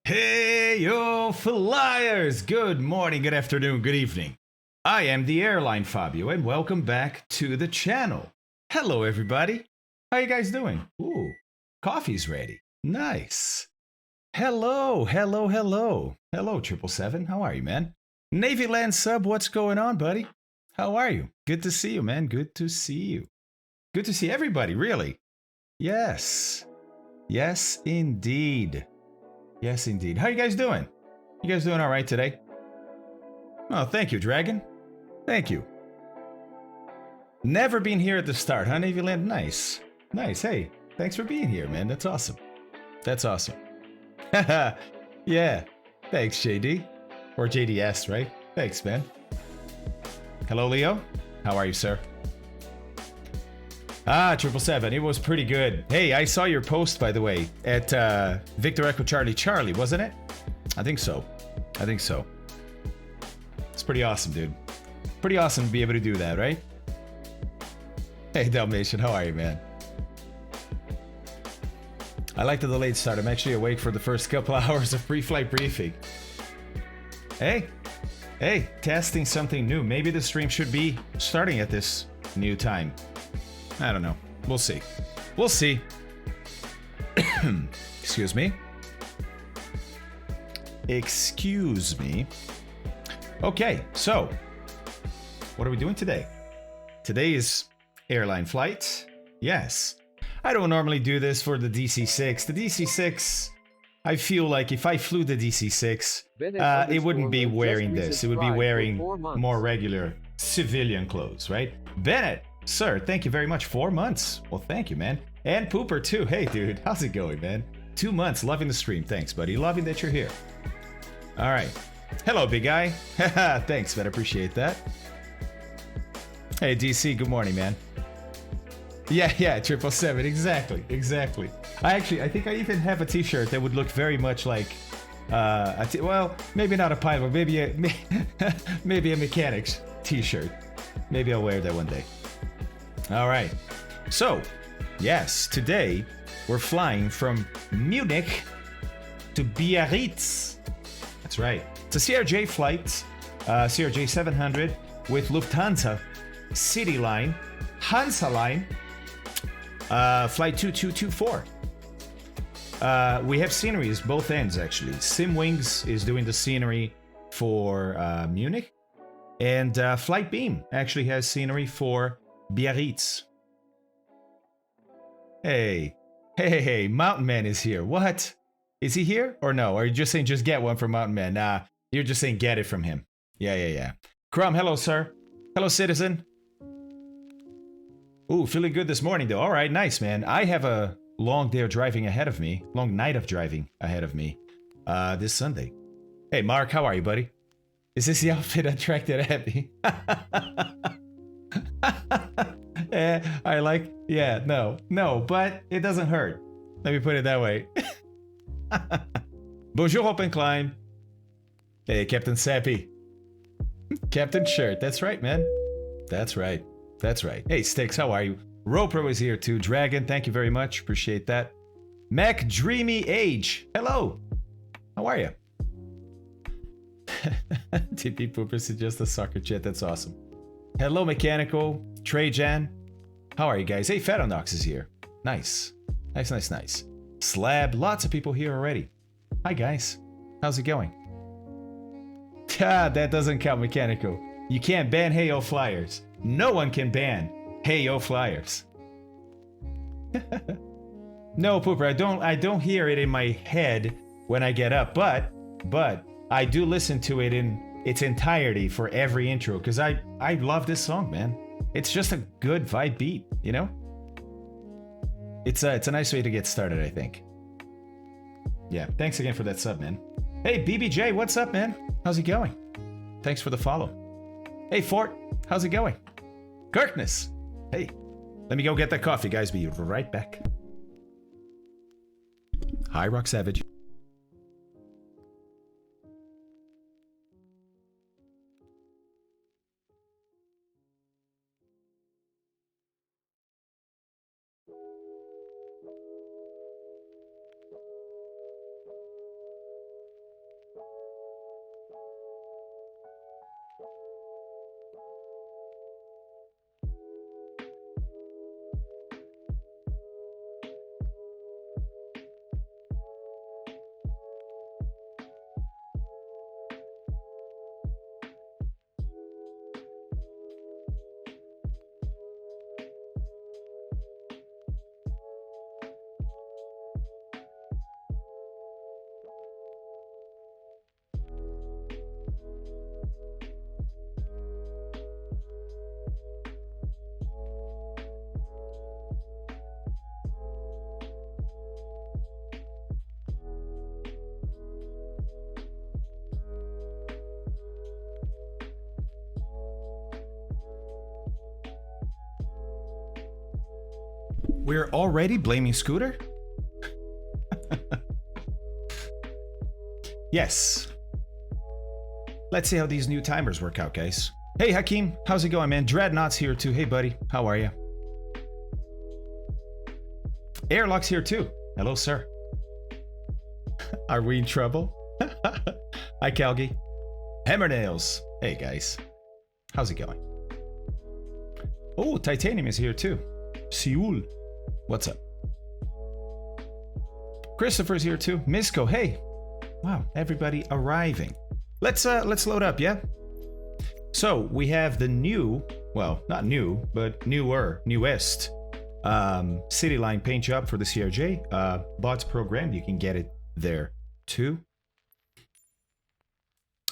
Hey, yo, flyers! Good morning, good afternoon, good evening. I am the Airline Fabio, and welcome back to the channel. Hello, everybody. How you guys doing? Ooh, coffee's ready. Nice. Hello, hello, hello. Hello, 777. How are you, man? Navy Land Sub, what's going on, buddy? How are you? Good to see you, man. Good to see you. Good to see everybody, really. Yes. Yes, indeed. Yes, indeed. How you guys doing? You guys doing all right today? Oh, thank you, Dragon. Thank you. Never been here at the start, huh, Navyland? Nice. Nice. Hey, thanks for being here, man. That's awesome. That's awesome. Yeah. Thanks, JD. Or JDS, right? Thanks, man. Hello, Leo. How are you, sir? Ah, 777. It was pretty good. Hey, I saw your post, by the way, at Victor Echo Charlie Charlie, wasn't it? I think so. I think so. It's pretty awesome, dude. Pretty awesome to be able to do that, right? Hey, Dalmatian, how are you, man? I like the delayed start. I'm actually awake for the first couple hours of pre-flight briefing. Hey, testing something new. Maybe the stream should be starting at this new time. I don't know. We'll see. We'll see. Excuse me. Excuse me. Okay, so what are we doing today? Today is AirlineFlight. Yes. I don't normally do this for the DC-6. The DC-6, I feel like if I flew the DC-6, it wouldn't be wearing this. It would be wearing more regular civilian clothes, right? Bennett, sir, thank you very much. 4 months. Well, thank you, man. And Pooper, too. Hey, dude, how's it going, man? 2 months. Loving the stream. Thanks, buddy. Loving that you're here. All right. Hello, big guy. Thanks, man. Appreciate that. Hey, DC, good morning, man. Yeah, 777. Exactly. I think I even have a t-shirt that would look very much like, well, maybe not a pilot, but maybe a mechanic's t-shirt. Maybe I'll wear that one day. All right. So, yes, today we're flying from Munich to Biarritz. That's right. It's a CRJ flight, CRJ-700 with Lufthansa, City Line, Hansa Line, flight 2224. We have sceneries both ends, actually. Simwings is doing the scenery for Munich, and Flight Beam actually has scenery for Biarritz. Hey, Mountain Man is here. What? Is he here or no? Or are you just saying just get one from Mountain Man? Nah, you're just saying get it from him. Yeah. Crumb, hello, sir. Hello, citizen. Ooh, feeling good this morning, though. All right, nice, man. I have a long day of driving ahead of me. Long night of driving ahead of me this Sunday. Hey, Mark, how are you, buddy? Is this the outfit attracted at me? I like... Yeah, no, but it doesn't hurt. Let me put it that way. Bonjour, Open Climb. Hey, Captain Sappy. Captain Shirt. That's right, man. That's right. Hey, Sticks, how are you? Ropro is here too. Dragon, thank you very much. Appreciate that. Mac Dreamy Age. Hello. How are you? TP Pooper suggests a soccer chat. That's awesome. Hello, Mechanical. Trey Jan. How are you guys? Hey, Fatonox is here. Nice. Nice. Slab. Lots of people here already. Hi, guys. How's it going? That doesn't count, Mechanical. You can't ban Hey Yo Flyers. No one can ban Hey Yo Flyers. No, Pooper, I don't hear it in my head when I get up, but I do listen to it in its entirety for every intro, because I love this song, man. It's just a good vibe beat, you know? It's a nice way to get started, I think. Yeah, thanks again for that sub, man. Hey, BBJ, what's up, man? How's it going? Thanks for the follow. Hey, Fort, how's it going? Kirkness, hey, let me go get that coffee, guys. Be right back. Hi, Rock Savage. We're already blaming Scooter? Yes. Let's see how these new timers work out, guys. Hey, Hakeem. How's it going, man? Dreadnought's here, too. Hey, buddy. How are you? Airlock's here, too. Hello, sir. Are we in trouble? Hi, Calgi. Hammernails. Hey, guys. How's it going? Oh, Titanium is here, too. Seoul. What's up? Christopher's here, too. Misco. Hey. Wow, everybody arriving. Let's load up, yeah? So we have the new, well, not new, but newest City Line paint job for the CRJ. Bots program, you can get it there too.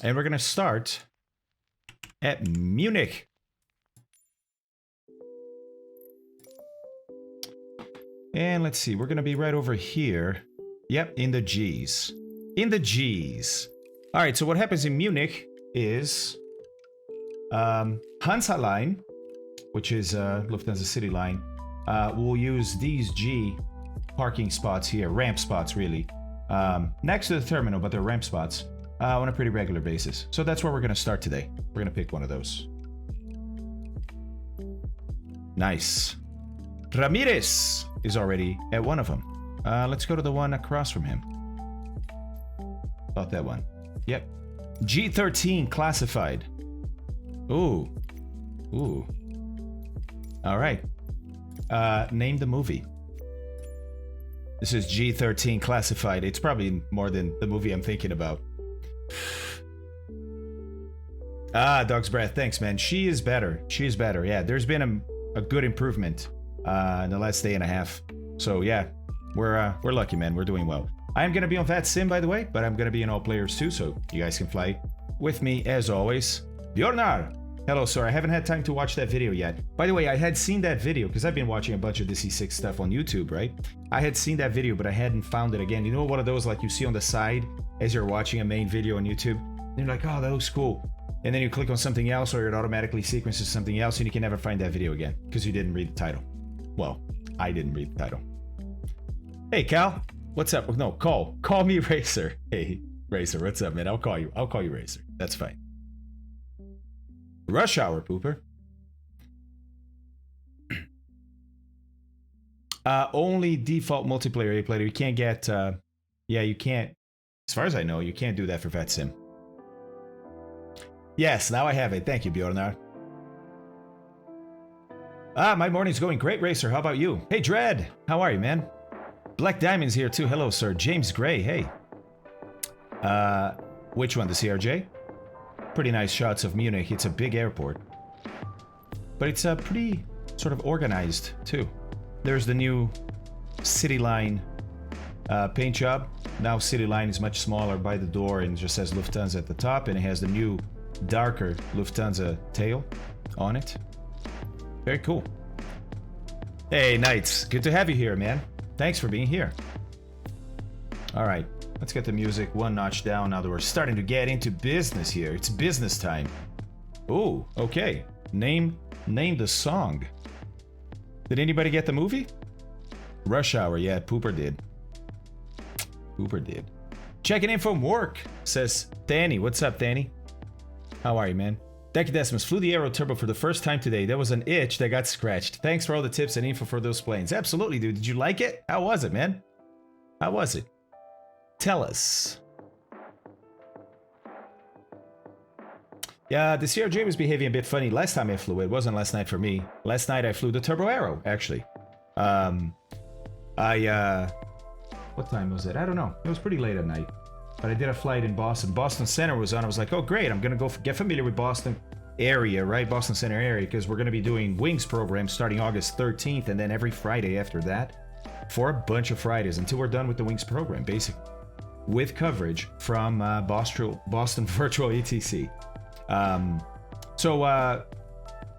And we're gonna start at Munich. And let's see, we're gonna be right over here. Yep, in the G's. In the G's. All right, so what happens in Munich is Hansa Line, which is Lufthansa City Line, will use these G parking spots here, ramp spots really, next to the terminal, but they're ramp spots on a pretty regular basis. So that's where we're gonna start today. We're gonna pick one of those. Nice. Ramirez is already at one of them. Let's go to the one across from him. About that one. Yep. G13 classified. Ooh. Ooh. All right. Name the movie. This is G13 classified. It's probably more than the movie I'm thinking about. Ah, Dog's Breath. Thanks, man. She is better. She is better. Yeah, there's been a good improvement in the last day and a half. So yeah, we're lucky, man. We're doing well. I am going to be on VATSIM, by the way, but I'm going to be in all players too, so you guys can fly with me as always. Bjornar! Hello, sir. I haven't had time to watch that video yet. By the way, I had seen that video, because I've been watching a bunch of the C6 stuff on YouTube, right? I had seen that video, but I hadn't found it again. You know, one of those like you see on the side as you're watching a main video on YouTube? And you're like, oh, that looks cool. And then you click on something else, or it automatically sequences something else, and you can never find that video again, because you didn't read the title. Well, I didn't read the title. Hey, Cal. What's up? No, call me Racer. Hey, Racer, what's up, man? I'll call you Racer. That's fine. Rush Hour, Pooper. Only default multiplayer A player. You can't get, yeah, you can't, as far as I know, you can't do that for VATSIM. Yes, now I have it. Thank you, Bjornar. My morning's going great, Racer. How about you? Hey, Dread. How are you, man? Black Diamond's here too. Hello, sir. James Gray. Hey. Which one? The CRJ? Pretty nice shots of Munich. It's a big airport. But it's pretty sort of organized too. There's the new City Line paint job. Now City Line is much smaller by the door and just says Lufthansa at the top, and it has the new darker Lufthansa tail on it. Very cool. Hey, Knights. Good to have you here, man. Thanks for being here. All right, let's get the music one notch down now that we're starting to get into business here. It's business time. Ooh, okay. Name the song. Did anybody get the movie? Rush Hour, yeah, Pooper did. Pooper did. Checking in from work, says Danny. What's up, Danny? How are you, man? Decadecimus flew the Aero Turbo for the first time today. There was an itch that got scratched. Thanks for all the tips and info for those planes. Absolutely, dude. Did you like it? How was it, man? How was it? Tell us. Yeah, the CRJ was behaving a bit funny last time I flew. It wasn't last night for me. Last night I flew the Turbo Aero, actually. What time was it? I don't know. It was pretty late at night. But I did a flight in Boston. Boston Center was on. I was like, oh, great. I'm going to go get familiar with Boston area, right? Boston Center area, because we're going to be doing Wings program starting August 13th and then every Friday after that for a bunch of Fridays until we're done with the Wings program, basically, with coverage from Boston Virtual ETC.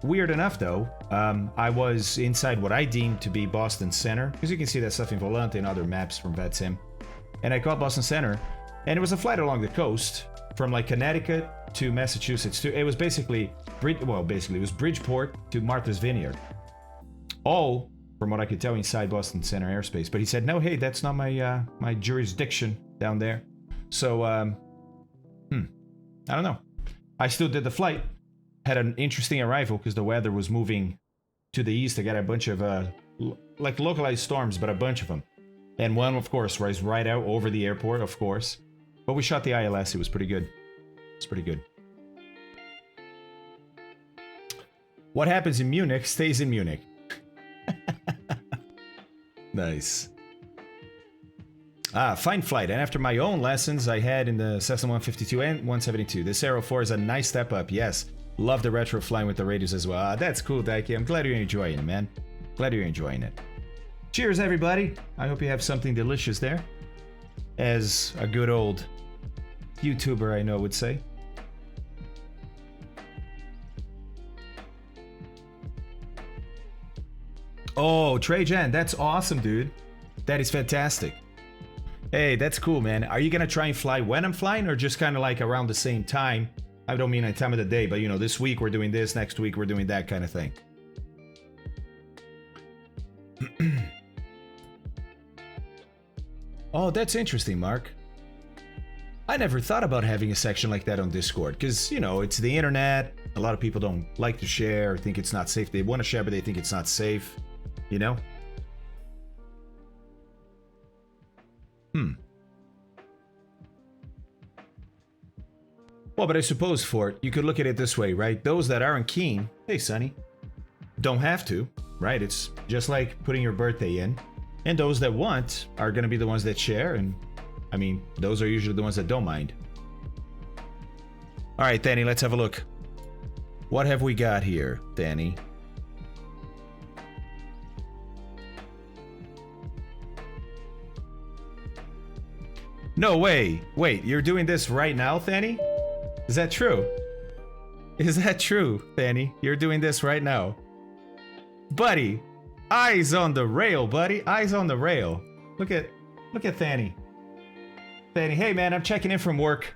Weird enough, though, I was inside what I deemed to be Boston Center, because you can see that stuff in Volante and other maps from VATSIM. And I called Boston Center, and it was a flight along the coast from like Connecticut to Massachusetts. It was basically, it was Bridgeport to Martha's Vineyard, all from what I could tell, inside Boston Center airspace. But he said, no, hey, that's not my my jurisdiction down there. So, I don't know. I still did the flight. Had an interesting arrival because the weather was moving to the east. I got a bunch of like localized storms, but a bunch of them. And one, of course, was right out over the airport, of course. But we shot the ILS. It was pretty good. It's pretty good. What happens in Munich stays in Munich. Nice. Fine flight. And after my own lessons I had in the Cessna 152 and 172, this Aero 4 is a nice step up. Yes. Love the retro flying with the radios as well. That's cool, Daiki. I'm glad you're enjoying it, man. Glad you're enjoying it. Cheers, everybody. I hope you have something delicious there. As a good old YouTuber I know would say. Oh, Trajan, that's awesome, dude. That is fantastic. Hey, that's cool, man. Are you gonna try and fly when I'm flying, or just kind of like around the same time? I don't mean a time of the day, but you know, this week we're doing this, next week we're doing that kind of thing. Oh, that's interesting, Mark. I never thought about having a section like that on Discord, because, you know, it's the internet. A lot of people don't like to share or think it's not safe. They want to share, but they think it's not safe. You know? Well, but I suppose, Fort, you could look at it this way, right? Those that aren't keen, hey, Sonny, don't have to, right? It's just like putting your birthday in. And those that want are going to be the ones that share. And, I mean, those are usually the ones that don't mind. All right, Danny, let's have a look. What have we got here, Danny? No way. Wait, you're doing this right now, Danny? Is that true? Is that true, Danny? You're doing this right now. Buddy, eyes on the rail, buddy. Eyes on the rail. Look at Danny. Danny, hey man, I'm checking in from work.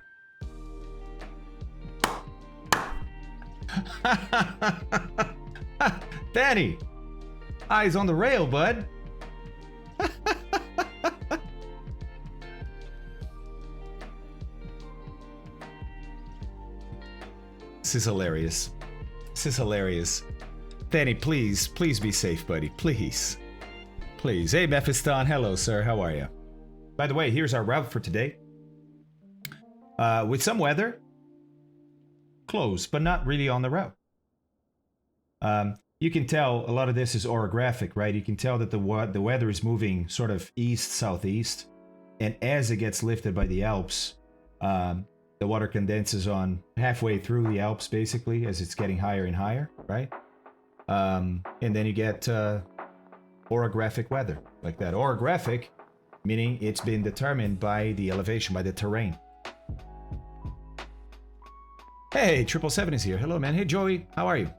Danny, eyes on the rail, bud. This is hilarious. This is hilarious. Danny, please be safe, buddy. Please. Please. Hey, Mephiston. Hello, sir. How are you? By the way, here's our route for today. With some weather. Close, but not really on the route. You can tell a lot of this is orographic, right? You can tell that the weather is moving sort of east-southeast. And as it gets lifted by the Alps, the water condenses on halfway through the Alps, basically, as it's getting higher and higher, right? And then you get orographic weather, like that. Orographic, meaning it's been determined by the elevation, by the terrain. Hey, 777 is here. Hello, man. Hey, Joey. How are you?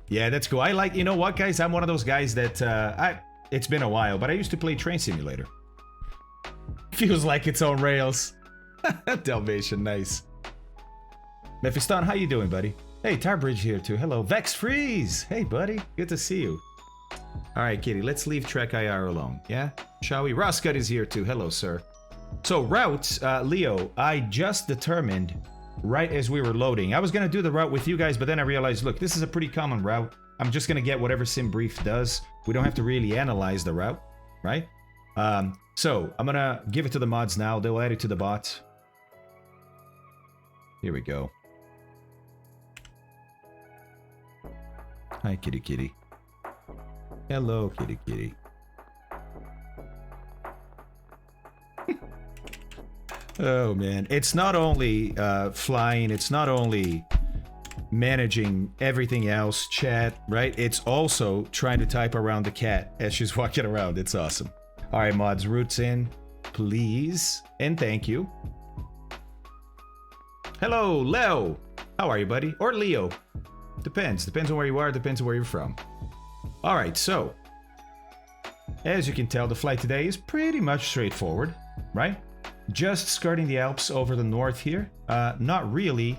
Yeah, that's cool. I like, you know what, guys? I'm one of those guys that, it's been a while, but I used to play Train Simulator. Feels like it's on rails. Dalmatian, nice. Mephiston, how you doing, buddy? Hey, Tarbridge here too. Hello, Vex Freeze. Hey, buddy. Good to see you. All right, Kitty, let's leave Trek IR alone. Yeah? Shall we? Roscut is here too. Hello, sir. So, routes, Leo, I just determined right as we were loading. I was going to do the route with you guys, but then I realized, look, this is a pretty common route. I'm just going to get whatever SimBrief does. We don't have to really analyze the route, right? So, I'm going to give it to the mods now. They'll add it to the bot. Here we go. Hi, kitty kitty. Hello, kitty kitty. Oh, man. It's not only flying, it's not only managing everything else, chat, right? It's also trying to type around the cat as she's walking around. It's awesome. All right, mods, roots in, please, and thank you. Hello, Leo. How are you, buddy? Or Leo. Depends. Depends on where you are. Depends on where you're from. All right, so as you can tell, the flight today is pretty much straightforward, right? Just skirting the Alps over the north here. Not really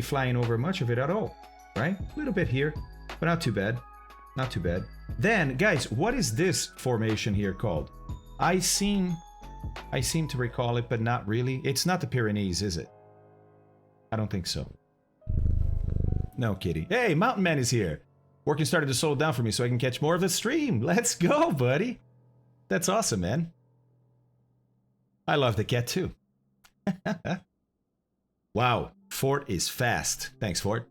flying over much of it at all, right? A little bit here, but not too bad. Not too bad. Then, guys, what is this formation here called? I seem to recall it, but not really. It's not the Pyrenees, is it? I don't think so. No kidding. Hey, Mountain Man is here. Working started to slow down for me so I can catch more of the stream. Let's go, buddy. That's awesome, man. I love the cat too. Wow, Fort is fast. Thanks, Fort.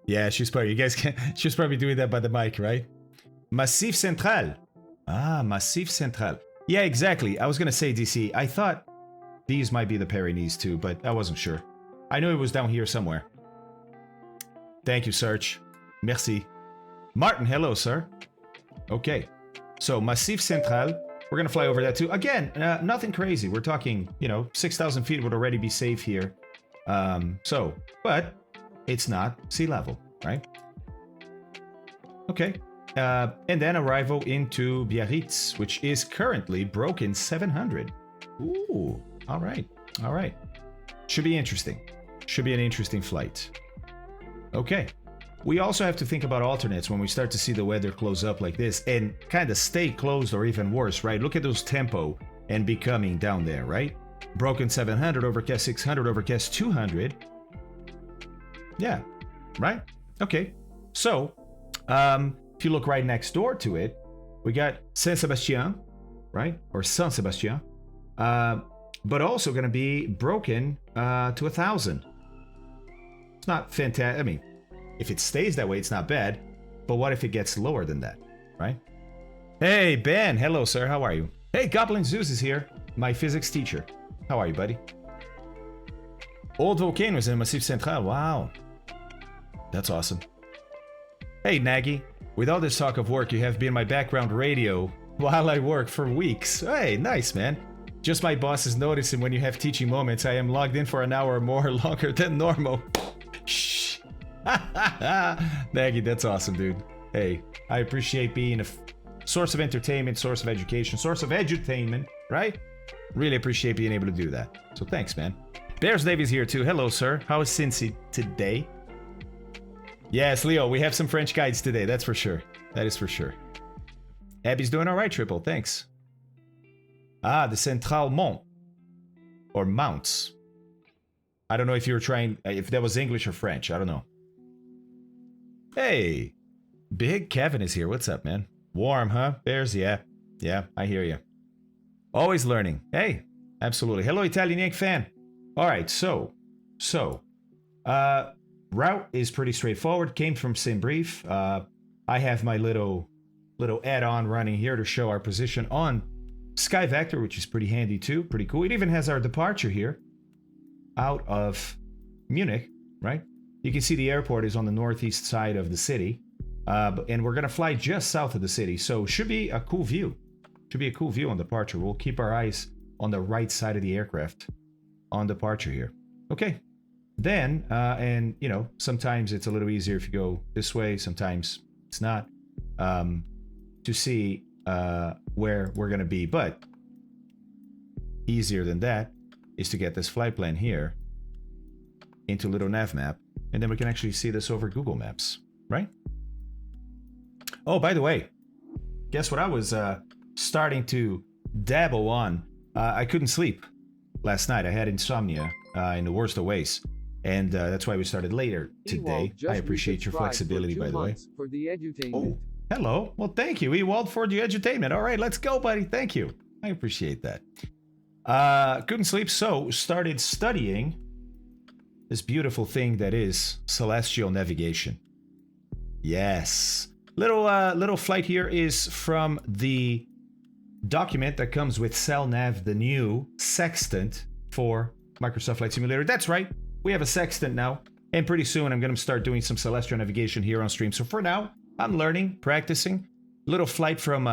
Yeah, she's probably, you guys can, she's probably doing that by the mic, right? Massif Central. Ah, Massif Central. Yeah, exactly. I was gonna say DC. I thought these might be the Pyrenees too, but I wasn't sure. I knew it was down here somewhere. Thank you, Search. Merci. Martin, hello, sir. Okay. So, Massif Central. We're going to fly over that too. Again, nothing crazy. We're talking, 6,000 feet would already be safe here. But it's not sea level, right? Okay. And then arrival into Biarritz, which is currently broken 700. Ooh, all right. All right. Should be interesting. Should be an interesting flight. Okay. We also have to think about alternates when we start to see the weather close up like this and kind of stay closed or even worse, right? Look at those tempo and becoming down there, right? Broken 700, overcast 600, overcast 200. Yeah, right? Okay. So, if you look right next door to it, we got Saint-Sébastien, right? Or Saint-Sébastien. But also going to be broken to 1,000. It's not fantastic. I mean, if it stays that way, it's not bad. But what if it gets lower than that, right? Hey, Ben. Hello, sir. How are you? Hey, Goblin Zeus is here. My physics teacher. How are you, buddy? Old volcanoes in Massif Central. Wow. That's awesome. Hey, Nagy. With all this talk of work, you have been my background radio while I work for weeks. Hey, nice, man. Just my boss is noticing when you have teaching moments, I am logged in for an hour or more longer than normal. Shh. Nagy, that's awesome, dude. Hey, I appreciate being a source of entertainment, source of education, source of edutainment, right? Really appreciate being able to do that. So thanks, man. Bears Davies here too. Hello, sir. How is Cincy today? Yes, Leo, we have some French guides today. That's for sure. That is for sure. Abby's doing all right, Triple. Thanks. Ah, the Central Mont. Or Mounts. I don't know if you were trying, if that was English or French. I don't know. Hey, Big Kevin is here. What's up, man? Warm, huh? Bears? Yeah. Yeah, I hear you. Always learning. Hey, absolutely. Hello, Italian Yank fan. All right, so, route is pretty straightforward. Came from Saint-Brief. I have my little add-on running here to show our position on Sky Vector, which is pretty handy too. Pretty cool. It even has our departure here out of Munich, right? You can see the airport is on the northeast side of the city, and we're going to fly just south of the city, so should be a cool view. Should be a cool view on departure. We'll keep our eyes on the right side of the aircraft on departure here. Okay. Then, and sometimes it's a little easier if you go this way, sometimes it's not, to see where we're going to be. But easier than that is to get this flight plan here into little nav map, and then we can actually see this over Google Maps, right? Oh, by the way, guess what I was starting to dabble on? I couldn't sleep last night. I had insomnia in the worst of ways. And that's why we started later today. I appreciate your flexibility, by the way. For the edutainment. Oh, hello. Well, thank you, Ewald, for the edutainment. All right, let's go, buddy. Thank you. I appreciate that. Couldn't sleep, so started studying this beautiful thing that is celestial navigation. Yes. Little flight here is from the document that comes with CellNav, the new sextant for Microsoft Flight Simulator. That's right. We have a sextant now, and pretty soon I'm going to start doing some celestial navigation here on stream. So for now, I'm learning, practicing. Little flight from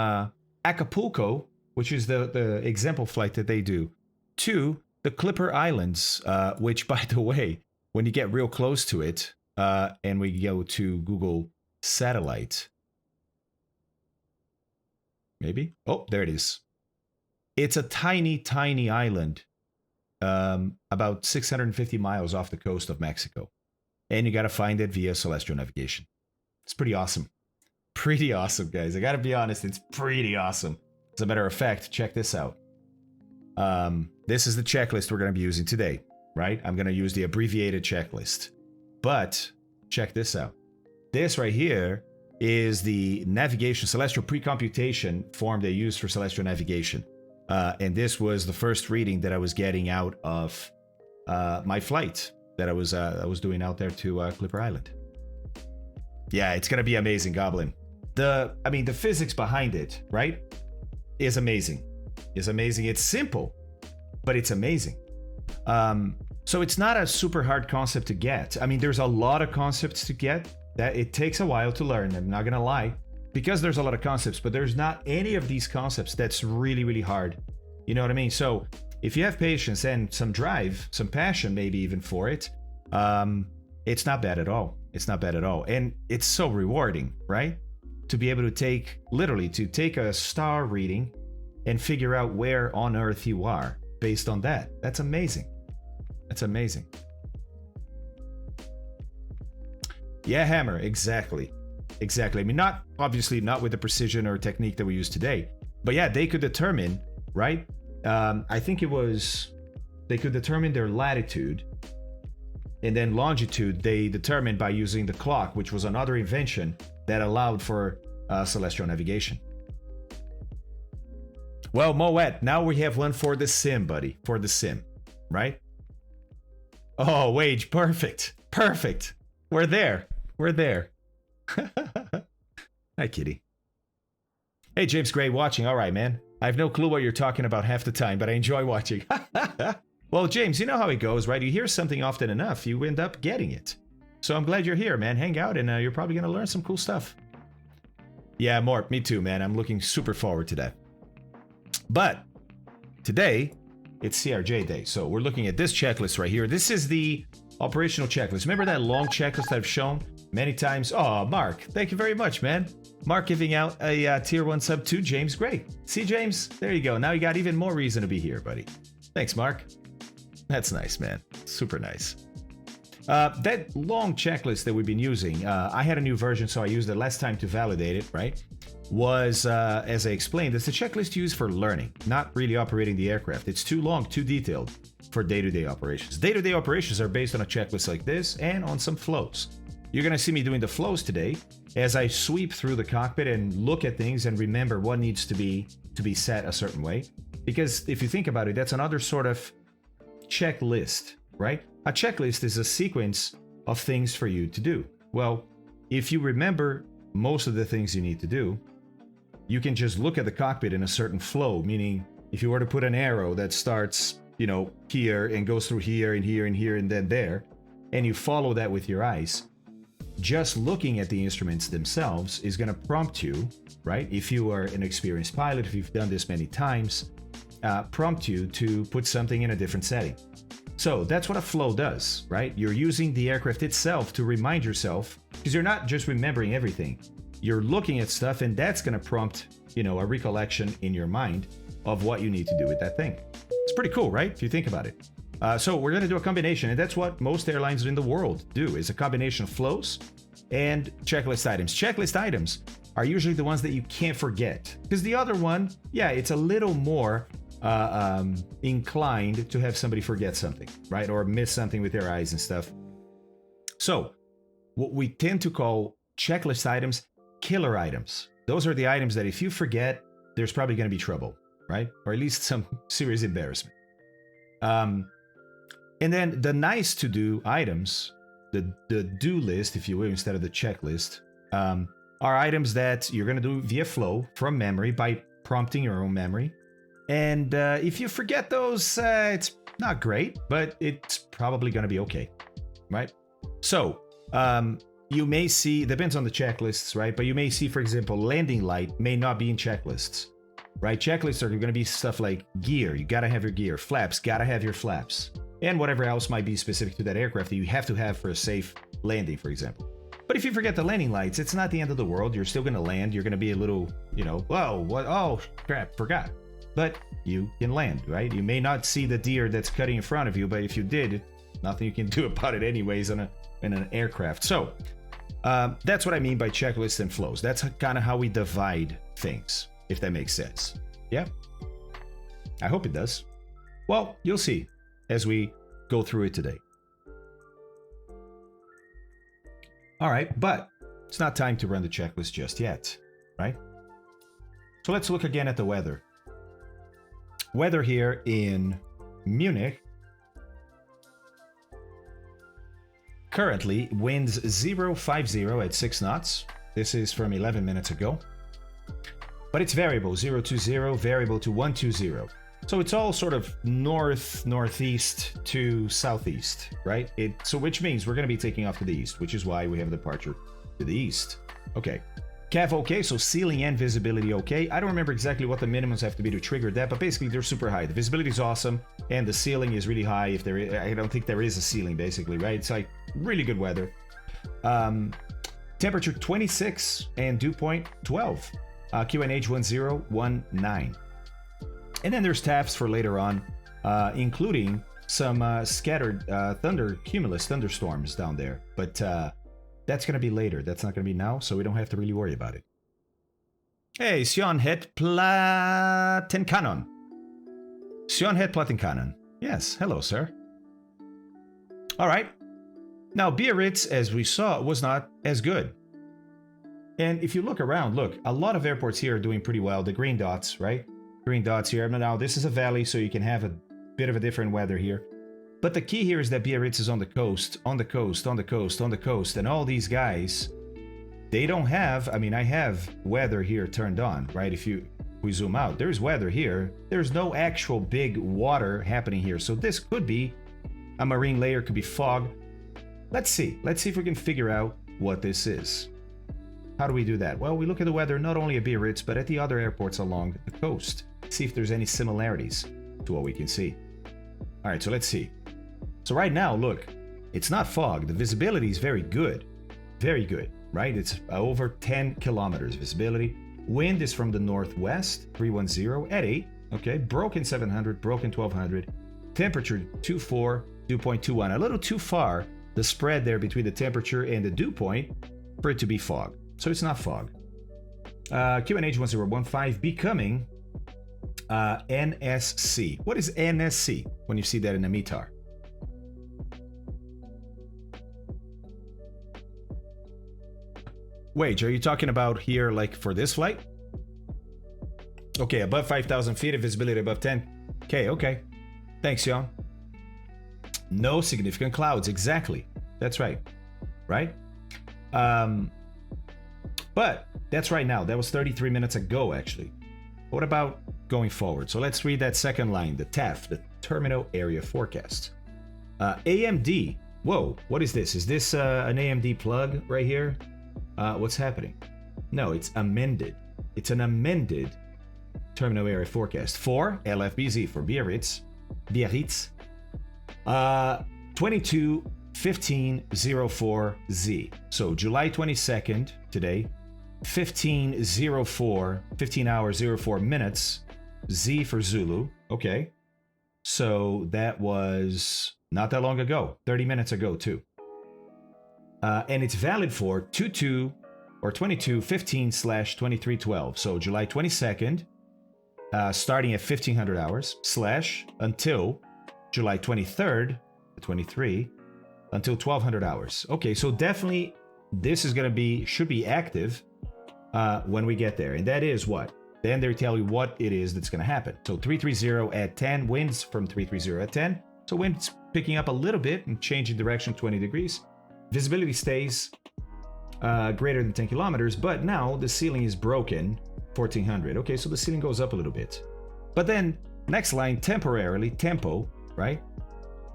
Acapulco, which is the example flight that they do, to the Clipper Islands, which, by the way, when you get real close to it, and we go to Google Satellite, maybe? Oh, there it is. It's a tiny, tiny island. About 650 miles off the coast of Mexico. And you got to find it via celestial navigation. It's pretty awesome. pretty awesome, guys. I gotta be honest, it's pretty awesome. As a matter of fact, check this out. This is the checklist we're gonna be using today, right? I'm gonna use the abbreviated checklist. But check this out. This right here is the navigation, celestial pre-computation form they use for celestial navigation. And this was the first reading that I was getting out of my flight that I was doing out there to Clipper Island. Yeah, it's gonna be amazing, Goblin. The physics behind it, right, is amazing. It's simple, but it's amazing. So it's not a super hard concept to get. I mean, there's a lot of concepts to get that it takes a while to learn. I'm not gonna lie, because there's a lot of concepts, but there's not any of these concepts that's really, really hard. You know what I mean? So if you have patience and some drive, some passion, maybe even for it, it's not bad at all. It's not bad at all. And it's so rewarding, right? To be able to take a star reading and figure out where on Earth you are based on that. That's amazing. That's amazing. Yeah, Hammer, exactly. Exactly. I mean, obviously not with the precision or technique that we use today, but yeah, they could determine, right? I think they could determine their latitude, and then longitude they determined by using the clock, which was another invention that allowed for celestial navigation. Well, Moet, now we have one for the sim, buddy. For the sim, right? Oh, Wage, perfect. Perfect. We're there. Hi, kitty. Hey, James Gray watching. All right, man. I have no clue what you're talking about half the time, but I enjoy watching. Well, James, you know how it goes, right? You hear something often enough, you end up getting it. So I'm glad you're here, man. Hang out, and you're probably going to learn some cool stuff. Yeah, Mort, me too, man. I'm looking super forward to that. But today, it's CRJ Day. So we're looking at this checklist right here. This is the operational checklist. Remember that long checklist I've shown many times? Oh, Mark, thank you very much, man. Mark giving out a tier 1 sub to James Gray. See, James? There you go. Now you got even more reason to be here, buddy. Thanks, Mark. That's nice, man. Super nice. That long checklist that we've been using, I had a new version, so I used it less time to validate it, right? Was, as I explained, it's a checklist used for learning, not really operating the aircraft. It's too long, too detailed for day-to-day operations. Day-to-day operations are based on a checklist like this and on some flows. You're going to see me doing the flows today as I sweep through the cockpit and look at things and remember what needs to be set a certain way. Because if you think about it, that's another sort of checklist, right? A checklist is a sequence of things for you to do. Well, if you remember most of the things you need to do, you can just look at the cockpit in a certain flow, meaning if you were to put an arrow that starts, here and goes through here and here and here and then there, and you follow that with your eyes, just looking at the instruments themselves is going to prompt you, right? If you are an experienced pilot, if you've done this many times, prompt you to put something in a different setting. So that's what a flow does, right? You're using the aircraft itself to remind yourself, because you're not just remembering everything. You're looking at stuff, and that's going to prompt, a recollection in your mind of what you need to do with that thing. It's pretty cool, right? If you think about it. So we're going to do a combination, and that's what most airlines in the world do, is a combination of flows and checklist items. Checklist items are usually the ones that you can't forget, because the other one, yeah, it's a little more inclined to have somebody forget something, right? Or miss something with their eyes and stuff. So what we tend to call checklist items, killer items. Those are the items that if you forget, there's probably going to be trouble, right? Or at least some serious embarrassment. And then the nice to do items, the do list, if you will, instead of the checklist, are items that you're going to do via flow from memory by prompting your own memory. And if you forget those, it's not great, but it's probably going to be okay, right? So you may see, depends on the checklists, right? But you may see, for example, landing light may not be in checklists, right? Checklists are going to be stuff like gear. You got to have your gear. Flaps, got to have your flaps. And whatever else might be specific to that aircraft that you have to have for a safe landing, for example. But if you forget the landing lights, it's not the end of the world. You're still going to land. You're going to be a little, whoa, what? Oh, crap, forgot. But you can land, right? You may not see the deer that's cutting in front of you, but if you did, nothing you can do about it anyways in an aircraft. So That's what I mean by checklists and flows. That's kind of how we divide things, if that makes sense. Yeah? I hope it does. Well, you'll see as we go through it today. All right, but it's not time to run the checklist just yet, right? So let's look again at the weather. Weather here in Munich. Currently, winds 050 at 6 knots. This is from 11 minutes ago. But it's variable, 020, variable to 120. So it's all sort of northeast to southeast, right? So which means we're going to be taking off to the east, which is why we have a departure to the east. Okay. CAV okay, so ceiling and visibility okay. I don't remember exactly what the minimums have to be to trigger that, but basically they're super high. The visibility is awesome, and the ceiling is really high. If there is, I don't think there is a ceiling, basically, right? It's like really good weather. Temperature 26 and dew point 12. QNH 1019. And then there's TAFs for later on, including some scattered cumulus thunderstorms down there. But that's going to be later. That's not going to be now, so we don't have to really worry about it. Hey, Sion het Plattenkanon. Sion het Plattenkanon. Yes, hello, sir. All right. Now, Biarritz, as we saw, was not as good. And if you look around, look, a lot of airports here are doing pretty well. The green dots, right? Green dots here. Now, this is a valley, so you can have a bit of a different weather here. But the key here is that Biarritz is on the coast, on the coast, on the coast, on the coast. And all these guys, they don't have, I mean, I have weather here turned on, right? If we zoom out, there's weather here. There's no actual big water happening here. So this could be a marine layer, could be fog. Let's see. Let's see if we can figure out what this is. How do we do that? Well, we look at the weather not only at Biarritz, but at the other airports along the coast. See if there's any similarities to what we can see. All right, so let's see. So right now, look, it's not fog. The visibility is very good. Very good, right? It's over 10 kilometers visibility. Wind is from the northwest, 310 at 8. Okay, broken 700, broken 1200. Temperature 24, dew point 21. A little too far, the spread there between the temperature and the dew point for it to be fog. So it's not fog. QNH 1015 becoming NSC. What is NSC when you see that in a METAR? Wait, are you talking about here like for this flight? Okay, above 5,000 feet of visibility above 10K. Okay. Thanks, Jan. No significant clouds. Exactly. That's right. Right? But that's right now. That was 33 minutes ago, actually. What about going forward? So let's read that second line, the TAF, the Terminal Area Forecast. AMD. Whoa, what is this? Is this an AMD plug right here? What's happening? No, it's amended. It's an amended Terminal Area Forecast for LFBZ, for Biarritz. 22-15-04Z. So July 22nd, today, 15:04, 15 hours 04 minutes, Z for Zulu. Okay. So that was not that long ago, 30 minutes ago too. And it's valid for 22 or 22-15/2312. So July 22nd, starting at 1500 hours until July 23rd, 23 until 1200 hours. Okay, so definitely this is going to should be active when we get there. And that is what? Then they tell you what it is that's going to happen. So 330 at 10, winds from 330 at 10. So wind's picking up a little bit and changing direction 20 degrees. Visibility stays greater than 10 kilometers, but now the ceiling is broken, 1400. Okay, so the ceiling goes up a little bit. But then next line, temporarily, tempo, right?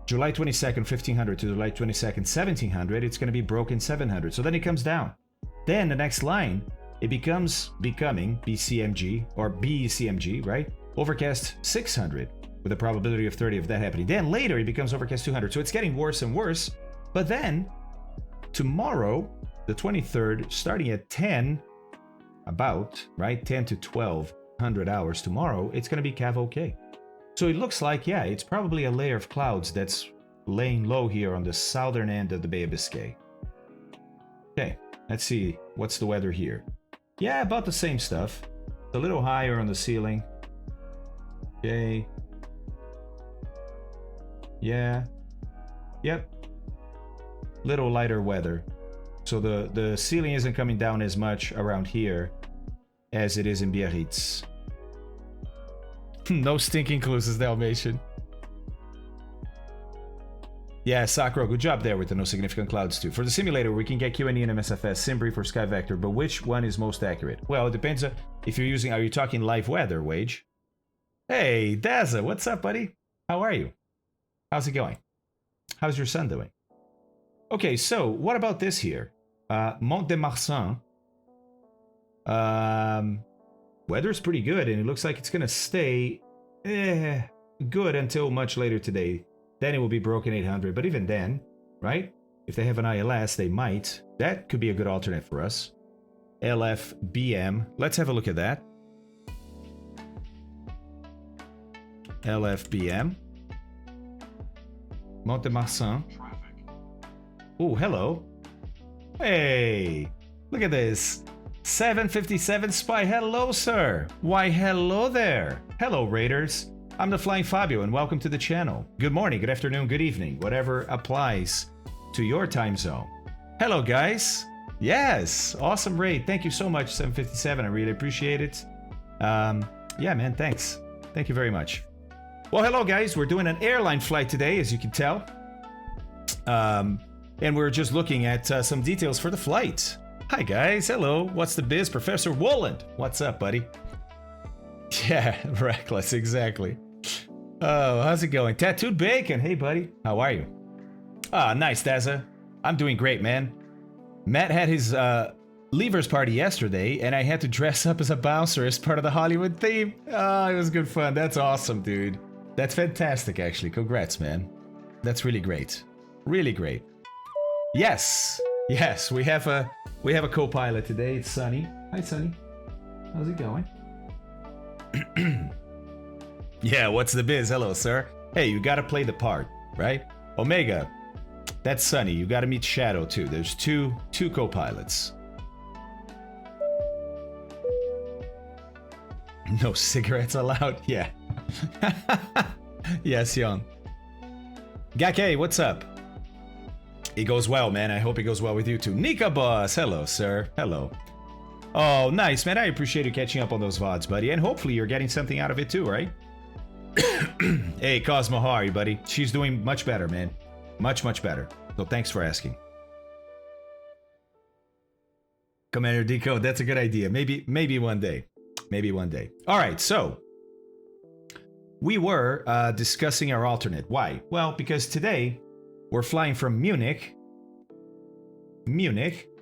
July 22nd, 1500 to July 22nd, 1700, it's going to be broken 700. So then it comes down. Then the next line, it becoming BCMG or BCMG, right? Overcast 600 with a probability of 30 of that happening. Then later it becomes overcast 200. So it's getting worse and worse. But then tomorrow, the 23rd, starting at 10, about, right? 10 to 1200 hours tomorrow, it's going to be CAV okay. So it looks like, yeah, it's probably a layer of clouds that's laying low here on the southern end of the Bay of Biscay. Okay, Let's see. What's the weather here? Yeah, about the same stuff. It's a little higher on the ceiling. Okay. Yeah. Yep. Little lighter weather. So the ceiling isn't coming down as much around here as it is in Biarritz. No stinking clues, is Dalmatian. Yeah, Sakura, good job there with the no significant clouds too. For the simulator, we can get QNE and MSFS, SimBrief or SkyVector, but which one is most accurate? Well, it depends on if you're using, are you talking live weather, Wage? Hey, Daza, what's up, buddy? How are you? How's it going? How's your son doing? Okay, so what about this here? Mont de Marsan. Weather's pretty good, and it looks like it's gonna stay good until much later today. Then it will be broken 800, but even then, right? If they have an ILS, they might. That could be a good alternate for us. LFBM. Let's have a look at that. LFBM. Mont de Marsan. Oh, hello. Hey, look at this. 757 Spy. Hello, sir. Why, hello there. Hello, Raiders. I'm the Flying Fabio, and welcome to the channel. Good morning, good afternoon, good evening, whatever applies to your time zone. Hello, guys. Yes, awesome raid. Thank you so much, 757. I really appreciate it. Yeah, man, thanks. Thank you very much. Well, hello, guys. We're doing an airline flight today, as you can tell. And we're just looking at some details for the flight. Hi, guys. Hello. What's the biz? Professor Wolland. What's up, buddy? Yeah, reckless, exactly. Oh, how's it going? Tattooed Bacon. Hey, buddy. How are you? Ah, nice, Daza. I'm doing great, man. Matt had his leavers party yesterday, and I had to dress up as a bouncer as part of the Hollywood theme. Oh, it was good fun. That's awesome, dude. That's fantastic, actually. Congrats, man. That's really great. Really great. Yes. Yes, we have a co-pilot today. It's Sunny. Hi, Sunny. How's it going? Yeah, what's the biz? Hello, sir. Hey, you gotta play the part, right? Omega, that's Sunny. You gotta meet Shadow too. There's two co-pilots. No cigarettes allowed? Yeah. Yes, young. Gake, what's up? It goes well, man. I hope it goes well with you too. Nika Boss, hello, sir. Hello. Oh, nice, man. I appreciate you catching up on those VODs, buddy. And hopefully you're getting something out of it too, right? Hey, Cosmo, how are you, buddy? She's doing much better, man. Much, much better. So thanks for asking. Commander Decode, that's a good idea. Maybe one day. Maybe one day. All right, so we were discussing our alternate. Why? Well, because today we're flying from Munich,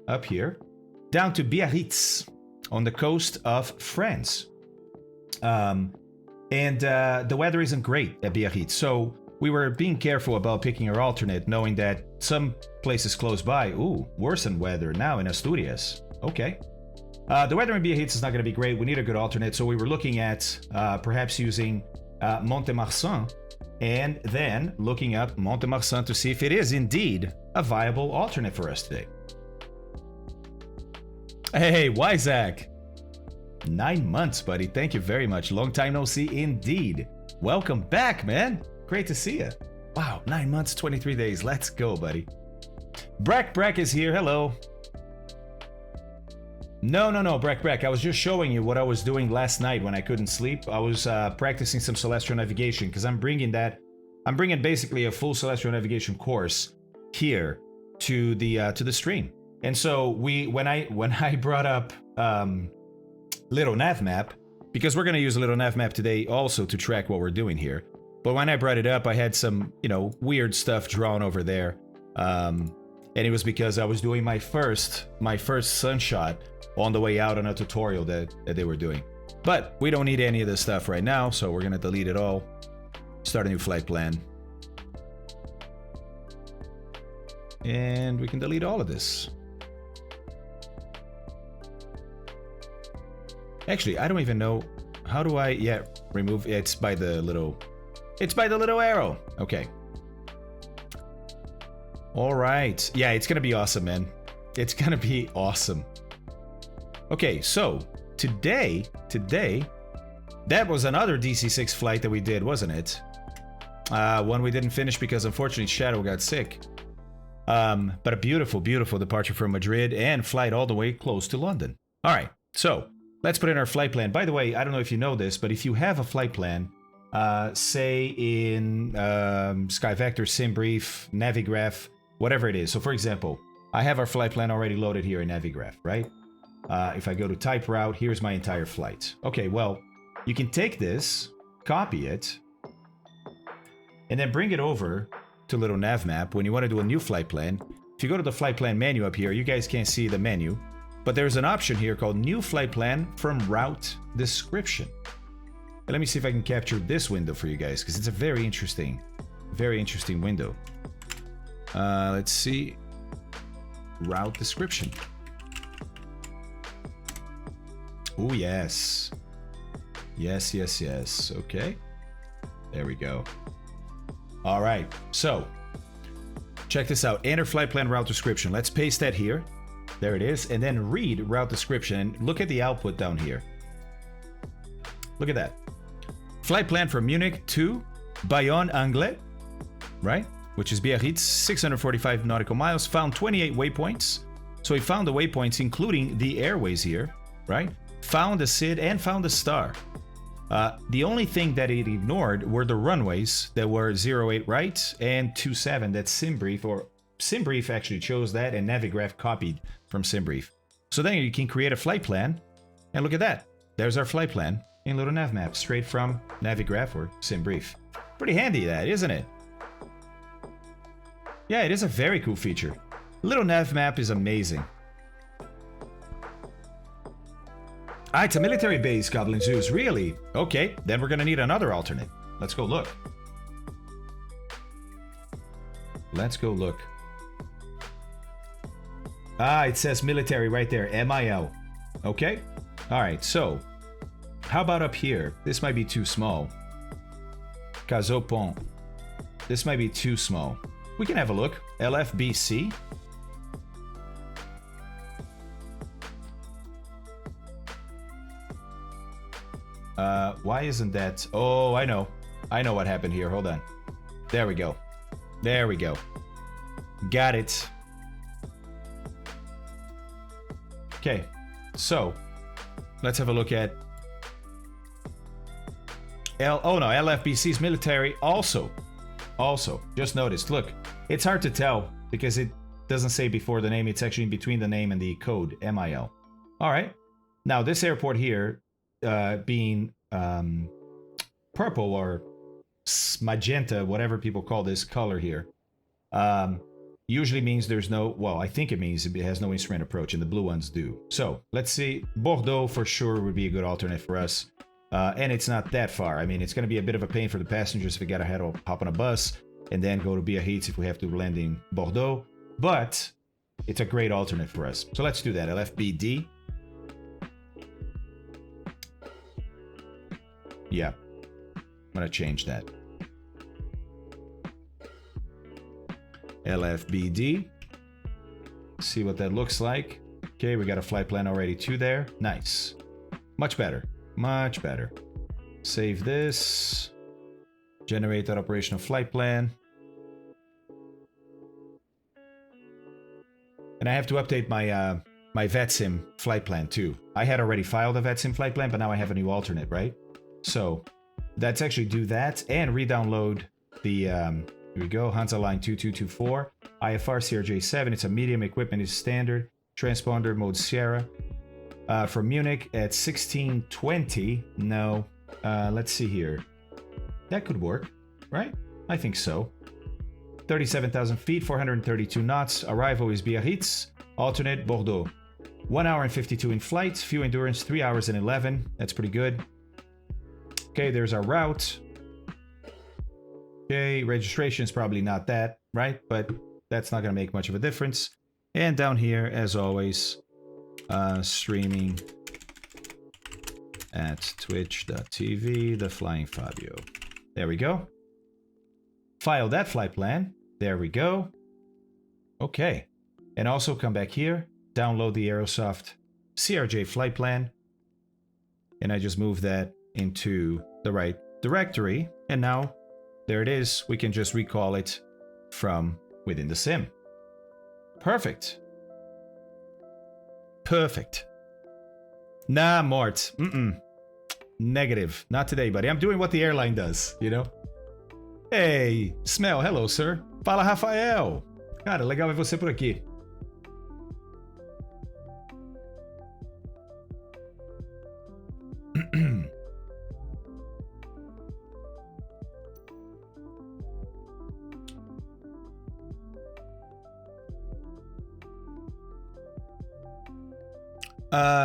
up here, down to Biarritz on the coast of France. And the weather isn't great at Biarritz, so we were being careful about picking our alternate, knowing that some places close by, ooh, worsen weather now in Asturias. Okay. The weather in Biarritz is not going to be great. We need a good alternate, so we were looking at perhaps using Mont de Marsan, and then looking up Mont de Marsan to see if it is indeed a viable alternate for us today. Hey, Wyzak. 9 months, buddy. Thank you very much. Long time no see indeed. Welcome back, man. Great to see you. Wow, 9 months, 23 days. Let's go, buddy. Breck is here. Hello. No, Breck. I was just showing you what I was doing last night when I couldn't sleep. I was practicing some celestial navigation because I'm bringing basically a full celestial navigation course here to the stream. And so when I brought up Little Nav Map, because we're going to use a Little Nav Map today also to track what we're doing here. But when I brought it up, I had some, weird stuff drawn over there. And it was because I was doing my first sunshot on the way out on a tutorial that they were doing. But we don't need any of this stuff right now, so we're going to delete it all. Start a new flight plan. And we can delete all of this. Actually, I don't even know. How do I, remove, it's by the little arrow. Okay. All right. Yeah, it's going to be awesome, man. It's gonna be awesome. Okay, so today, that was another DC-6 flight that we did, wasn't it? One we didn't finish because unfortunately Shadow got sick. But a beautiful, beautiful departure from Madrid and flight all the way close to London. All right, so let's put in our flight plan. By the way, I don't know if you know this, but if you have a flight plan, say in SkyVector, SimBrief, Navigraph, whatever it is. So for example, I have our flight plan already loaded here in Navigraph, right? If I go to type route, here's my entire flight. Okay, well, you can take this, copy it, and then bring it over to little nav map when you want to do a new flight plan. If you go to the flight plan menu up here, you guys can't see the menu, but there's an option here called new flight plan from route description. And let me see if I can capture this window for you guys, because it's a very interesting window. Let's see. Route description. Oh, yes. Yes, yes, yes. Okay. There we go. All right. So, check this out. Enter flight plan route description. Let's paste that here. There it is. And then read route description. And look at the output down here. Look at that. Flight plan from Munich to Bayonne-Anglet, right? Which is Biarritz, 645 nautical miles. Found 28 waypoints. So he found the waypoints, including the airways here, right? Found a SID and found a star. The only thing that it ignored were the runways that were 08 right and 27. That's SimBrief, or SimBrief actually chose that and Navigraph copied from SimBrief. So then you can create a flight plan, and look at that. There's our flight plan in little nav map, straight from Navigraph or SimBrief. Pretty handy that, isn't it? Yeah, it is a very cool feature. Little nav map is amazing. Ah, it's a military base, Goblin Zeus. Really? Okay, then we're gonna need another alternate. Let's go look. Let's go look. Ah, it says military right there. MIL. Okay. All right, so how about up here? This might be too small. Cazopont. This might be too small. We can have a look. LFBC. Why isn't that? Oh, I know. I know what happened here. Hold on. There we go. There we go. Got it. Okay. So, let's have a look at LFBC's military also. Just noticed. Look, it's hard to tell because it doesn't say before the name. It's actually in between the name and the code, MIL. All right. Now, this airport here, being purple or magenta, whatever people call this color here, usually means there's no, well, I think it means it has no instrument approach, and the blue ones do. So let's see. Bordeaux for sure would be a good alternate for us. And it's not that far. I mean, it's going to be a bit of a pain for the passengers if we got to hop on a bus and then go to Biarritz if we have to land in Bordeaux. But it's a great alternate for us. So let's do that. LFBD. Yeah, I'm going to change that. LFBD. See what that looks like. Okay, we got a flight plan already too there. Nice. Much better. Much better. Save this. Generate that operational flight plan. And I have to update my my VetSim flight plan too. I had already filed a VetSim flight plan, but now I have a new alternate, right? So let's actually do that and re-download the, here we go, Hansa Line 2224, IFR CRJ-7. It's a medium equipment, is standard. Transponder mode Sierra. From Munich at 1620. No. Let's see here. That could work, right? I think so. 37,000 feet, 432 knots. Arrival is Biarritz. Alternate, Bordeaux. 1 hour and 52 in flight. Fuel endurance, 3 hours and 11. That's pretty good. Okay, there's our route. Okay, registration is probably not that, right? But that's not going to make much of a difference. And down here, as always, streaming at twitch.tv, the Flying Fabio. There we go. File that flight plan. There we go. Okay. and also come back here, download the Aerosoft CRJ flight plan, and I just move that into the right directory, and now there it is. We can just recall it from within the sim. Perfect. Perfect. Nah, Mort. Negative. Not today, buddy. I'm doing what the airline does, you know? Hey, Smell. Hello, sir. Fala, Rafael. Cara, legal ver você por aqui.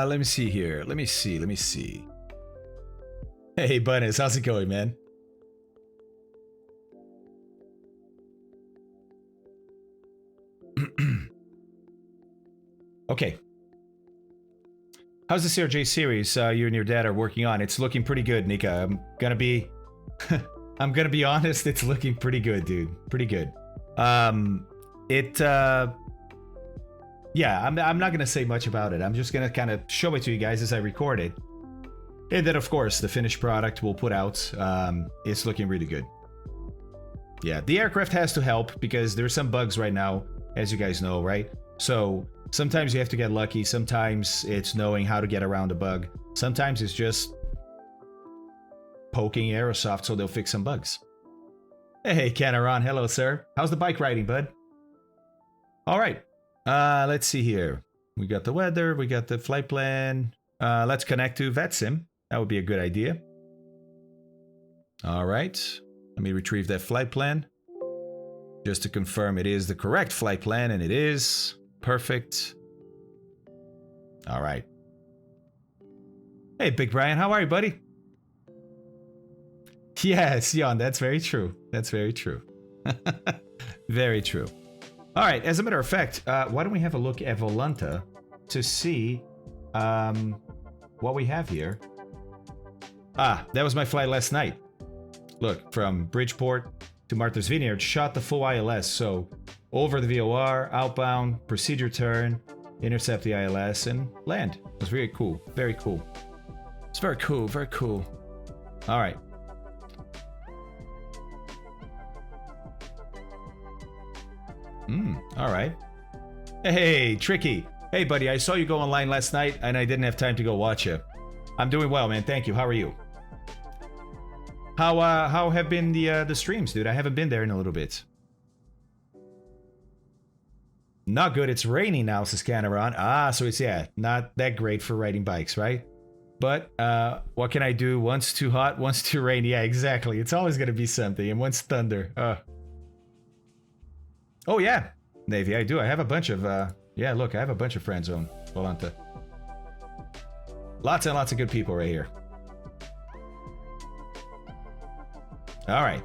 Let me see here. Let me see. Hey, Bunnies, how's it going, man? Okay. How's the CRJ series you and your dad are working on? It's looking pretty good, Nika. I'm gonna be honest, it's looking pretty good, dude. Pretty good. Yeah, I'm not gonna say much about it. I'm just gonna kind of show it to you guys as I record it. And then, of course, the finished product we'll put out. It's looking really good. Yeah, the aircraft has to help because there's some bugs right now, as you guys know, right? So sometimes you have to get lucky. Sometimes it's knowing how to get around a bug. Sometimes it's just poking Aerosoft so they'll fix some bugs. Hey, Canaron. Hello, sir. How's the bike riding, bud? All right. Let's see here. We got the weather. We got the flight plan. Let's connect to VetSim. That would be a good idea. All right. Let me retrieve that flight plan. Just to confirm it is the correct flight plan, and it is. Perfect. All right. Hey, Big Brian. How are you, buddy? Yes, Jan, that's very true. That's very true. Very true. All right, as a matter of fact, why don't we have a look at Volanta to see what we have here. Ah, that was my flight last night. Look, from Bridgeport to Martha's Vineyard, shot the full ILS. So over the VOR, outbound, procedure turn, intercept the ILS, and land. It was very cool. Very cool. It's very cool. Very cool. All right. All right. Hey, Tricky. Hey, buddy, I saw you go online last night, and I didn't have time to go watch you. I'm doing well, man. Thank you. How are you? How have been the streams, dude? I haven't been there in a little bit. Not good. It's raining now, says Canaron. Ah, so it's, yeah, not that great for riding bikes, right? But what can I do? Once too hot, once too rainy. Yeah, exactly. It's always going to be something. And once thunder. Oh, yeah, Navy, I do. I have a bunch of, yeah, look, I have a bunch of friends on Volanta. Lots and lots of good people right here. All right.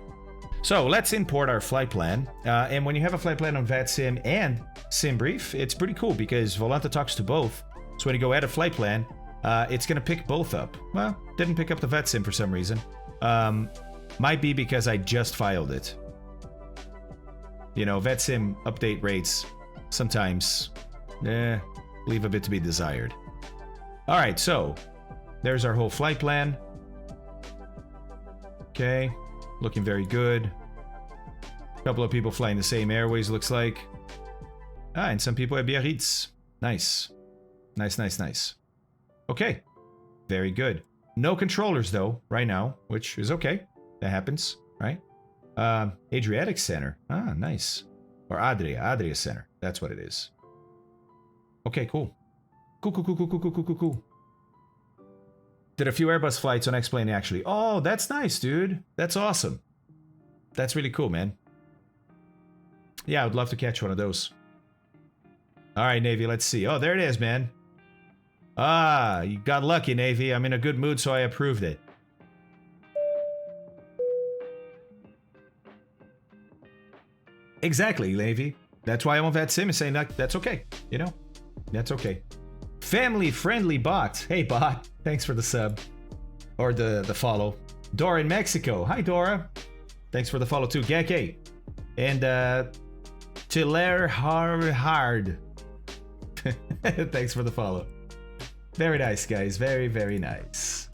So let's import our flight plan. And when you have a flight plan on VATSIM and SimBrief, it's pretty cool because Volanta talks to both. So when you go add a flight plan, it's going to pick both up. Well, didn't pick up the VATSIM for some reason. Might be because I just filed it. You know, VetSim update rates sometimes leave a bit to be desired. All right, so there's our whole flight plan. Okay, looking very good. A couple of people flying the same airways, looks like. Ah, and some people at Biarritz. Nice. Nice, nice, nice. Okay, very good. No controllers, though, right now, which is okay. That happens, right? Adriatic Center. Ah, nice. Or Adria Center. That's what it is. Okay, cool. Cool. Did a few Airbus flights on X-Plane, actually. Oh, that's nice, dude. That's awesome. That's really cool, man. Yeah, I would love to catch one of those. All right, Navy, let's see. Oh, there it is, man. Ah, you got lucky, Navy. I'm in a good mood, so I approved it. Exactly, Navy. That's why I'm on VATSIM and saying that's okay. You know, that's okay. Family-friendly bot. Hey, bot. Thanks for the sub. Or the follow. Dora in Mexico. Hi, Dora. Thanks for the follow, too. Geke. And Tiler Hard. Thanks for the follow. Very nice, guys. Very, very nice.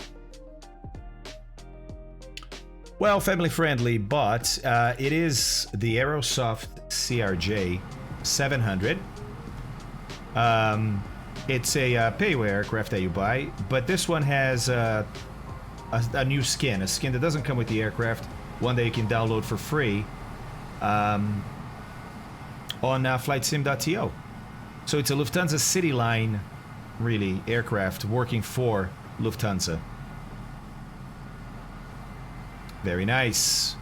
Well, family friendly, but it is the Aerosoft CRJ-700. It's a pay-away aircraft that you buy, but this one has a new skin, a skin that doesn't come with the aircraft, one that you can download for free on flightsim.to. So it's a Lufthansa City Line, really, aircraft working for Lufthansa. Very nice.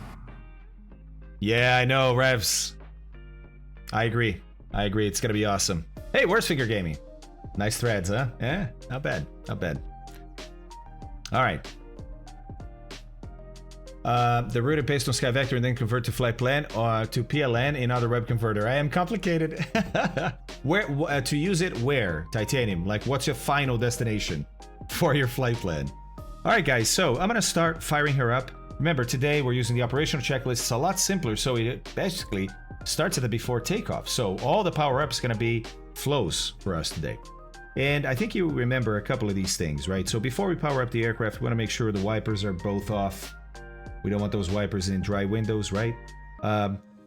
Yeah, I know, Revs. I agree. I agree. It's going to be awesome. Hey, where's Finger Gaming? Nice threads, huh? Yeah, not bad. Not bad. All right. The route and paste on Sky Vector and then convert to flight plan or to PLN in other web converter. I am complicated. Where to use it? Where? Titanium. Like, what's your final destination for your flight plan? All right, guys. So I'm gonna start firing her up. Remember, today we're using the operational checklist. It's a lot simpler, so it basically starts at the before takeoff. So all the power-up is gonna be flows for us today. And I think you remember a couple of these things, right? So before we power up the aircraft, we want to make sure the wipers are both off. We don't want those wipers in dry windows, right?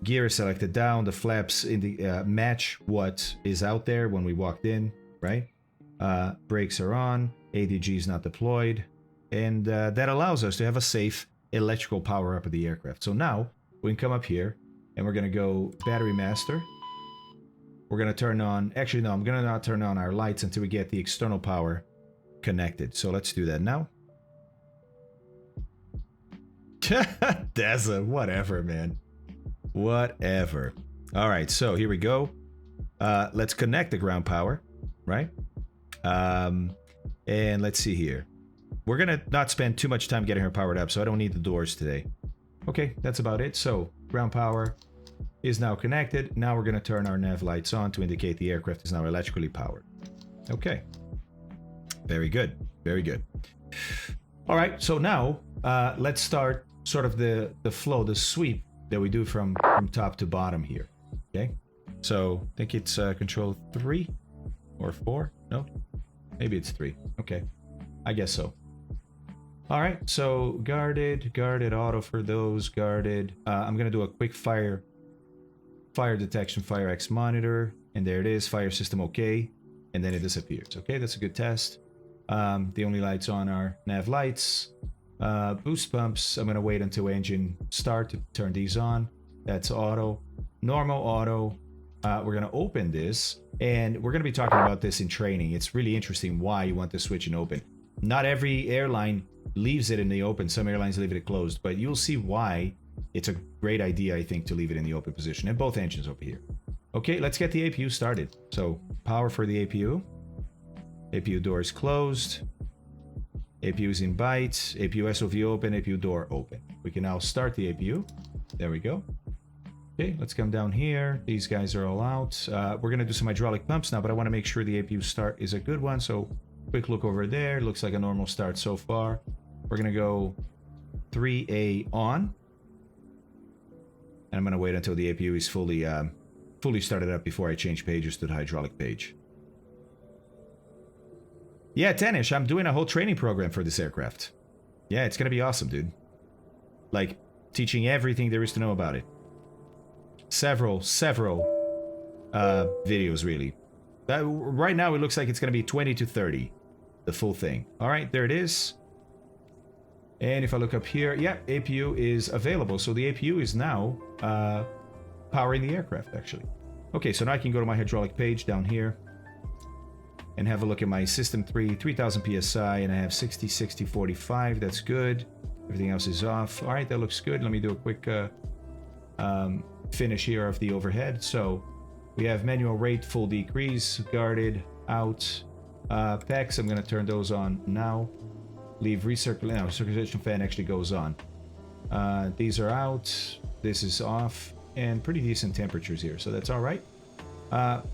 Gear is selected down. The flaps in the match what is out there when we walked in, right? Brakes are on. ADG is not deployed. And that allows us to have a safe electrical power up of the aircraft. So now we can come up here and we're going to go battery master. We're going to turn on... Actually, no, I'm going to not turn on our lights until we get the external power connected. So let's do that now. Deza, whatever, man. Whatever. All right, so here we go. Let's connect the ground power, right? And let's see here. We're going to not spend too much time getting her powered up, so I don't need the doors today. Okay, that's about it. So ground power is now connected. Now we're going to turn our nav lights on to indicate the aircraft is now electrically powered. Okay. Very good. Very good. All right, so now let's start sort of the flow, the sweep that we do from top to bottom here. Okay. So I think it's control 3 or 4. No, maybe it's 3. Okay. I guess so. All right, so guarded auto for those, guarded. I'm going to do a quick fire detection, fire X monitor, and there it is, fire system okay, and then it disappears. Okay, that's a good test. The only lights on are nav lights. Boost pumps, I'm going to wait until engine start to turn these on. That's auto. Normal auto. We're going to open this, and we're going to be talking about this in training. It's really interesting why you want to switch in open. Not every airline leaves it in the open. Some airlines leave it closed, but you'll see why it's a great idea, I think, to leave it in the open position. And both engines over here. Okay, let's get the APU started. So power for the APU. APU door is closed. APU is in bytes. APU SOV open. APU door open. We can now start the APU. There we go. Okay, let's come down here. These guys are all out. We're going to do some hydraulic pumps now, but I want to make sure the APU start is a good one. So quick look over there. Looks like a normal start so far. We're going to go 3A on. And I'm going to wait until the APU is fully started up before I change pages to the hydraulic page. Yeah, Tanish, I'm doing a whole training program for this aircraft. Yeah, it's going to be awesome, dude. Like, teaching everything there is to know about it. Several videos, really. Right now, it looks like it's going to be 20 to 30, the full thing. All right, there it is. And if I look up here, yeah, APU is available. So the APU is now powering the aircraft, actually. Okay, so now I can go to my hydraulic page down here and have a look at my System 3, 3000 PSI, and I have 60, 60, 45. That's good. Everything else is off. All right, that looks good. Let me do a quick finish here of the overhead. So we have manual rate, full decrease, guarded, out. PEX, I'm going to turn those on now. Leave circulation fan actually goes on. These are out. This is off. And pretty decent temperatures here, so that's all right.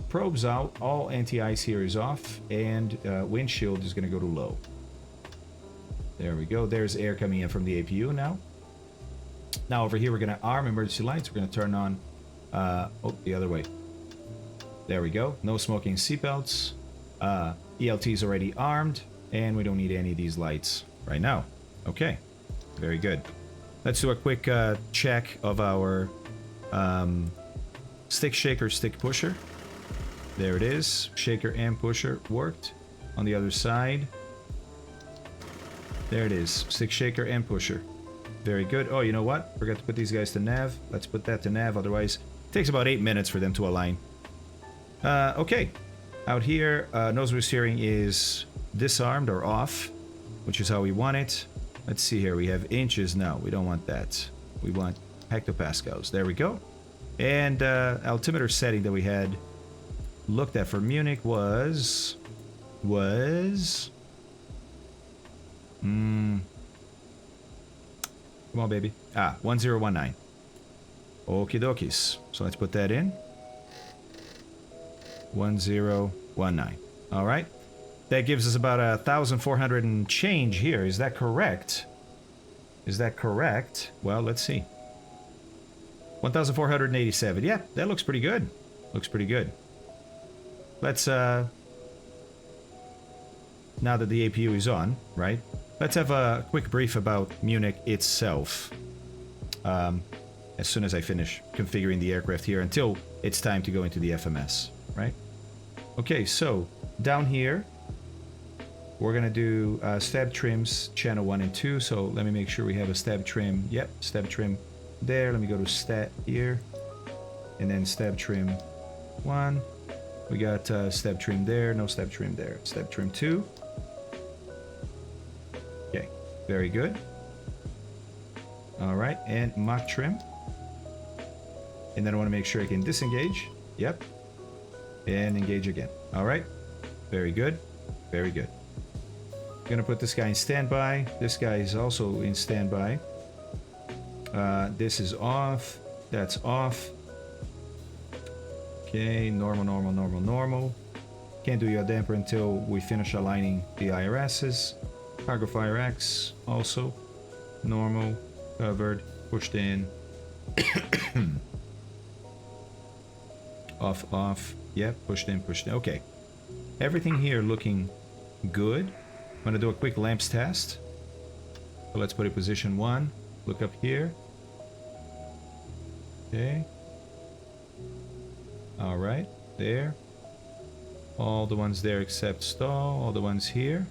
Probes out. All anti-ice here is off. And windshield is going to go to low. There we go. There's air coming in from the APU now. Now over here we're going to arm emergency lights. We're going to turn on... the other way. There we go. No smoking seatbelts. ELT is already armed, and we don't need any of these lights right now. Okay, very good. Let's do a quick check of our stick shaker, stick pusher. There it is. Shaker and pusher worked. On the other side. There it is. Stick shaker and pusher. Very good. Oh, you know what? Forgot to put these guys to nav. Let's put that to nav. Otherwise, it takes about 8 minutes for them to align. Okay. Out here, nose wheel steering is disarmed or off, which is how we want it. Let's see here. We have inches now. We don't want that. We want hectopascals. There we go. And altimeter setting that we had looked at for Munich was... Come on, baby. 1019. Okie dokies. So let's put that in. 1019. All right. That gives us about 1,400 and change here. Is that correct? Is that correct? Well, let's see. 1,487. Yeah, that looks pretty good. Looks pretty good. Let's, now that the APU is on, right? Let's have a quick brief about Munich itself. As soon as I finish configuring the aircraft here until it's time to go into the FMS, right? Okay, so down here, we're gonna do stab trims, channel 1 and 2. So let me make sure we have a stab trim. Yep, stab trim there. Let me go to stat here, and then stab trim 1. We got stab trim there, no stab trim there. Stab trim 2. Okay, very good. All right, and mock trim. And then I want to make sure I can disengage. Yep. And engage again. All right. Very good. Very good. Gonna put this guy in standby. This guy is also in standby. This is off. That's off. Okay, normal, normal, normal, normal. Can't do your damper until we finish aligning the IRSs. Cargo Fire X also. Normal, covered, pushed in. Off, off. Yep, pushed in, pushed in. Okay. Everything here looking good. I'm gonna do a quick lamps test. So let's put it position 1. Look up here. Okay. Alright, there. All the ones there except stall. All the ones here.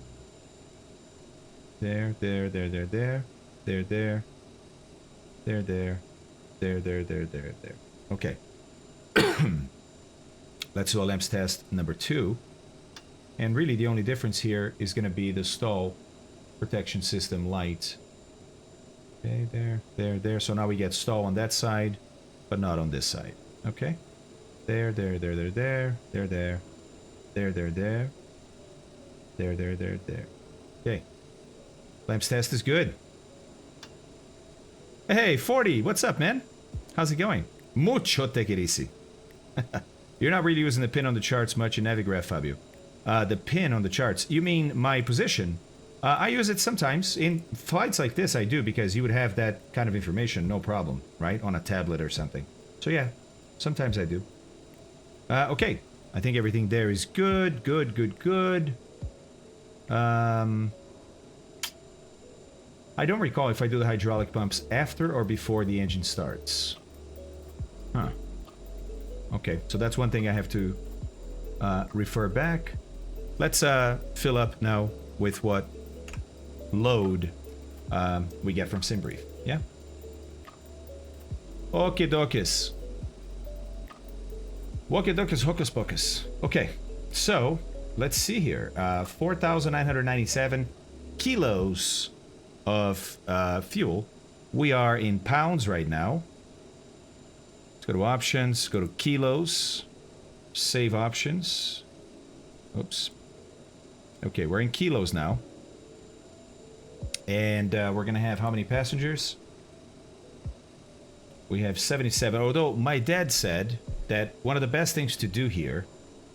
There, there, there, there, there. There, there. There, there. There, there, there, there, there. Okay. Let's do a lamps test number 2. And really the only difference here is going to be the stall protection system light. Okay, there, there, there. So now we get stall on that side, but not on this side. Okay. There, there, there, there, there, there, there, there, there, there, there, there, there, there. Okay. Lamps test is good. Hey, 40, what's up, man? How's it going? Mucho te querisi. You're not really using the pin on the charts much in Navigraph, Fabio. The pin on the charts. You mean my position? I use it sometimes. In flights like this, I do, because you would have that kind of information, no problem, right? On a tablet or something. So yeah, sometimes I do. Okay, I think everything there is good, good, good, good. I don't recall if I do the hydraulic pumps after or before the engine starts. Huh. Okay, so that's one thing I have to refer back. Let's fill up now with what load we get from SimBrief. Yeah? Okie dokies. Wokie dokies hocus pocus. Okay, so let's see here. 4,997 kilos of fuel. We are in pounds right now. Let's go to options, go to kilos, save options. Oops. Okay, we're in kilos now. And we're going to have how many passengers? We have 77. Although my dad said that one of the best things to do here,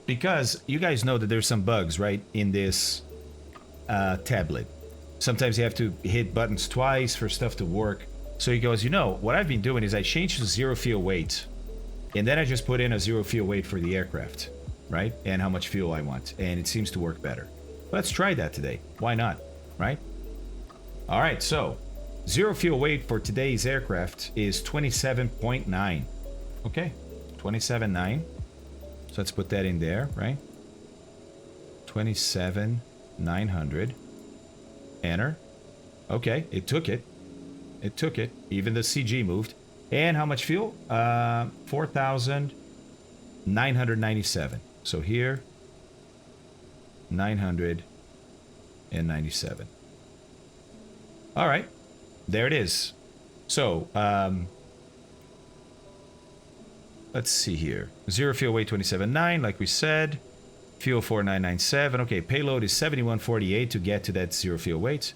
because you guys know that there's some bugs, right, in this tablet. Sometimes you have to hit buttons twice for stuff to work. So he goes, you know, what I've been doing is I changed to zero fuel weight And then I just put in a zero fuel weight for the aircraft, right? And how much fuel I want. And it seems to work better. Let's try that today. Why not, right? All right, so zero fuel weight for today's aircraft is 27.9. Okay, 27.9. So let's put that in there, right? 27,900. Enter. Okay, it took it. It took it. Even the CG moved. And how much fuel? 4,997. So here, 997. All right, there it is. So, let's see here. Zero fuel weight 27.9, like we said. Fuel 4,997. Okay, payload is 7148 to get to that zero fuel weight.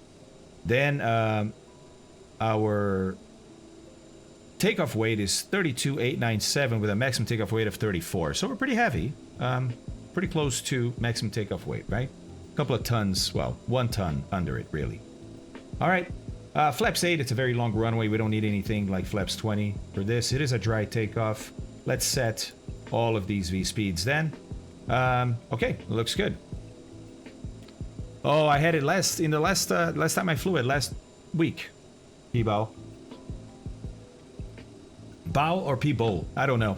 Then our takeoff weight is 32,897 with a maximum takeoff weight of 34. So we're pretty heavy. Pretty close to maximum takeoff weight, right? A couple of tons, well, 1 ton under it, really. All right. Flaps 8, it's a very long runway. We don't need anything like flaps 20 for this. It is a dry takeoff. Let's set all of these V speeds then. Okay, looks good. Oh, I had it last time I flew it last week. P-bow. Bow or P-bowl? I don't know.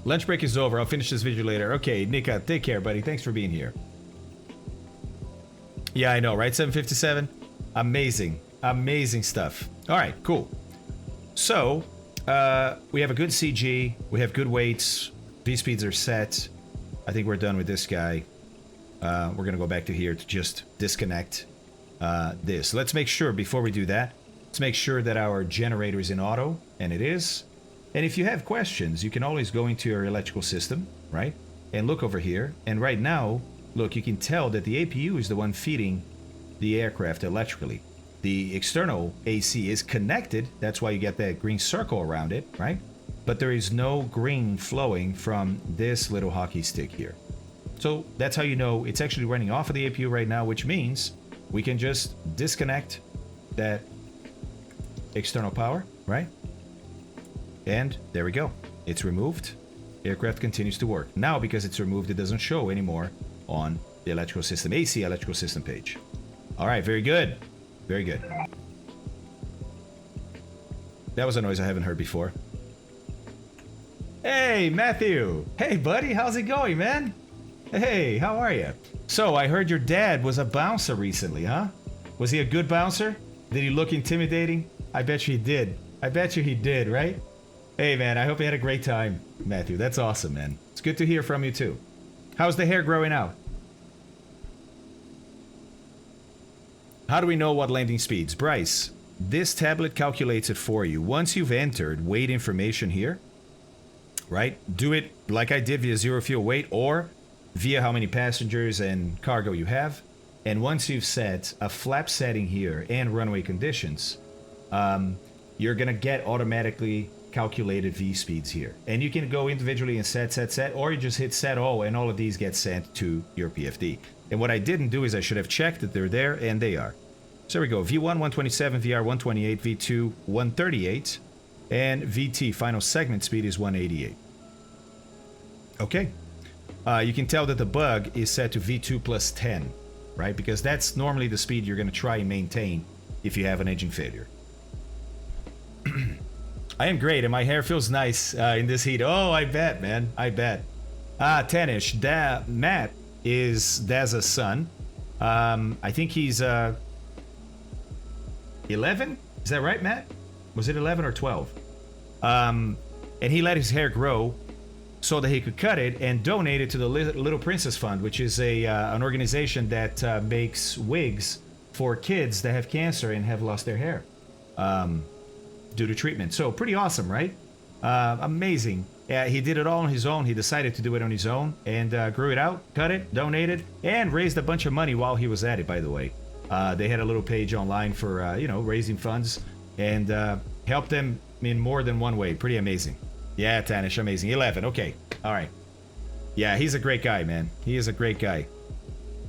Lunch break is over. I'll finish this video later. Okay, Nika, take care, buddy. Thanks for being here. Yeah, I know, right? 757? Amazing. Amazing stuff. All right, cool. So, we have a good CG. We have good weights. V-speeds are set. I think we're done with this guy. We're going to go back to here to just disconnect this. Let's make sure, before we do that, let's make sure that our generator is in auto, and it is. And if you have questions, you can always go into your electrical system, right? And look over here. And right now, look, you can tell that the APU is the one feeding the aircraft electrically. The external AC is connected. That's why you get that green circle around it, right? But there is no green flowing from this little hockey stick here. So that's how you know it's actually running off of the APU right now, which means we can just disconnect that external power, right? And there we go. It's removed. Aircraft continues to work. Now, because it's removed, it doesn't show anymore on the electrical system, AC electrical system page. All right, very good. Very good. That was a noise I haven't heard before. Hey, Matthew. Hey, buddy. How's it going, man? Hey, how are you? So, I heard your dad was a bouncer recently, huh? Was he a good bouncer? Did he look intimidating? I bet you he did. I bet you he did, right? Hey, man, I hope you had a great time, Matthew. That's awesome, man. It's good to hear from you, too. How's the hair growing out? How do we know what landing speeds? Bryce, this tablet calculates it for you. Once you've entered weight information here, right, do it like I did via zero fuel weight or via how many passengers and cargo you have. And once you've set a flap setting here and runway conditions, you're going to get automatically calculated V speeds here. And you can go individually and set, or you just hit set all, and all of these get sent to your PFD. And what I didn't do is I should have checked that they're there, and they are. So there we go. V1, 127, VR, 128, V2, 138, and VT, final segment speed is 188. Okay. You can tell that the bug is set to V2 plus 10, right? Because that's normally the speed you're going to try and maintain if you have an engine failure. I am great, and my hair feels nice in this heat. Oh, I bet, man. I bet. 10-ish. Matt is Daza's son. I think he's 11? Is that right, Matt? Was it 11 or 12? And he let his hair grow so that he could cut it and donate it to the Little Princess Fund, which is an organization that makes wigs for kids that have cancer and have lost their hair due to treatment. So pretty awesome, right? Amazing. Yeah, he did it all on his own. He decided to do it on his own and grew it out, cut it, donated, and raised a bunch of money while he was at it, by the way. They had a little page online for, raising funds and helped them in more than one way. Pretty amazing. Yeah, Tanish, amazing. 11, okay. All right. Yeah, he's a great guy, man. He is a great guy.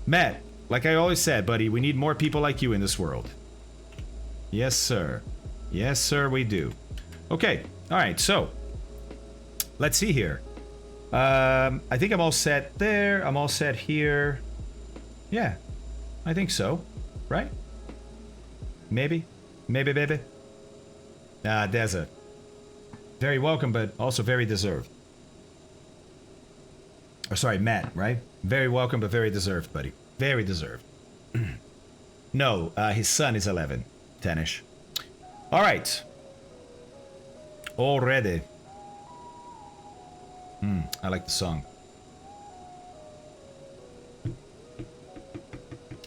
Matt, like I always said, buddy, we need more people like you in this world. Yes, sir. Yes, sir, we do. Okay. All right, so let's see here. I think I'm all set there. I'm all set here. Yeah, I think so. Right? Maybe. Maybe, baby. Deza. Very welcome, but also very deserved. Or sorry, Matt, right? Very welcome, but very deserved, buddy. Very deserved. No, his son is 11. 10-ish. All right. Already. I like the song.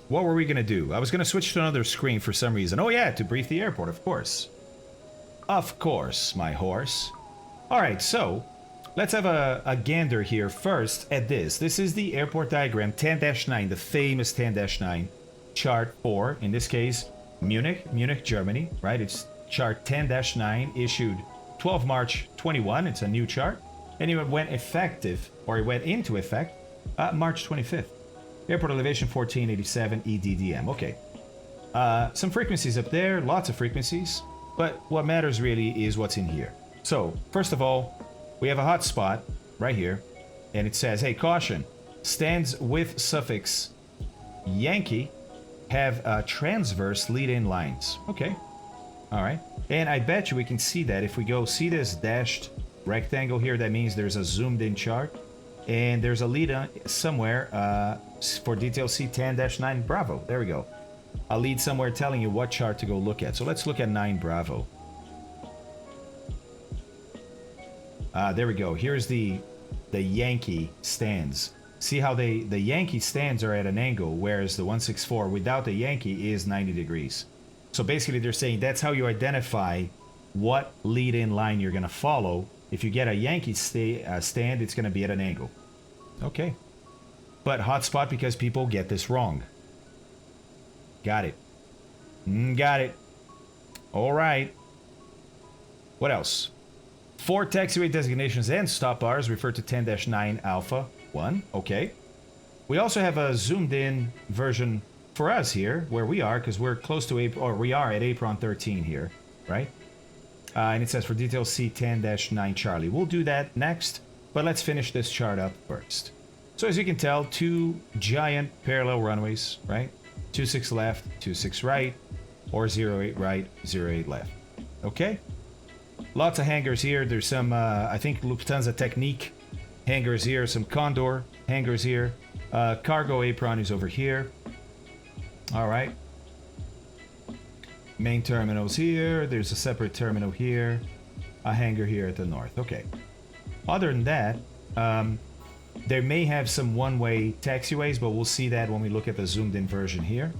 What were we going to do? I was going to switch to another screen for some reason. Oh, yeah, to brief the airport, of course. Of course, my horse. All right, so let's have a gander here first at this. This is the airport diagram 10-9, the famous 10-9 chart for, in this case, Munich, Germany, right? It's chart 10-9 issued 12 March 21. It's a new chart. And it went effective, or it went into effect, March 25th. Airport elevation 1487 EDDM. Okay. Some frequencies up there, lots of frequencies. But what matters really is what's in here. So, first of all, we have a hot spot right here. And it says, hey, caution. Stands with suffix Yankee have transverse lead-in lines. Okay. All right. And I bet you we can see that if we go see this dashed rectangle here, that means there's a zoomed in chart. And there's a lead somewhere for detail C10-9 Bravo. There we go. A lead somewhere telling you what chart to go look at. So let's look at 9 Bravo. There we go. Here's the Yankee stands. See how the Yankee stands are at an angle, whereas the 164 without the Yankee is 90 degrees. So basically they're saying that's how you identify what lead-in line you're going to follow. If you get a Yankee stand, it's going to be at an angle. Okay. But hotspot because people get this wrong. Got it. Got it. All right. What else? 4 taxiway designations and stop bars refer to 10-9 Alpha 1. Okay. We also have a zoomed in version for us here, where we are, because we're close to, or we are at apron 13 here, right? And it says for details C10-9 Charlie. We'll do that next, but let's finish this chart up first. So as you can tell, 2 giant parallel runways, right? 26 left, 26 right, or 08 right, 08 left. Okay? Lots of hangars here. There's some, I think, Lufthansa Technique hangars here, some Condor hangars here. Cargo apron is over here. All right. Main terminals here. There's a separate terminal here. A hangar here at the north. Okay. Other than that, there may have some one-way taxiways, but we'll see that when we look at the zoomed-in version here.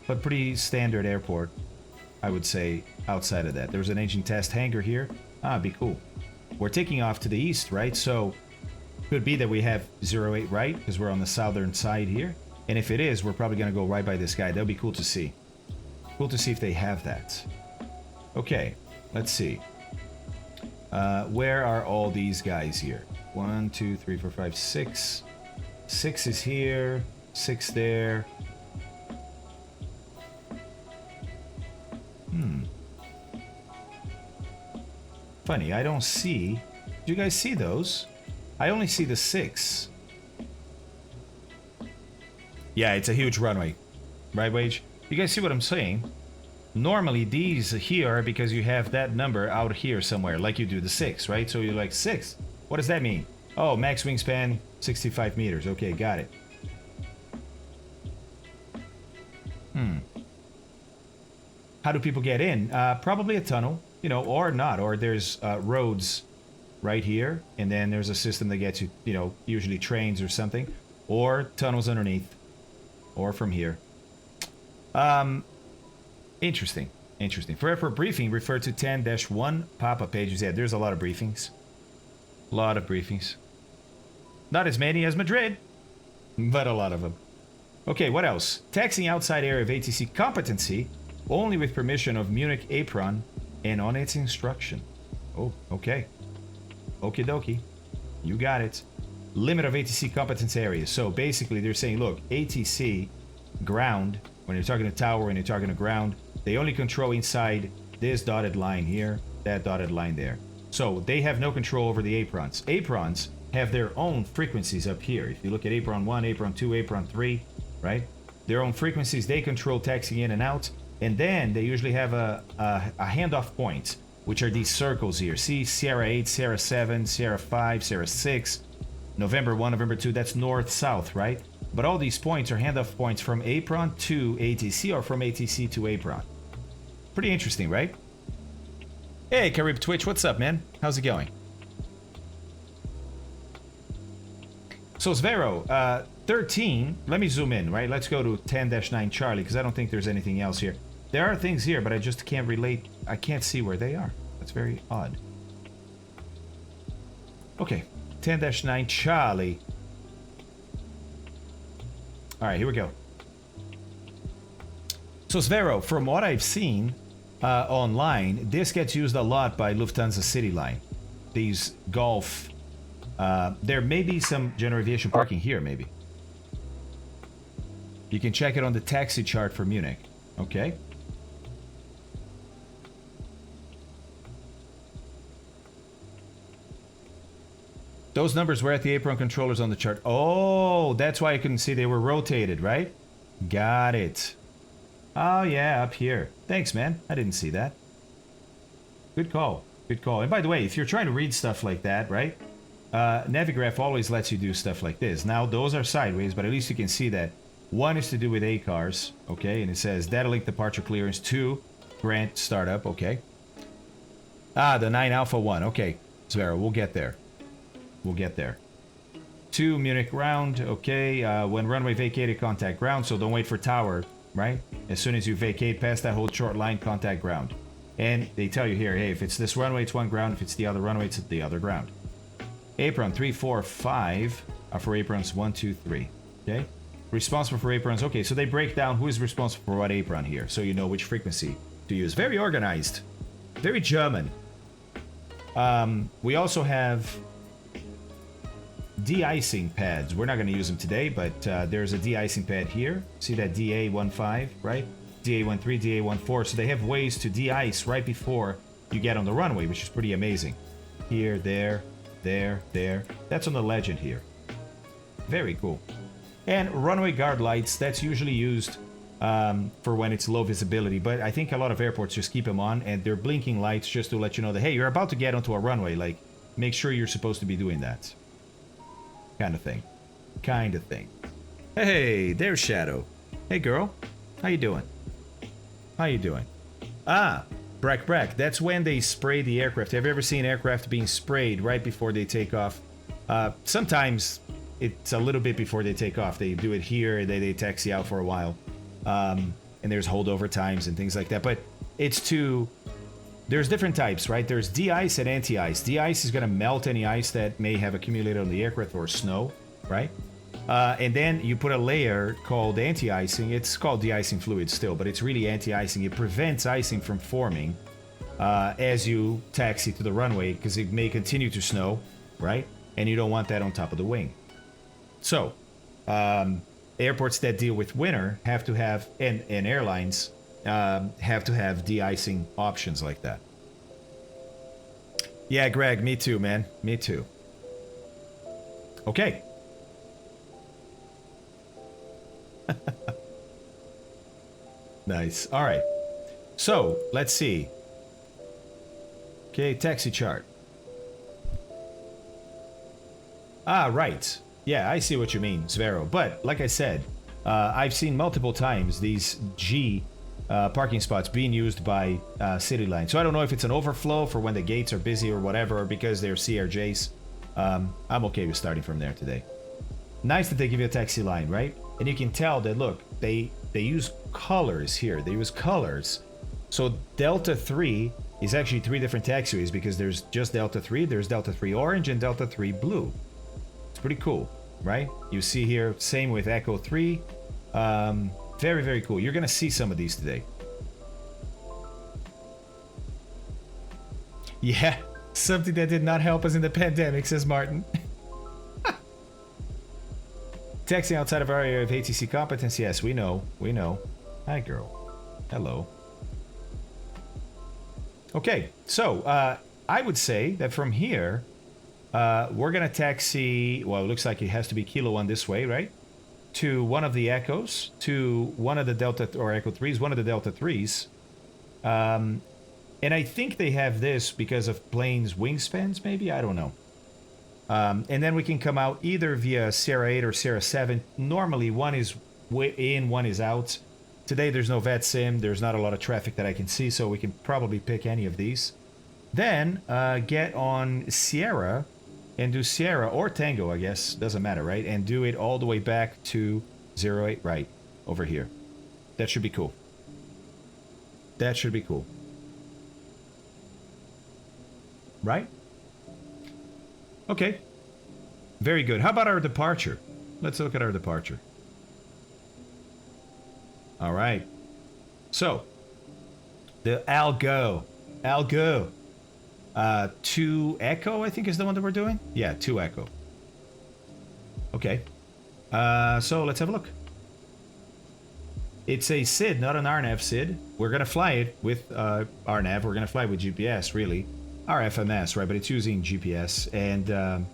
But pretty standard airport, I would say, outside of that. There's an engine test hangar here. Be cool. We're taking off to the east, right? So, could be that we have 08 right, because we're on the southern side here. And if it is, we're probably going to go right by this guy. That'll be cool to see. Cool to see if they have that. Okay, let's see. Where are all these guys here? 1, 2, 3, 4, 5, 6. 6 is here. 6 there. Funny, I don't see... Do you guys see those? I only see the 6. Yeah, it's a huge runway. Right, Wage? You guys see what I'm saying? Normally, these here are because you have that number out here somewhere, like you do the 6, right? So you're like, 6? What does that mean? Oh, max wingspan, 65 meters. Okay, got it. How do people get in? Probably a tunnel, you know, or not. Or there's roads right here, and then there's a system that gets you, you know, usually trains or something. Or tunnels underneath. Or from here. Interesting. Interesting. For airport briefing, refer to 10-1 pop-up pages. Yeah, there's a lot of briefings. A lot of briefings. Not as many as Madrid, but a lot of them. Okay, what else? Taxiing outside area of ATC competency, only with permission of Munich apron and on its instruction. Oh, okay. Okie dokie. You got it. Limit of ATC competence areas. So basically they're saying, look, ATC ground, when you're talking to tower, when you're talking to ground, they only control inside this dotted line here, that dotted line there. So they have no control over the aprons. Aprons have their own frequencies up here. If you look at apron 1, apron 2, apron 3, right? Their own frequencies, they control taxiing in and out. And then they usually have a handoff point, which are these circles here. See, Sierra 8, Sierra 7, Sierra 5, Sierra 6, November 1, November 2, that's north-south, right? But all these points are handoff points from apron to ATC or from ATC to apron. Pretty interesting, right? Hey, Carib Twitch, what's up, man? How's it going? So, Zvero, 13, let me zoom in, right? Let's go to 10-9 Charlie, because I don't think there's anything else here. There are things here, but I just can't relate. I can't see where they are. That's very odd. Okay, 10-9 Charlie. All right, here we go. So, Zvero, from what I've seen online, this gets used a lot by Lufthansa CityLine. These Golf. There may be some general aviation parking here, maybe. You can check it on the taxi chart for Munich. Okay. Those numbers were at the apron controllers on the chart. Oh, that's why I couldn't see they were rotated, right? Got it. Oh, yeah, up here. Thanks, man. I didn't see that. Good call. Good call. And by the way, if you're trying to read stuff like that, right? Navigraph always lets you do stuff like this. Now, those are sideways, but at least you can see that. One is to do with ACARS, okay? And it says data link departure clearance. 2, grant startup, okay? Ah, the 9 Alpha 1, okay. Zvera, we'll get there. We'll get there. 2, Munich ground, okay. When runway vacated, contact ground, so don't wait for tower, right? As soon as you vacate past that whole short line, contact ground. And they tell you here, hey, if it's this runway, it's one ground. If it's the other runway, it's the other ground. Apron 3, 4, 5 are for aprons 1, 2, 3, okay? Responsible for aprons, okay, so they break down who is responsible for what apron here, so you know which frequency to use. Very organized. Very German. We also have de-icing pads. We're not going to use them today, but there's a de-icing pad here. See that DA15, right? DA13, DA14. So they have ways to de-ice right before you get on the runway, which is pretty amazing. Here, there, there, there. That's on the legend here. Very cool. And runway guard lights, that's usually used for when it's low visibility. But I think a lot of airports just keep them on, and they're blinking lights just to let you know that, hey, you're about to get onto a runway. Like, make sure you're supposed to be doing that. Kind of thing. Kind of thing. Hey, there's Shadow. Hey, girl. How you doing? How you doing? Ah, Breck. That's when they spray the aircraft. Have you ever seen aircraft being sprayed right before they take off? Sometimes it's a little bit before they take off. They do it here, they taxi out for a while. And there's holdover times and things like that. But it's to... There's different types, right? There's de-ice and anti-ice. De-ice is going to melt any ice that may have accumulated on the aircraft or snow, right? And then you put a layer called anti-icing. It's called de-icing fluid still, but it's really anti-icing. It prevents icing from forming as you taxi to the runway because it may continue to snow, right? And you don't want that on top of the wing. So, airports that deal with winter have to have, and airlines have to have de-icing options like that. Yeah, Greg, me too, man. Me too. Okay. Nice. All right. So, let's see. Okay, taxi chart. Ah, right. Yeah, I see what you mean, Zvero. But, like I said, I've seen multiple times these G parking spots being used by CityLine. So I don't know if it's an overflow for when the gates are busy or whatever, or because they're CRJs. I'm okay with starting from there today. Nice that they give you a taxi line, right? And you can tell that, look, they use colors here. They use colors. So Delta 3 is actually 3 different taxiways because there's just Delta 3, there's Delta 3 orange, and Delta 3 blue. It's pretty cool, right? You see here, same with Echo 3. Very, very cool. You're going to see some of these today. Yeah, something that did not help us in the pandemic, says Martin. Taxiing outside of our area of ATC competence. Yes, we know. We know. Hi, girl. Hello. Okay, so I would say that from here, we're going to taxi, well, it looks like it has to be Kilo 1 this way, right? To one of the Echoes, to one of the Delta, or Echo 3s, one of the Delta 3s. And I think they have this because of planes' wingspans, maybe? I don't know. And then we can come out either via Sierra 8 or Sierra 7. Normally, one is in, one is out. Today, there's no VET sim. There's not a lot of traffic that I can see, so we can probably pick any of these. Then, get on Sierra and do Sierra or Tango, I guess. Doesn't matter, right? And do it all the way back to 08, right? Over here. That should be cool. That should be cool. Right? Okay. Very good. How about our departure? Let's look at our departure. All right. So, the Algo. 2 Echo, I think, is the one that we're doing. Yeah, 2 Echo. Okay. So let's have a look. It's a SID, not an RNAV SID. We're going to fly it with RNAV. We're going to fly it with GPS, really. RFMS, right? But it's using GPS. And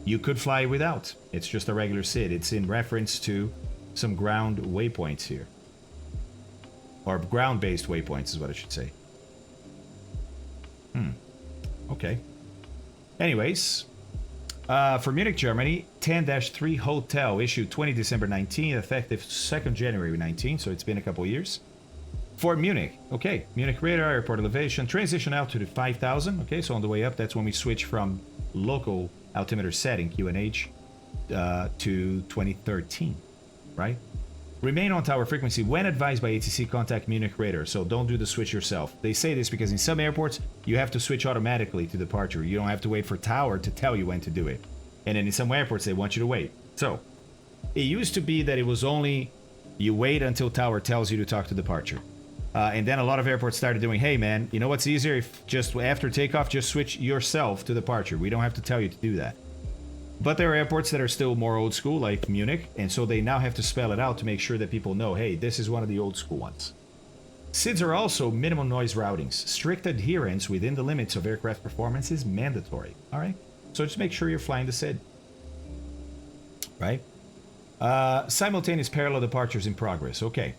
you could fly without. It's just a regular SID. It's in reference to some ground waypoints here. Or ground-based waypoints is what I should say. Okay. Anyways, for Munich, Germany, 10-3 Hotel, issued 20 December 19, effective 2nd January 19, so it's been a couple years. For Munich, okay, Munich radar, airport elevation, transition altitude 5,000, okay, so on the way up, that's when we switch from local altimeter setting, QNH, to 2013, right? Remain on tower frequency. When advised by ATC, contact Munich radar. So don't do the switch yourself. They say this because in some airports, you have to switch automatically to departure. You don't have to wait for tower to tell you when to do it. And then in some airports, they want you to wait. So it used to be that it was only you wait until tower tells you to talk to departure. And then a lot of airports started doing, hey man, you know what's easier? If just after takeoff, just switch yourself to departure. We don't have to tell you to do that. But there are airports that are still more old school, like Munich, and so they now have to spell it out to make sure that people know, hey, this is one of the old school ones. SIDs are also minimum noise routings. Strict adherence within the limits of aircraft performance is mandatory. All right? So just make sure you're flying the SID. Right? Simultaneous parallel departures in progress. Okay.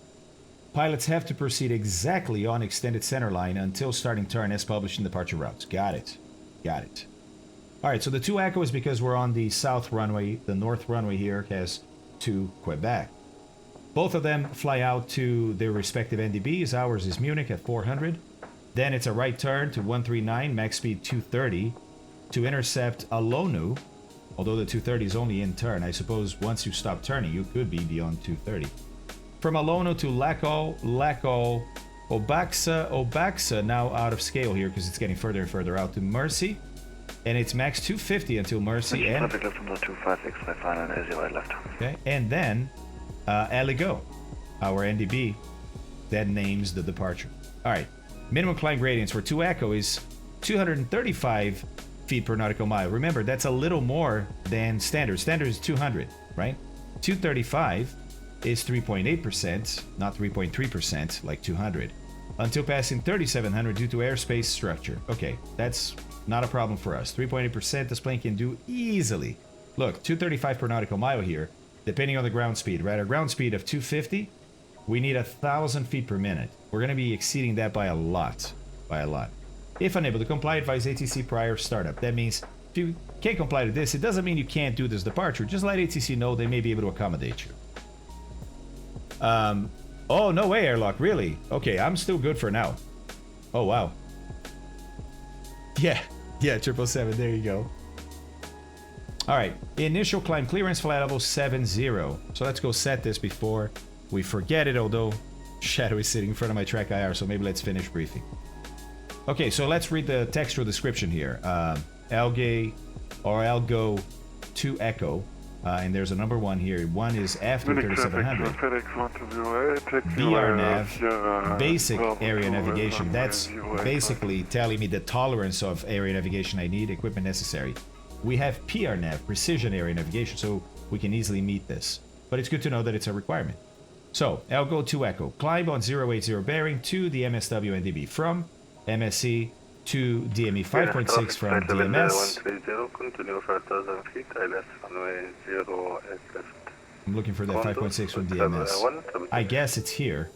Pilots have to proceed exactly on extended centerline until starting turn as published in departure routes. Got it. Got it. All right, so the 2 Echo is because we're on the south runway. The north runway here has to Quebec. Both of them fly out to their respective NDBs. Ours is Munich at 400. Then it's a right turn to 139, max speed 230, to intercept Alonu. Although the 230 is only in turn, I suppose once you stop turning, you could be beyond 230. From Alonu to Laco, Obaxa, now out of scale here because it's getting further and further out, to Mercy. And it's max 250 until Mercy and... Traffic left from the 256 by final and right left. Okay, and then Aligo, our NDB, that names the departure. All right, minimum climb gradients for 2 Echo is 235 feet per nautical mile. Remember, that's a little more than standard. Standard is 200, right? 235 is 3.8%, not 3.3% like 200, until passing 3,700 due to airspace structure. Okay, that's not a problem for us. 3.8% this plane can do easily. Look, 235 per nautical mile here, depending on the ground speed, right? Our ground speed of 250, we need 1,000 feet per minute. We're going to be exceeding that by a lot. If unable to comply, advise ATC prior startup. That means if you can't comply to this, it doesn't mean you can't do this departure. Just let ATC know they may be able to accommodate you. Oh, no way, airlock, really? Okay, I'm still good for now. Oh, wow. Yeah, 777, there you go. All right, initial climb clearance, flight level 70. So let's go set this before we forget it, although Shadow is sitting in front of my track IR, so maybe let's finish briefing. Okay, so let's read the textual description here. Algae or Algo 2 Echo. And there's a number 1 here. 1 is after 3700. BRNAV, basic area navigation. That's basically telling me the tolerance of area navigation I need, equipment necessary. We have PRNAV, precision area navigation, so we can easily meet this. But it's good to know that it's a requirement. So, Algo 2 Echo. Climb on 080 bearing to the MSW NDB from MSC to DME 5.6 from DMS. 130, continue 5,000 feet, ILS runway 08 left. I'm looking for that 5.6 from DMS. I guess it's here.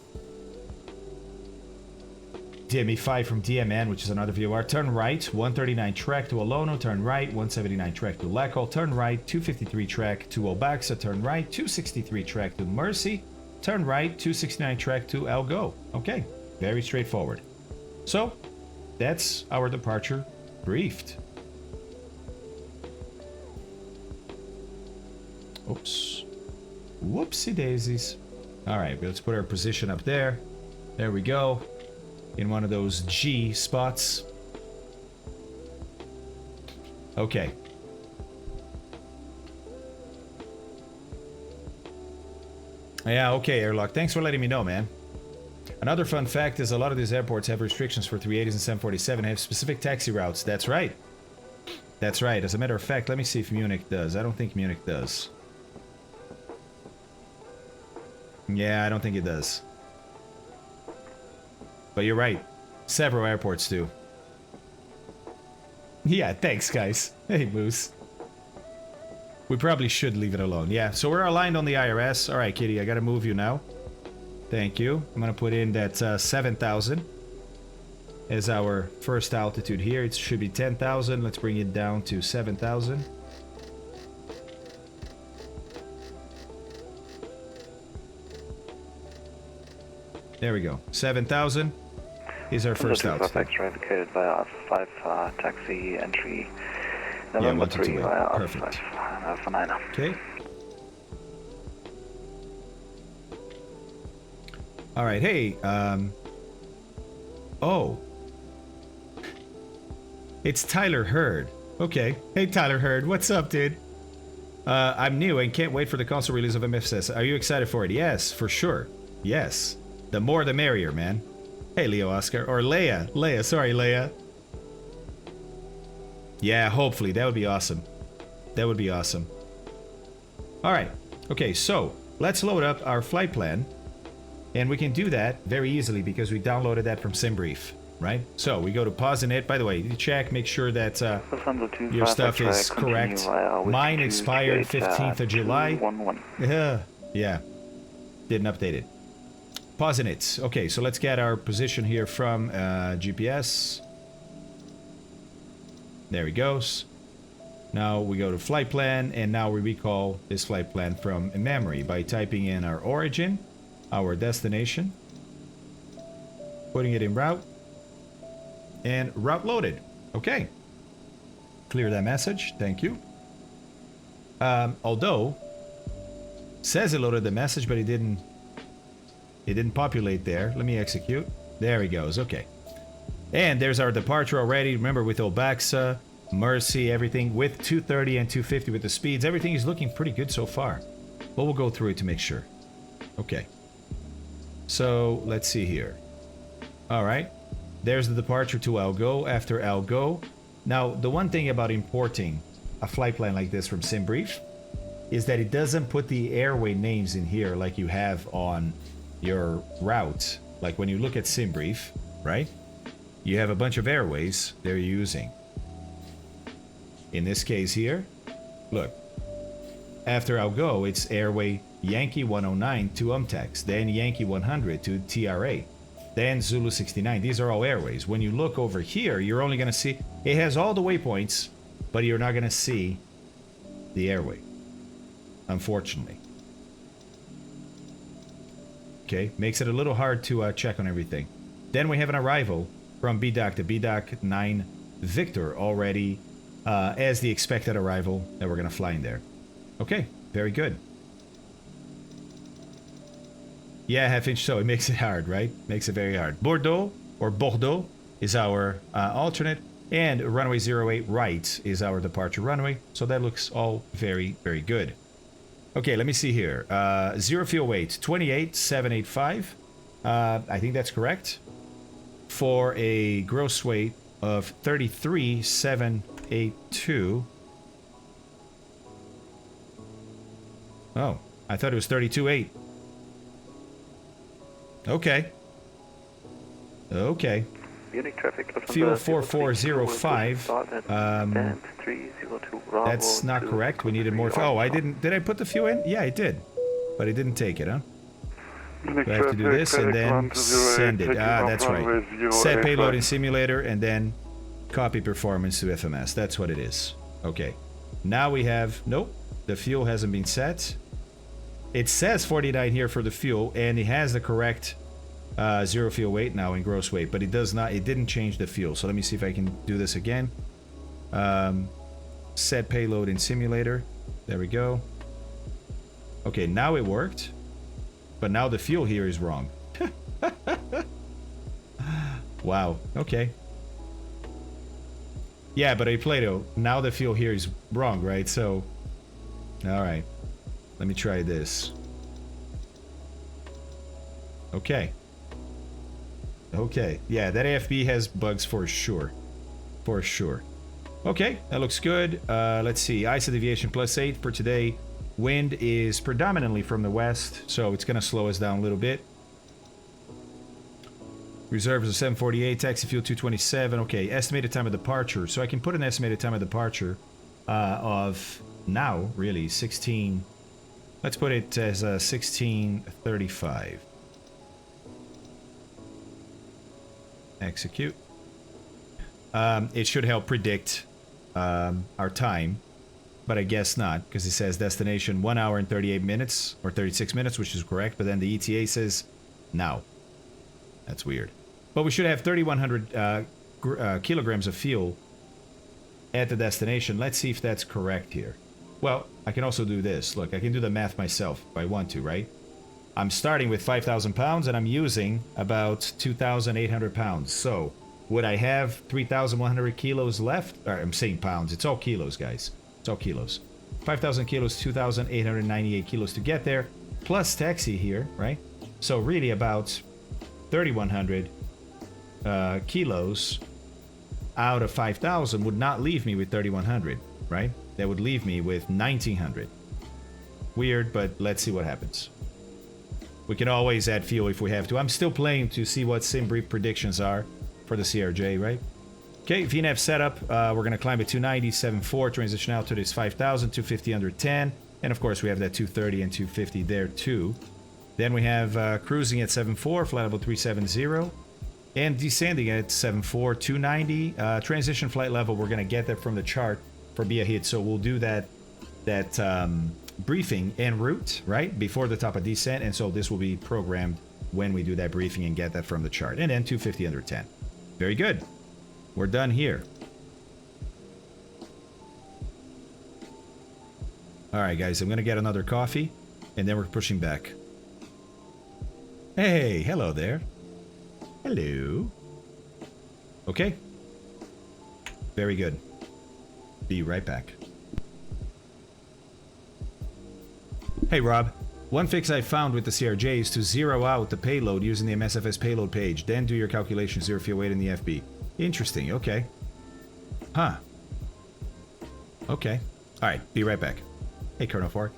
DME 5 from DMN, which is another VOR. Turn right, 139 track to Olono. Turn right, 179 track to Lekol. Turn right, 253 track to Obaxa. Turn right, 263 track to Mercy. Turn right, 269 track to Algo. Okay, very straightforward. So, that's our departure briefed. Oops. Whoopsie daisies. Alright, let's put our position up there. There we go. In one of those G spots. Okay. Yeah, okay, Airlock. Thanks for letting me know, man. Another fun fact is a lot of these airports have restrictions for 380s and 747, have specific taxi routes. That's right. That's right. As a matter of fact, let me see if Munich does. I don't think Munich does. Yeah, I don't think it does. But you're right. Several airports do. Yeah, thanks, guys. Hey, Moose. We probably should leave it alone. Yeah, so we're aligned on the IRS. All right, Kitty, I gotta move you now. Thank you. I'm gonna put in that 7,000 as our first altitude here. It should be 10,000. Let's bring it down to 7,000. There we go. 7,000 is our first altitude. Indicated by R5 taxi entry. November 3 via Perfect. R5. Okay. All right. Hey. Oh. It's Tyler Hurd. Okay. Hey, Tyler Hurd. What's up, dude? I'm new and can't wait for the console release of MFSS. Are you excited for it? Yes, for sure. Yes. The more the merrier, man. Hey, Leo Oscar. Or Leia. Leia. Sorry, Leia. Yeah, hopefully. That would be awesome. That would be awesome. All right. Okay, so let's load up our flight plan. And we can do that very easily because we downloaded that from SimBrief, right? So we go to pause and it. By the way, you check, make sure that your stuff is correct. Mine expired 15th of July. Yeah. Didn't update it. Pause and it. Okay, so let's get our position here from GPS. There he goes. Now we go to flight plan, and now we recall this flight plan from memory by typing in our origin, our destination, putting it in route, and route loaded. Okay. Clear that message. Thank you. Although, says it loaded the message, but it didn't populate there. Let me execute. There he goes. Okay. And there's our departure already. Remember, with Obaxa, Mercy, everything with 230 and 250 with the speeds. Everything is looking pretty good so far. But we'll go through it to make sure. Okay. So, let's see here. All right. There's the departure to Algo after Algo. Now, the one thing about importing a flight plan like this from SimBrief is that it doesn't put the airway names in here like you have on your route. Like when you look at SimBrief, right? You have a bunch of airways they're using. In this case here, look. After Algo, it's airway Yankee 109 to Umtex, then Yankee 100 to TRA, then Zulu 69. These are all airways. When you look over here, you're only going to see, it has all the waypoints, but you're not going to see the airway, unfortunately. Okay, makes it a little hard to check on everything. Then we have an arrival from BDOC to BDOC 9 Victor already as the expected arrival that we're going to fly in there. Okay, very good. Yeah, half-inch so. It makes it hard, right? Makes it very hard. Bordeaux, or Bordeaux, is our alternate. And runway 08 right is our departure runway. So that looks all very, very good. Okay, let me see here. Zero fuel weight, 28,785. I think that's correct. For a gross weight of 33,782. Oh, I thought it was 32.8. Okay. Okay. Munich traffic. Fuel 4405. That's not correct. We needed more. Oh, I didn't. Did I put the fuel in? Yeah, I did. But I didn't take it, huh? Do I have to do this and then send it? Ah, that's right. Set payload in simulator and then copy performance to FMS. That's what it is. Okay. Now we have... Nope. The fuel hasn't been set. It says 49 here for the fuel, and it has the correct zero fuel weight now in gross weight, but it does not... It didn't change the fuel. So let me see if I can do this again. Set payload in simulator. There we go. Okay, now it worked. But now the fuel here is wrong. Wow. Okay. Yeah, but Plato, now the fuel here is wrong, right? So, alright. Let me try this. Okay. Okay. Yeah, that AFB has bugs for sure. For sure. Okay, that looks good. Let's see. ISA deviation +8 for today. Wind is predominantly from the west, so it's going to slow us down a little bit. Reserve is a 748, taxi fuel 227. Okay, estimated time of departure. So I can put an estimated time of departure of now, really, 16. Let's put it as 16:35. Execute. It should help predict our time. But I guess not, because it says destination 1 hour and 38 minutes, or 36 minutes, which is correct, but then the ETA says now. That's weird. But we should have 3,100 kilograms of fuel at the destination. Let's see if that's correct here. Well, I can also do this. Look, I can do the math myself if I want to, right? I'm starting with 5,000 pounds, and I'm using about 2,800 pounds. So, would I have 3,100 kilos left? Or, I'm saying pounds. It's all kilos, guys. It's all kilos. 5,000 kilos, 2,898 kilos to get there, plus taxi here, right? So really about 3,100 kilos out of 5,000 would not leave me with 3,100, right? That would leave me with 1,900. Weird, but let's see what happens. We can always add fuel if we have to. I'm still playing to see what sim brief predictions are for the CRJ, right? Okay, VNAV setup, we're going to climb at 290, 74, transition out to this 5,000, 250 under 10, and of course we have that 230 and 250 there too. Then we have cruising at 74, flight level 370, and descending at 74, 290. Transition flight level, we're going to get that from the chart for Biarritz, so we'll do that briefing en route, right, before the top of descent, and so this will be programmed when we do that briefing and get that from the chart. And then 250 under 10. Very good. We're done here. Alright guys, I'm gonna get another coffee and then we're pushing back. Hey, hello there. Hello. Okay. Very good. Be right back. Hey Rob, one fix I found with the CRJ is to zero out the payload using the MSFS payload page, then do your calculations, zero fuel weight in the FB. Interesting, okay. Huh. Okay. Alright, be right back. Hey, Colonel Fork.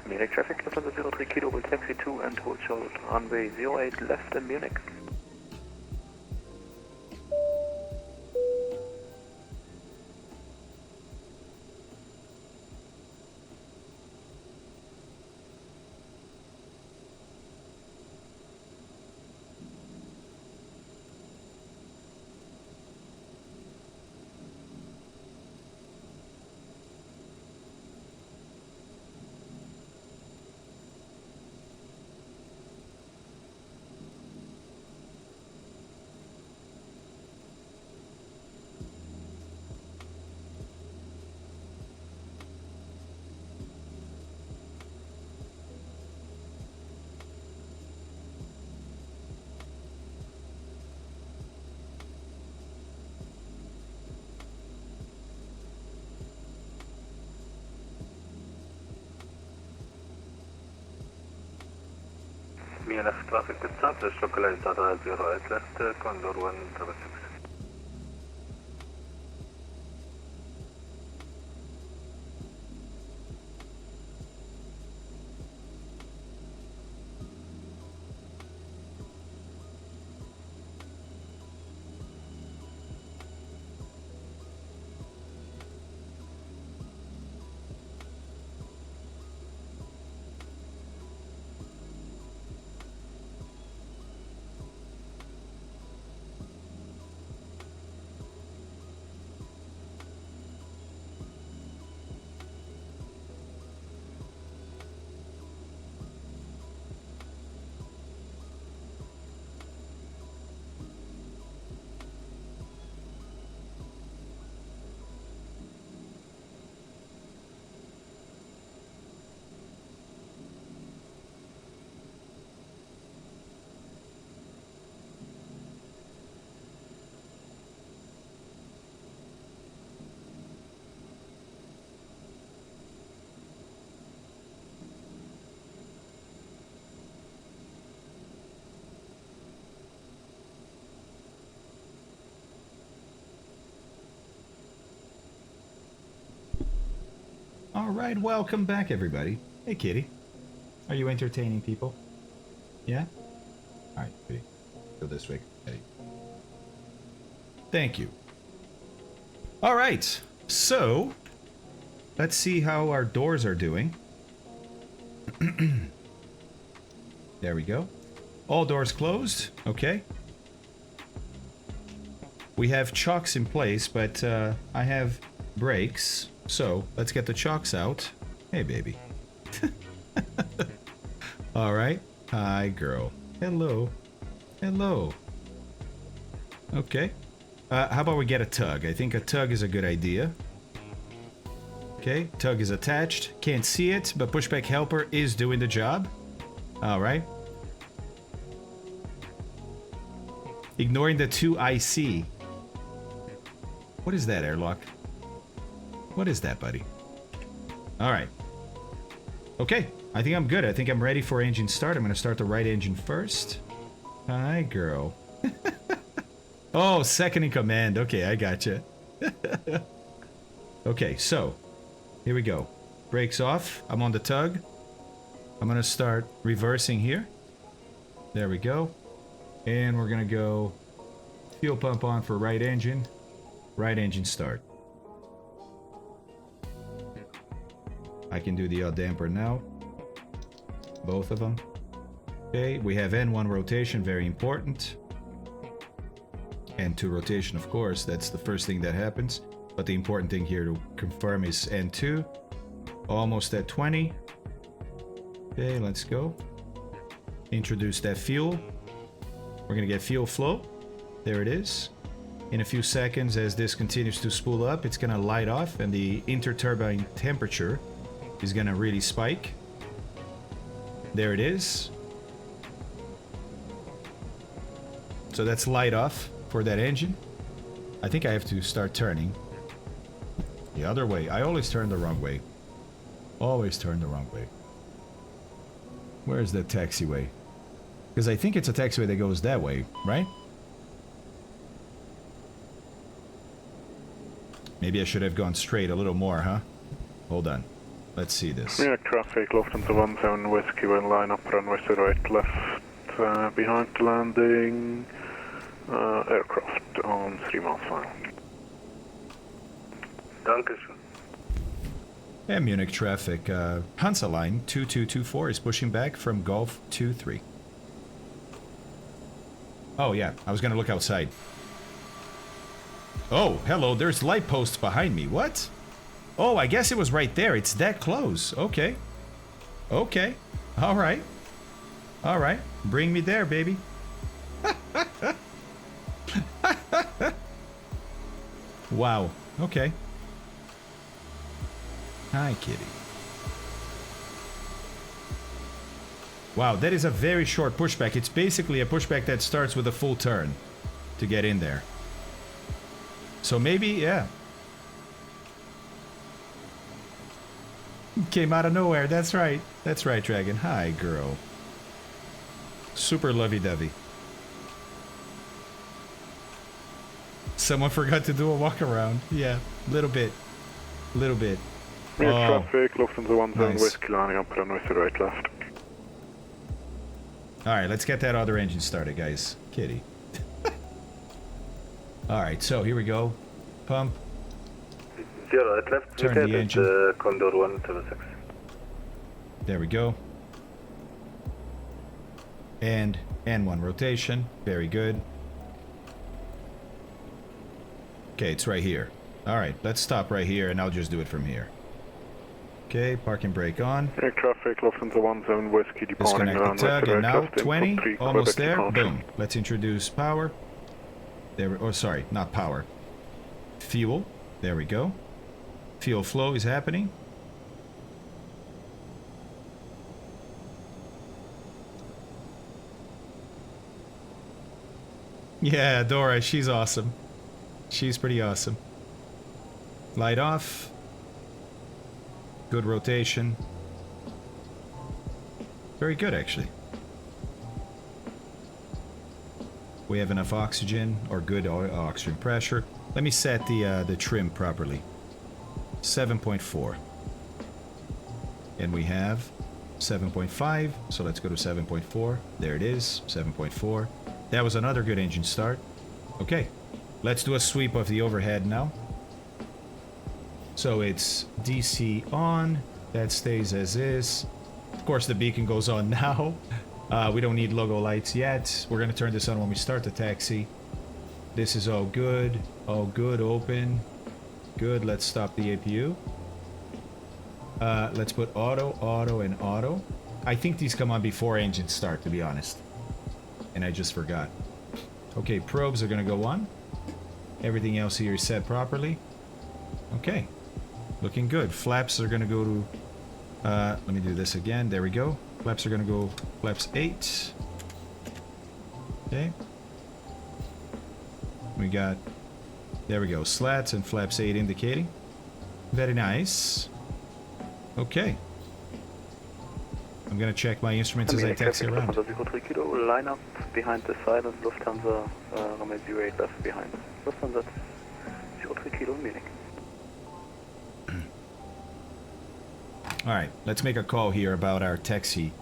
Munich traffic, Lufthansa 03 Kilo will taxi to and hold short runway 08 left in Munich. VNF traffic established, localized data 08 left, Condor 166. All right, welcome back, everybody. Hey, kitty. Are you entertaining people? Yeah? All right, kitty. Go this way. Kitty. Thank you. All right, so let's see how our doors are doing. There we go. All doors closed. Okay. We have chocks in place, but I have brakes. So, let's get the chocks out. Hey, baby. Alright. Hi, girl. Hello. Hello. Okay. How about we get a tug? I think a tug is a good idea. Okay, tug is attached. Can't see it, but pushback helper is doing the job. Alright. Ignoring the 2 IC. What is that, airlock? What is that, buddy? Alright. Okay, I think I'm good. I think I'm ready for engine start. I'm going to start the right engine first. Hi, girl. Oh, second in command. Okay, I gotcha. Okay, so, here we go. Brakes off. I'm on the tug. I'm going to start reversing here. There we go. And we're going to go fuel pump on for right engine. Right engine start. I can do the damper now. Both of them. Okay, we have N1 rotation, very important. N2 rotation, of course, that's the first thing that happens. But the important thing here to confirm is N2. Almost at 20. Okay, let's go. Introduce that fuel. We're gonna get fuel flow. There it is. In a few seconds, as this continues to spool up, it's gonna light off and the interturbine temperature is gonna really spike. There it is. So that's light off for that engine. I think I have to start turning the other way. I always turn the wrong way. Always turn the wrong way. Where's the taxiway? Because I think it's a taxiway that goes that way, right? Maybe I should have gone straight a little more, huh? Hold on. Let's see this. Munich traffic, Lufthansa 17 Whiskey, one line up runway 08 left, behind landing, aircraft on 3 miles final. Dankeschön. And Munich traffic, Hansa line 2224 is pushing back from Golf 23. Oh yeah, I was gonna look outside. Oh, hello, there's light posts behind me. What? Oh, I guess it was right there. It's that close. Okay. Okay. All right. All right. Bring me there, baby. Wow. Okay. Hi, kitty. Wow, that is a very short pushback. It's basically a pushback that starts with a full turn to get in there. So maybe, yeah. Came out of nowhere. That's right. That's right, Dragon. Hi, girl. Super lovey-dovey. Someone forgot to do a walk around. Yeah, little bit. Little bit. Munich Oh, traffic, Lufthansa 17 nice. Whiskey lining up runway 08 left. Alright, let's get that other engine started, guys. Kitty. Alright, so here we go. Pump. 08 left, Turn the engine. Condor 176. There we go. And N1 rotation. Very good. Okay, it's right here. Alright, let's stop right here and I'll just do it from here. Okay, parking brake on. Munich traffic, Lufthansa 17 Whiskey departing Disconnect the runway tug 08 and now left. 20. Almost there. departure. Boom. Let's introduce power. There. Oh, sorry, not power. Fuel. There we go. Fuel flow is happening. Yeah, Dora, she's awesome. She's pretty awesome. Light off. Good rotation. Very good, actually. We have enough oxygen, or good oxygen pressure. Let me set the trim properly. 7.4. And we have 7.5, so let's go to 7.4. There it is, 7.4. That was another good engine start. Okay, let's do a sweep of the overhead now. So it's DC on, that stays as is. Of course the beacon goes on now. We don't need logo lights yet. We're gonna turn this on when we start the taxi. This is all good, open. Good, let's stop the APU. Let's put auto, and auto. I think these come on before engines start, to be honest. And I just forgot. Okay, probes are gonna go on. Everything else here is set properly. Okay, looking good. Flaps are gonna go to... let me do this again. There we go. Flaps are gonna go flaps 8. Okay. We got... There we go. Slats and flaps 8 indicating. Very nice. Okay. I'm gonna check my instruments as I taxi around. Line up behind the silent Lufthansa, runway 08 left behind. Lufthansa 03 Kilo Munich. Alright, let's make a call here about our taxi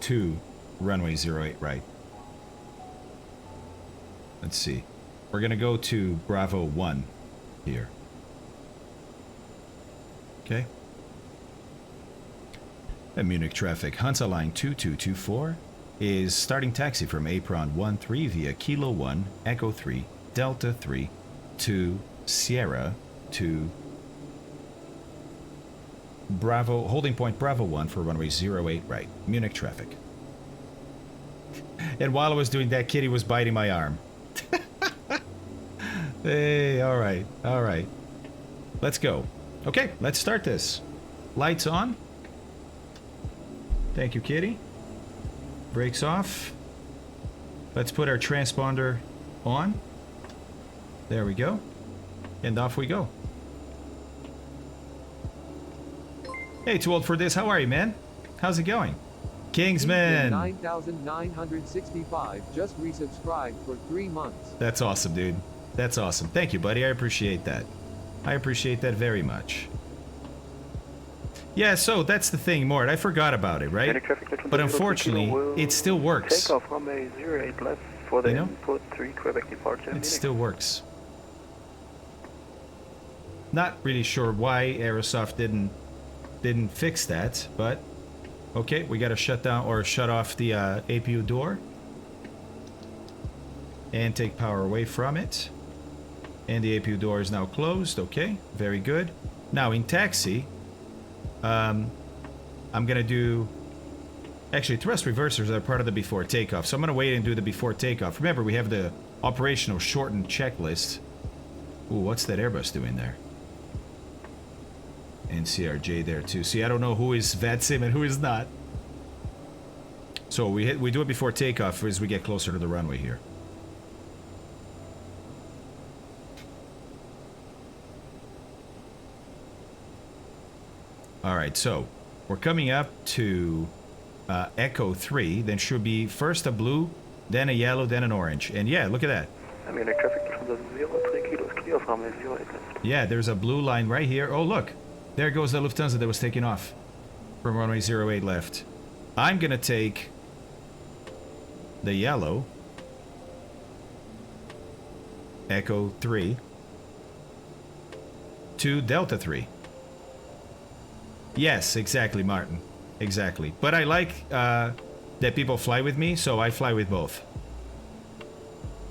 to runway 08 right. Let's see. We're gonna go to Bravo 1 here. Okay. At Munich traffic, Hansa Line 2224 is starting taxi from Apron 13 via Kilo 1, Echo 3, Delta 3 to Sierra to Bravo, holding point Bravo 1 for runway 08 right. Munich traffic. And while I was doing that, Kitty was biting my arm. Hey, alright, alright. Let's go. Okay, let's start this. Lights on. Thank you, Kitty. Brakes off. Let's put our transponder on. There we go. And off we go. Hey, too old for this. How are you, man? How's it going? Kingsman! 9,965 just resubscribed for 3 months. That's awesome, dude. That's awesome. Thank you, buddy. I appreciate that. I appreciate that very much. Yeah, so that's the thing, Mort. I forgot about it, right? But unfortunately, it still works. Takeoff runway 08 left for the input 3 Quebec departure. It still works. Not really sure why Aerosoft didn't fix that, but okay, we gotta shut down or shut off the APU door and take power away from it. And the APU door is now closed. Okay, very good. Now in taxi, I'm gonna do... Actually, thrust reversers are part of the before takeoff, so I'm gonna wait and do the before takeoff. Remember, we have the operational shortened checklist. Ooh, what's that Airbus doing there? And CRJ there too. See, I don't know who is VATSIM and who is not. So we do it before takeoff as we get closer to the runway here. Alright, so we're coming up to Echo 3, then should be first a blue, then a yellow, then an orange. And yeah, look at that. Munich traffic Lufthansa 03 kilos, clear from runway 08 left. Yeah, there's a blue line right here. Oh, look. There goes the Lufthansa that was taking off from runway 08 left. I'm going to take the yellow Echo 3 to Delta 3. Yes, exactly, Martin. Exactly. But I like that people fly with me, so I fly with both.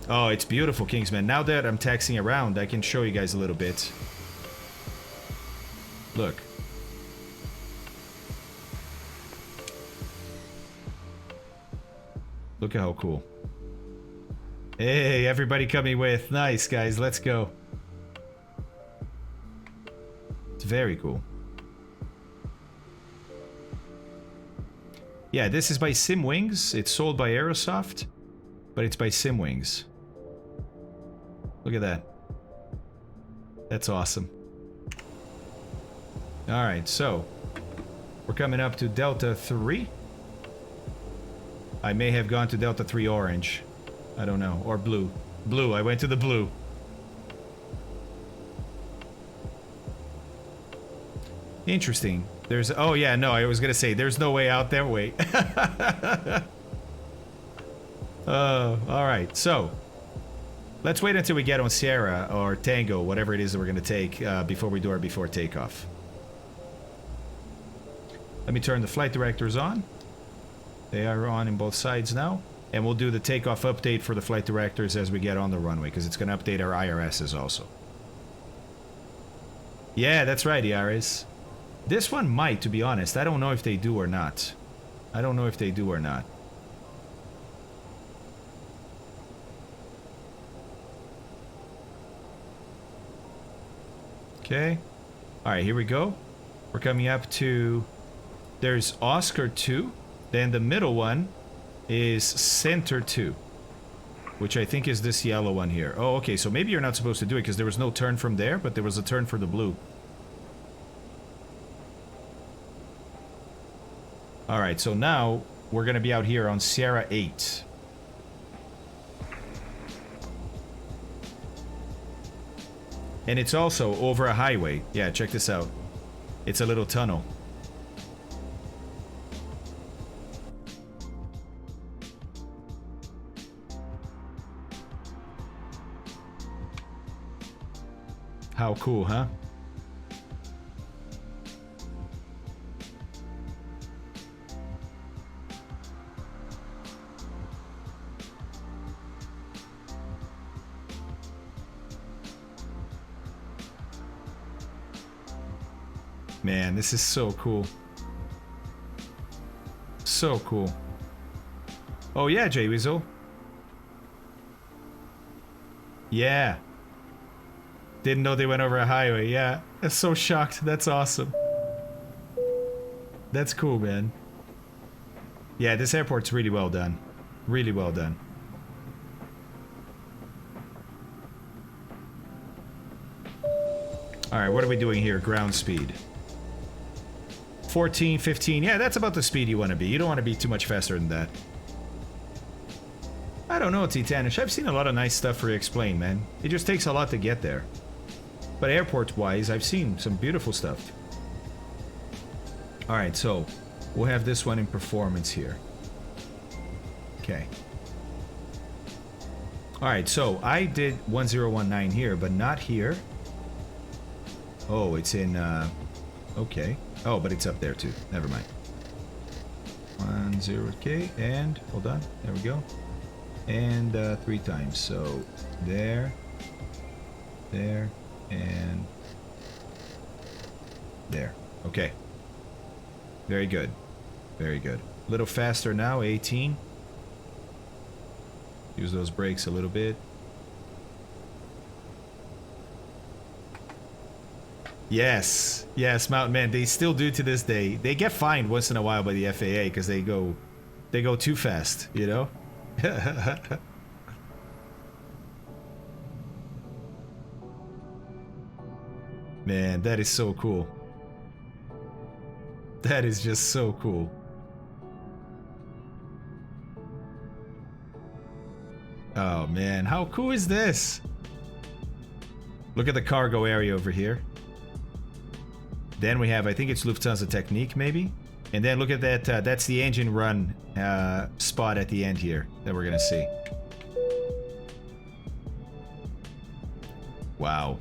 Oh, it's beautiful, Kingsman. Now that I'm taxiing around, I can show you guys a little bit. Look. Look at how cool. Hey, everybody coming with. Nice, guys. Let's go. It's very cool. Yeah, this is by Simwings. It's sold by Aerosoft, but it's by Simwings. Look at that. That's awesome. Alright, so we're coming up to Delta 3. I may have gone to Delta 3 orange. I don't know. Or blue. Blue. I went to the blue. Interesting. There's... Oh, yeah, no. I was going to say, there's no way out there. Wait. Alright. So, let's wait until we get on Sierra or Tango, whatever it is that we're going to take, before we do our before takeoff. Let me turn the flight directors on. They are on in both sides now. And we'll do the takeoff update for the flight directors as we get on the runway, because it's going to update our IRSs also. Yeah, that's right, Yaris. This one might, to be honest. I don't know if they do or not. I don't know if they do or not. Okay. Alright, here we go. We're coming up to... There's Oscar 2. Then the middle one is Center 2. Which I think is this yellow one here. Oh, okay, so maybe you're not supposed to do it because there was no turn from there, but there was a turn for the blue. Alright, so now we're going to be out here on Sierra 8. And it's also over a highway. Yeah, check this out. It's a little tunnel. How cool, huh? Man, this is so cool. So cool. Oh yeah, Jay Weasel. Yeah. Didn't know they went over a highway. Yeah. I'm so shocked. That's awesome. That's cool, man. Yeah, this airport's really well done. Really well done. Alright, what are we doing here? Ground speed. 14, 15. Yeah, that's about the speed you want to be. You don't want to be too much faster than that. I don't know, Titanish. I've seen a lot of nice stuff for Explain, man. It just takes a lot to get there. But airport-wise, I've seen some beautiful stuff. Alright, so we'll have this one in performance here. Okay. Alright, so I did 1019 here, but not here. Oh, it's in, okay. Oh, but it's up there too. Never mind. 10K, and, hold on, there we go. And 3 times, so there, there, and there. Okay. Very good. Very good. A little faster now, 18. Use those brakes a little bit. Yes. Yes, Mountain Man. They still do to this day. They get fined once in a while by the FAA because they go too fast, you know? Man, that is so cool. That is just so cool. Oh man, how cool is this? Look at the cargo area over here. Then we have, I think it's Lufthansa Technique maybe. And then look at that, that's the engine run spot at the end here that we're gonna see. Wow.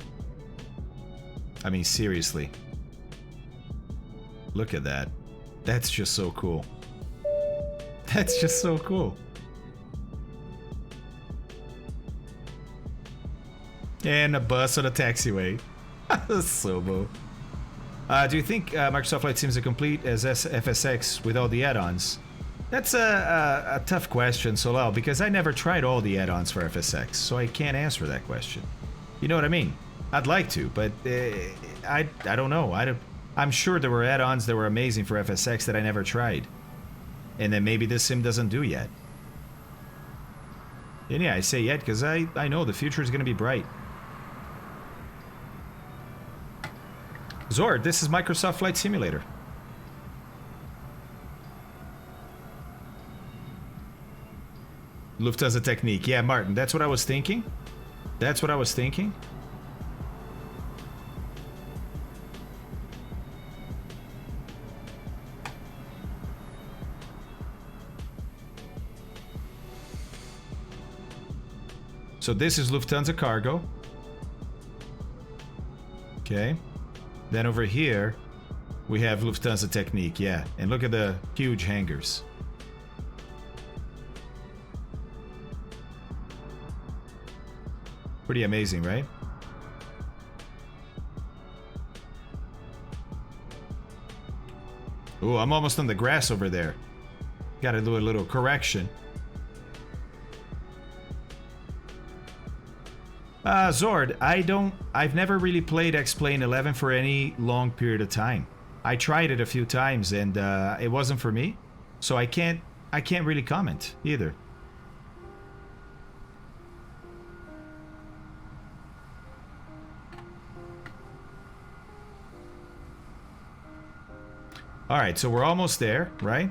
I mean, seriously. Look at that. That's just so cool. That's just so cool. And a bus on a taxiway. So cool. Do you think Microsoft Flight Sims are complete as FSX with all the add-ons? That's a tough question, Solal, because I never tried all the add-ons for FSX, so I can't answer that question. You know what I mean? I'd like to, but I don't know. I'm sure there were add-ons that were amazing for FSX that I never tried. And then maybe this sim doesn't do yet. And yeah, I say yet because I know the future is going to be bright. Zord, this is Microsoft Flight Simulator. Lufthansa Technique. Yeah, Martin, that's what I was thinking. That's what I was thinking. So this is Lufthansa Cargo. Okay. Then over here, we have Lufthansa Technique, yeah. And look at the huge hangars. Pretty amazing, right? Ooh, I'm almost on the grass over there. Gotta do a little correction. Zord, I've never really played X-Plane 11 for any long period of time. I tried it a few times and it wasn't for me, so I can't really comment either. All right, so we're almost there, right?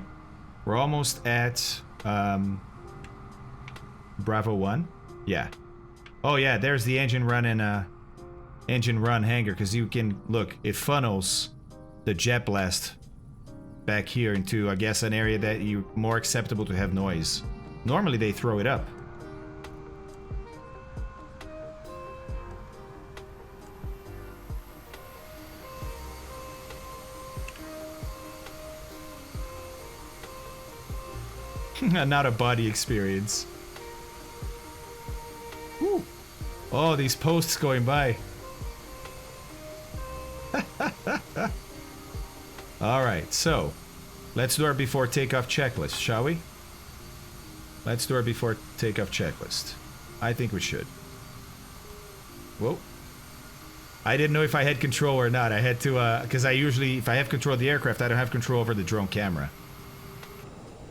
We're almost at Bravo 1. Yeah. Oh yeah, there's the engine run and engine run hangar, because you can look, it funnels the jet blast back here into, I guess, an area that you more acceptable to have noise. Normally they throw it up. Not a body experience. Woo. Oh, these posts going by. Alright, so let's do our before takeoff checklist, shall we? Let's do our before takeoff checklist. I think we should. Whoa. I didn't know if I had control or not. I had to, because I usually, if I have control of the aircraft, I don't have control over the drone camera.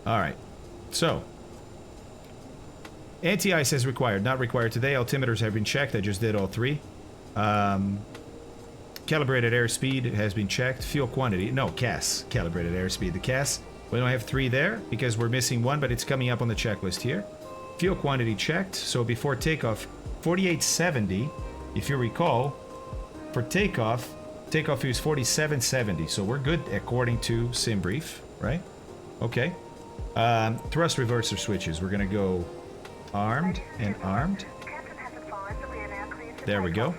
Alright, so. Anti-ice as required, not required today. Altimeters have been checked. I just did all three. Calibrated airspeed has been checked. Fuel quantity, no, CAS. Calibrated airspeed, the CAS. We don't have 3 there because we're missing 1, but it's coming up on the checklist here. Fuel quantity checked. So before takeoff, 4870. If you recall, for takeoff is 4770. So we're good according to SimBrief, right? Okay. Thrust reverser switches. We're gonna go armed and armed. There we go.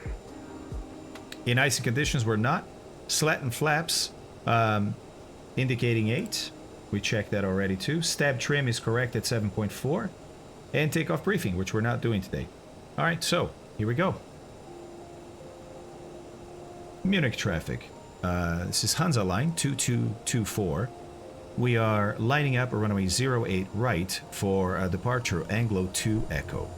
In icy conditions, we're not. Slat and flaps, indicating 8. We checked that already too. Stab trim is correct at 7.4. And takeoff briefing, which we're not doing today. All right, so here we go. Munich traffic. This is Hansa line 2224. We are lining up a runway 08 right for a departure Anglo 2 Echo.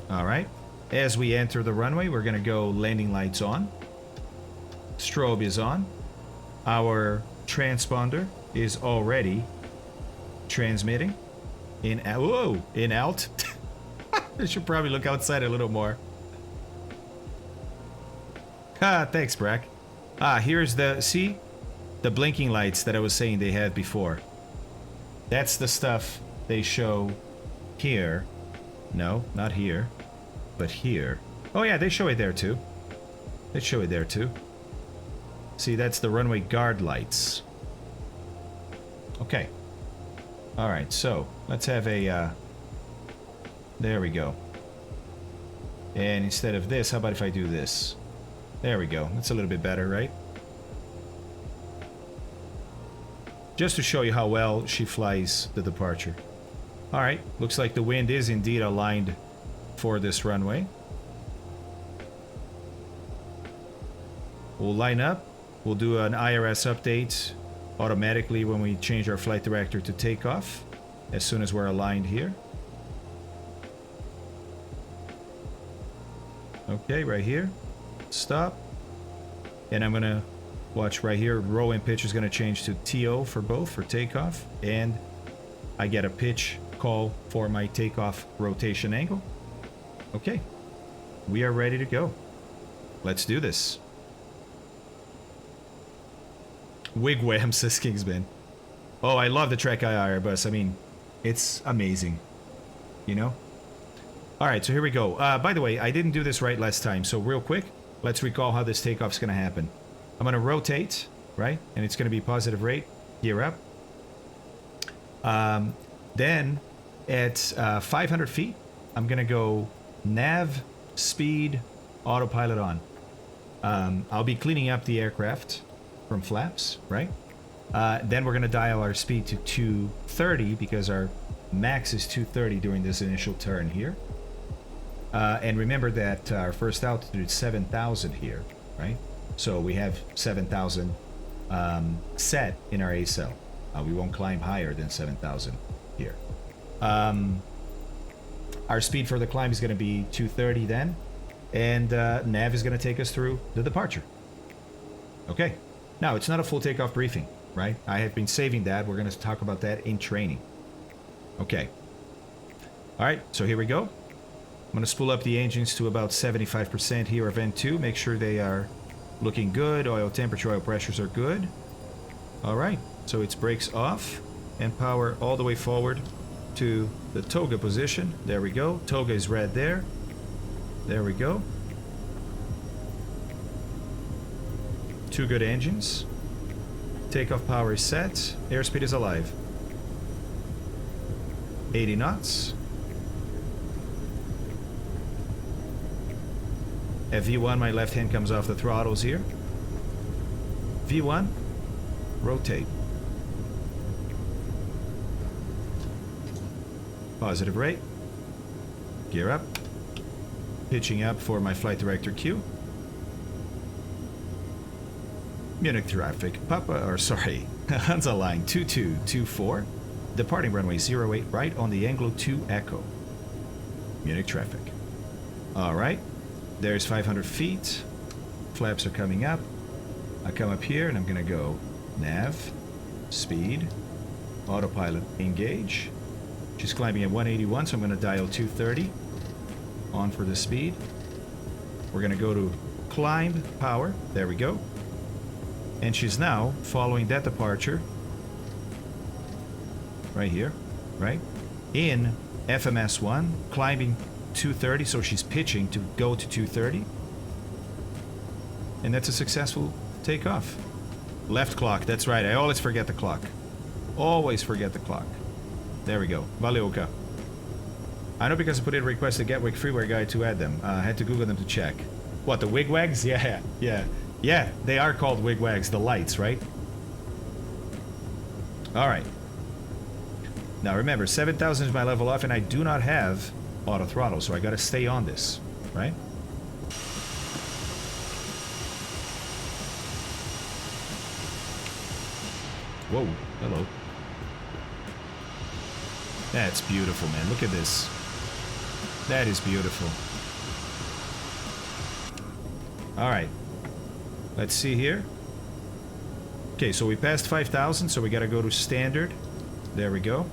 All right. As we enter the runway, we're going to go landing lights on. Strobe is on. Our transponder is already transmitting. In out. I should probably look outside a little more. Thanks, Brack. Here's the, see? The blinking lights that I was saying they had before. That's the stuff they show here. No, not here, but here. Oh yeah, they show it there too. They show it there too. See, that's the runway guard lights. Okay. Alright, so let's have a... there we go. And instead of this, how about if I do this? There we go. That's a little bit better, right? Just to show you how well she flies the departure. Alright, looks like the wind is indeed aligned for this runway. We'll line up. We'll do an IRS update automatically when we change our flight director to takeoff, as soon as we're aligned here. Okay, right here. Stop. And I'm gonna watch right here. Row and pitch is gonna change to TO for both, for takeoff. And I get a pitch call for my takeoff rotation angle. Okay. We are ready to go. Let's do this. Wigwam, says Kingsman. Oh, I love the Trek II Airbus. I mean, it's amazing. You know? Alright, so here we go. By the way, I didn't do this right last time, so real quick, let's recall how this takeoff's going to happen. I'm going to rotate, right? And it's going to be positive rate. Gear up. Then, at 500 feet, I'm going to go nav, speed, autopilot on. I'll be cleaning up the aircraft from flaps, right? Then we're going to dial our speed to 230 because our max is 230 during this initial turn here. And remember that our first altitude is 7,000 here, right? So we have 7,000 set in our ACL. We won't climb higher than 7,000 here. Our speed for the climb is going to be 230 then. And nav is going to take us through the departure. Okay. Now, it's not a full takeoff briefing, right? I have been saving that. We're going to talk about that in training. Okay. All right, so here we go. I'm going to spool up the engines to about 75% here of N2. Make sure they are looking good. Oil temperature, oil pressures are good. All right, so it's brakes off and power all the way forward to the toga position. There we go. Toga is red there. There we go. Two good engines. Takeoff power is set. Airspeed is alive. 80 knots. At V1, my left hand comes off the throttles here. V1, rotate. Positive rate. Gear up. Pitching up for my flight director Q. Munich traffic, Hansa line 2224, departing runway 08 right on the Anglo 2 Echo. Munich traffic. Alright, there's 500 feet, flaps are coming up. I come up here and I'm gonna go nav, speed, autopilot engage. She's climbing at 181, so I'm gonna dial 230, on for the speed. We're gonna go to climb power, there we go. And she's now following that departure right here, right? In FMS1, climbing 230, so she's pitching to go to 230. And that's a successful takeoff. Left clock, that's right, I always forget the clock. Always forget the clock. There we go, Valeuka. I know because I put in a request to Gatwick Freeware Guide to add them. I had to Google them to check. What, the wigwags? Yeah, they are called wigwags, the lights, right? Alright. Now remember, 7,000 is my level off, and I do not have auto throttle, so I gotta stay on this, right? Whoa, hello. That's beautiful, man. Look at this. That is beautiful. Alright. Let's see here. Okay, so we passed 5,000, so we gotta go to standard. There we go.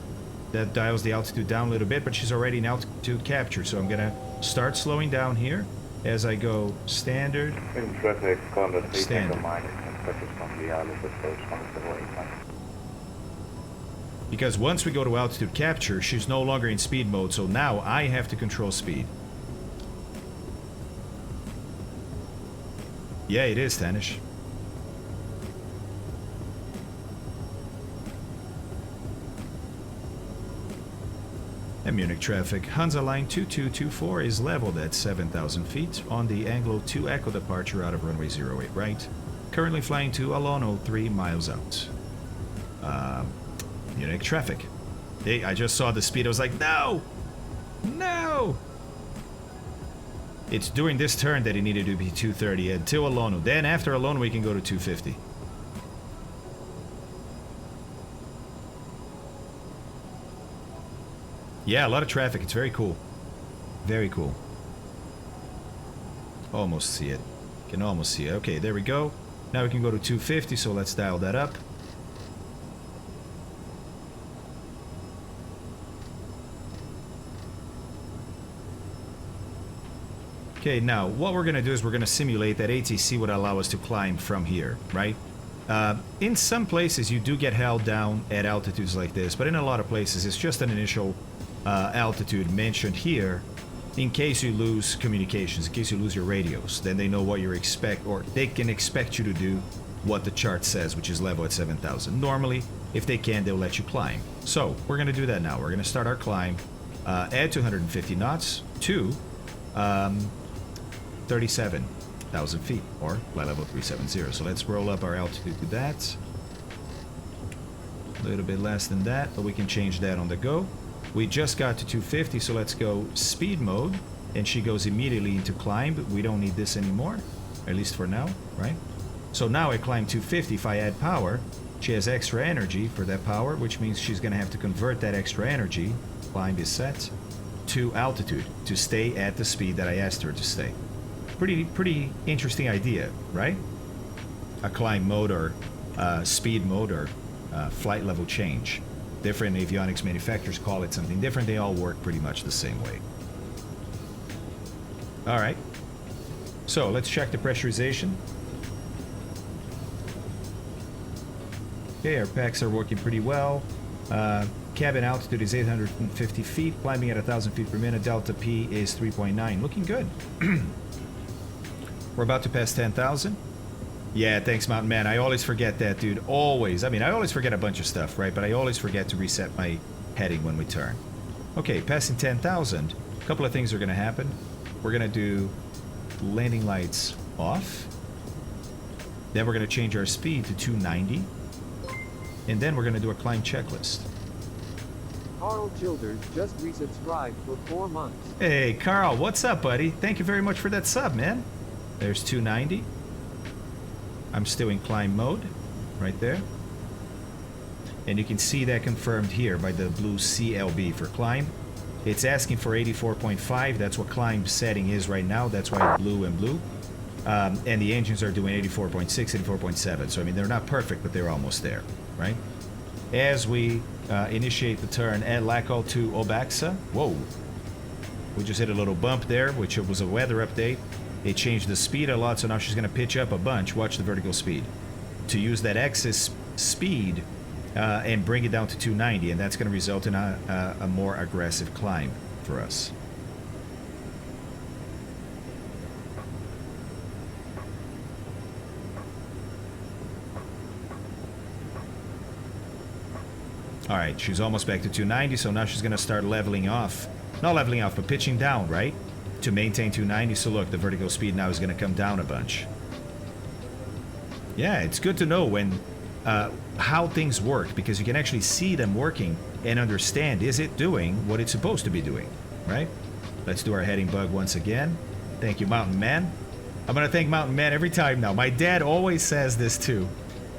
That dials the altitude down a little bit, but she's already in altitude capture, so I'm gonna start slowing down here as I go standard. Standard. Because once we go to altitude capture, she's no longer in speed mode, so now I have to control speed. Yeah, it is, Tanish. And Munich traffic. Hansa Line 2224 is leveled at 7,000 feet on the Anglo 2 Echo departure out of runway 08 right. Currently flying to Alono 3 miles out. Munich traffic. Hey, I just saw the speed. I was like, no! No! It's during this turn that it needed to be 230 until Alono. Then after Alono we can go to 250. Yeah, a lot of traffic. It's very cool. Very cool. Almost see it. Can almost see it. Okay, there we go. Now we can go to 250, so let's dial that up. Okay, now what we're going to do is we're going to simulate that ATC would allow us to climb from here, right? In some places you do get held down at altitudes like this, but in a lot of places it's just an initial altitude mentioned here in case you lose communications, in case you lose your radios. Then they know what you expect, or they can expect you to do what the chart says, which is level at 7,000. Normally, if they can, they'll let you climb. So we're going to do that now. We're going to start our climb at 250 knots to 37,000 feet, or flight level 370. So let's roll up our altitude to that. A little bit less than that, but we can change that on the go. We just got to 250, so let's go speed mode, and she goes immediately into climb, but we don't need this anymore, at least for now, right? So now I climb 250. If I add power, she has extra energy for that power, which means she's going to have to convert that extra energy, climb is set, to altitude to stay at the speed that I asked her to stay. Pretty interesting idea, right? A climb mode or speed mode or flight level change. Different avionics manufacturers call it something different. They all work pretty much the same way. All right. So let's check the pressurization. Okay, our packs are working pretty well. Cabin altitude is 850 feet, climbing at 1,000 feet per minute. Delta P is 3.9. Looking good. We're about to pass 10,000. Yeah, thanks, Mountain Man. I always forget that, dude. Always. I mean, I always forget a bunch of stuff, right? But I always forget to reset my heading when we turn. Okay, passing 10,000. A couple of things are going to happen. We're going to do landing lights off. Then we're going to change our speed to 290. And then we're going to do a climb checklist. Carl Childers just resubscribed for 4 months. Hey, Carl, what's up, buddy? Thank you very much for that sub, man. There's 290. I'm still in climb mode, right there. And you can see that confirmed here by the blue CLB for climb. It's asking for 84.5. That's what climb setting is right now. That's why it's blue and blue. And the engines are doing 84.6, 84.7. So, I mean, they're not perfect, but they're almost there, right? As we initiate the turn at Laco to Obaxa. Whoa. We just hit a little bump there, which was a weather update. It changed the speed a lot, so now she's going to pitch up a bunch. Watch the vertical speed. To use that excess speed and bring it down to 290, and that's going to result in a more aggressive climb for us. All right, she's almost back to 290, so now she's going to start leveling off. Not leveling off, but pitching down, right? To maintain 290, so look, the vertical speed now is going to come down a bunch. Yeah, it's good to know when how things work, because you can actually see them working and understand, is it doing what it's supposed to be doing, right? Let's do our heading bug once again. Thank you, Mountain Man. I'm going to thank Mountain Man every time now. My dad always says this too,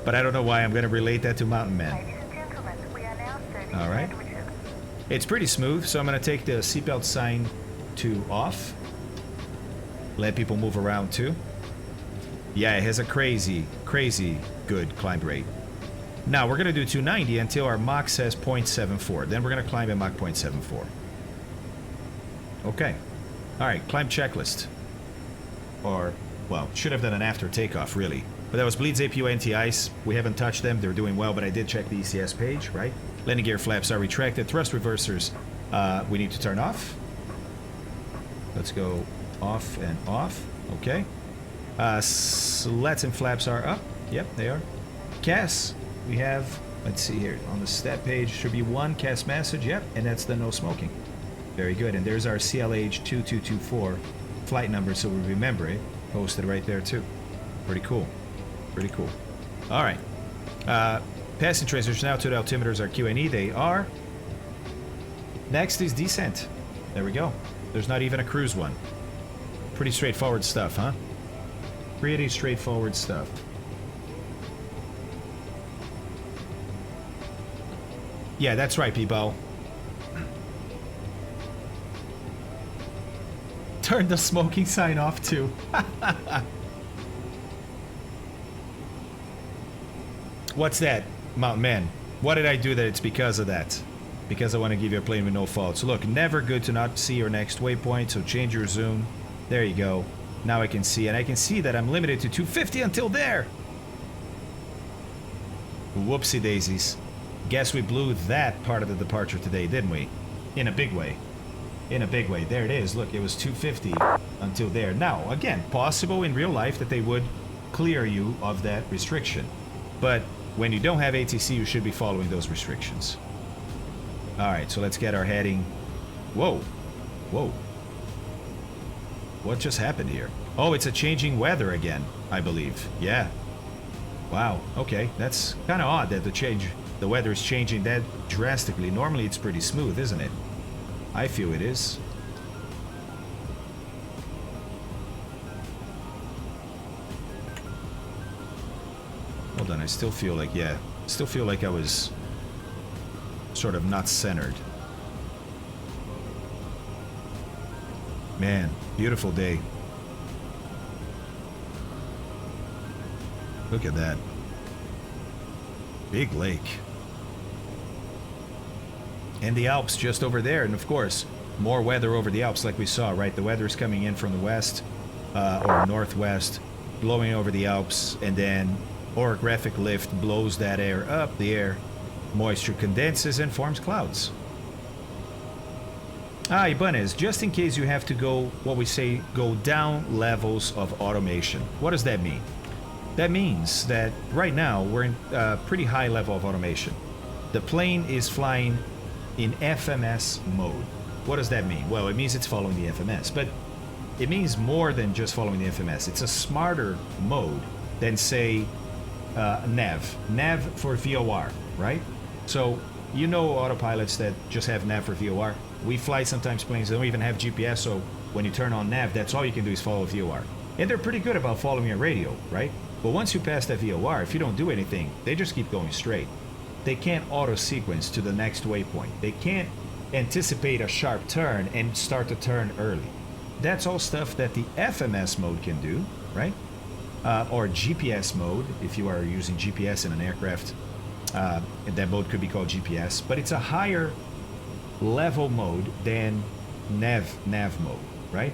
but I don't know why. I'm going to relate that to Mountain Man. All right. It's pretty smooth, so I'm going to take the seatbelt sign to off. Let people move around too. Yeah, it has a crazy good climb rate. Now we're going to do 290 until our Mach says 0.74. Then we're going to climb at Mach 0.74. Okay. All right, climb checklist. Or, well, should have done an after takeoff, really. But that was Bleeds, APU, NTIs. We haven't touched them. They're doing well, but I did check the ECS page, right? Landing gear flaps are retracted. Thrust reversers, we need to turn off. Let's go off and off. Okay. Slats and flaps are up. Yep, they are. CAS, we have, let's see here, on the stat page should be one CAS message. Yep, and that's the no smoking. Very good. And there's our CLH2224 flight number, so we remember it. Posted right there too. Pretty cool. Pretty cool. All right. Passing tracers now to the altimeters are QNE. They are. Next is descent. There we go. There's not even a cruise one. Pretty straightforward stuff, huh? Pretty straightforward stuff. Yeah, that's right, people. Turn the smoking sign off too. What's that, Mountain Man? What did I do that it's because of that? Because I want to give you a plane with no faults. Look, never good to not see your next waypoint, so change your zoom. There you go. Now I can see, and I can see that I'm limited to 250 until there. Whoopsie daisies. Guess we blew that part of the departure today, didn't we? In a big way. In a big way. There it is. Look, it was 250 until there. Now, again, possible in real life that they would clear you of that restriction. But when you don't have ATC, you should be following those restrictions. Alright, so let's get our heading. Whoa. Whoa. What just happened here? Oh, it's a changing weather again, I believe. Yeah. Wow. Okay, that's kind of odd that the weather is changing that drastically. Normally it's pretty smooth, isn't it? I feel it is. Hold on, I still feel like, yeah, still feel like I was sort of not centered. Man, beautiful day. Look at that. Big lake. And the Alps just over there, and of course, more weather over the Alps like we saw, right? The weather is coming in from the west or northwest, blowing over the Alps, and then orographic lift blows that air up, the air moisture condenses and forms clouds. Ah, Ibanez, just in case you have to go, what we say, go down levels of automation. What does that mean? That means that right now we're in a pretty high level of automation. The plane is flying in FMS mode. What does that mean? Well, it means it's following the FMS, but it means more than just following the FMS. It's a smarter mode than, say, nav for VOR, right? So, you know autopilots that just have nav for VOR. We fly sometimes planes that don't even have GPS, so when you turn on nav, that's all you can do is follow VOR. And they're pretty good about following a radio, right? But once you pass that VOR, if you don't do anything, they just keep going straight. They can't auto-sequence to the next waypoint. They can't anticipate a sharp turn and start to turn early. That's all stuff that the FMS mode can do, right? Or GPS mode, if you are using GPS in an aircraft. That mode could be called GPS, but it's a higher level mode than nav mode, right?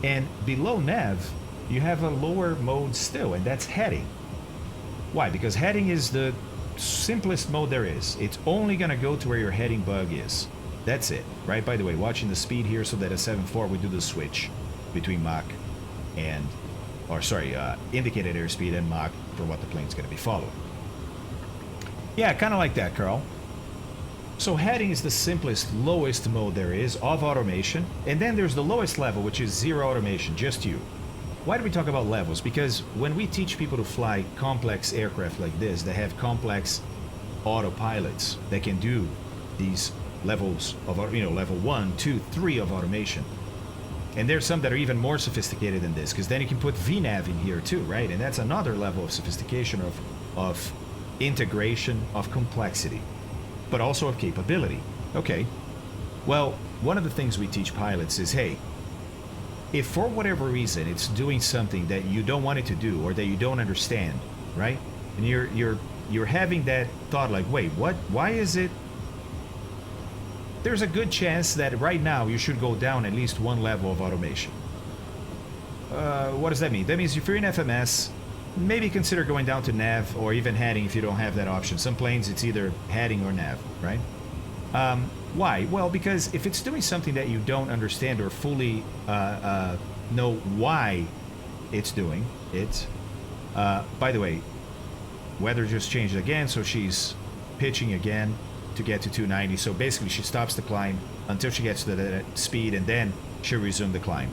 And below nav, you have a lower mode still, and that's heading. Why? Because heading is the simplest mode there is. It's only going to go to where your heading bug is. That's it, right? By the way, watching the speed here, so that a 7.4 would do the switch between Mach and, or sorry, indicated airspeed and Mach for what the plane's going to be following. Yeah, kind of like that, Carl. So heading is the simplest, lowest mode there is of automation, and then there's the lowest level, which is zero automation, just you. Why do we talk about levels? Because when we teach people to fly complex aircraft like this, they have complex autopilots that can do these levels of, level 1, 2, 3 of automation. And there's some that are even more sophisticated than this, because then you can put VNAV in here too, right? And that's another level of sophistication, of integration, of complexity, but also of capability. Okay, well, one of the things we teach pilots is, hey, if for whatever reason it's doing something that you don't want it to do or that you don't understand, right? And you're having that thought like, wait, what? Why is it? There's a good chance that right now you should go down at least one level of automation. What does that mean? That means if you're in FMS, maybe consider going down to nav or even heading if you don't have that option. Some planes, it's either heading or nav, right? Why? Well, because if it's doing something that you don't understand or fully know why it's doing it, by the way, weather just changed again, so she's pitching again to get to 290. So basically, she stops the climb until she gets to the speed, and then she'll resume the climb.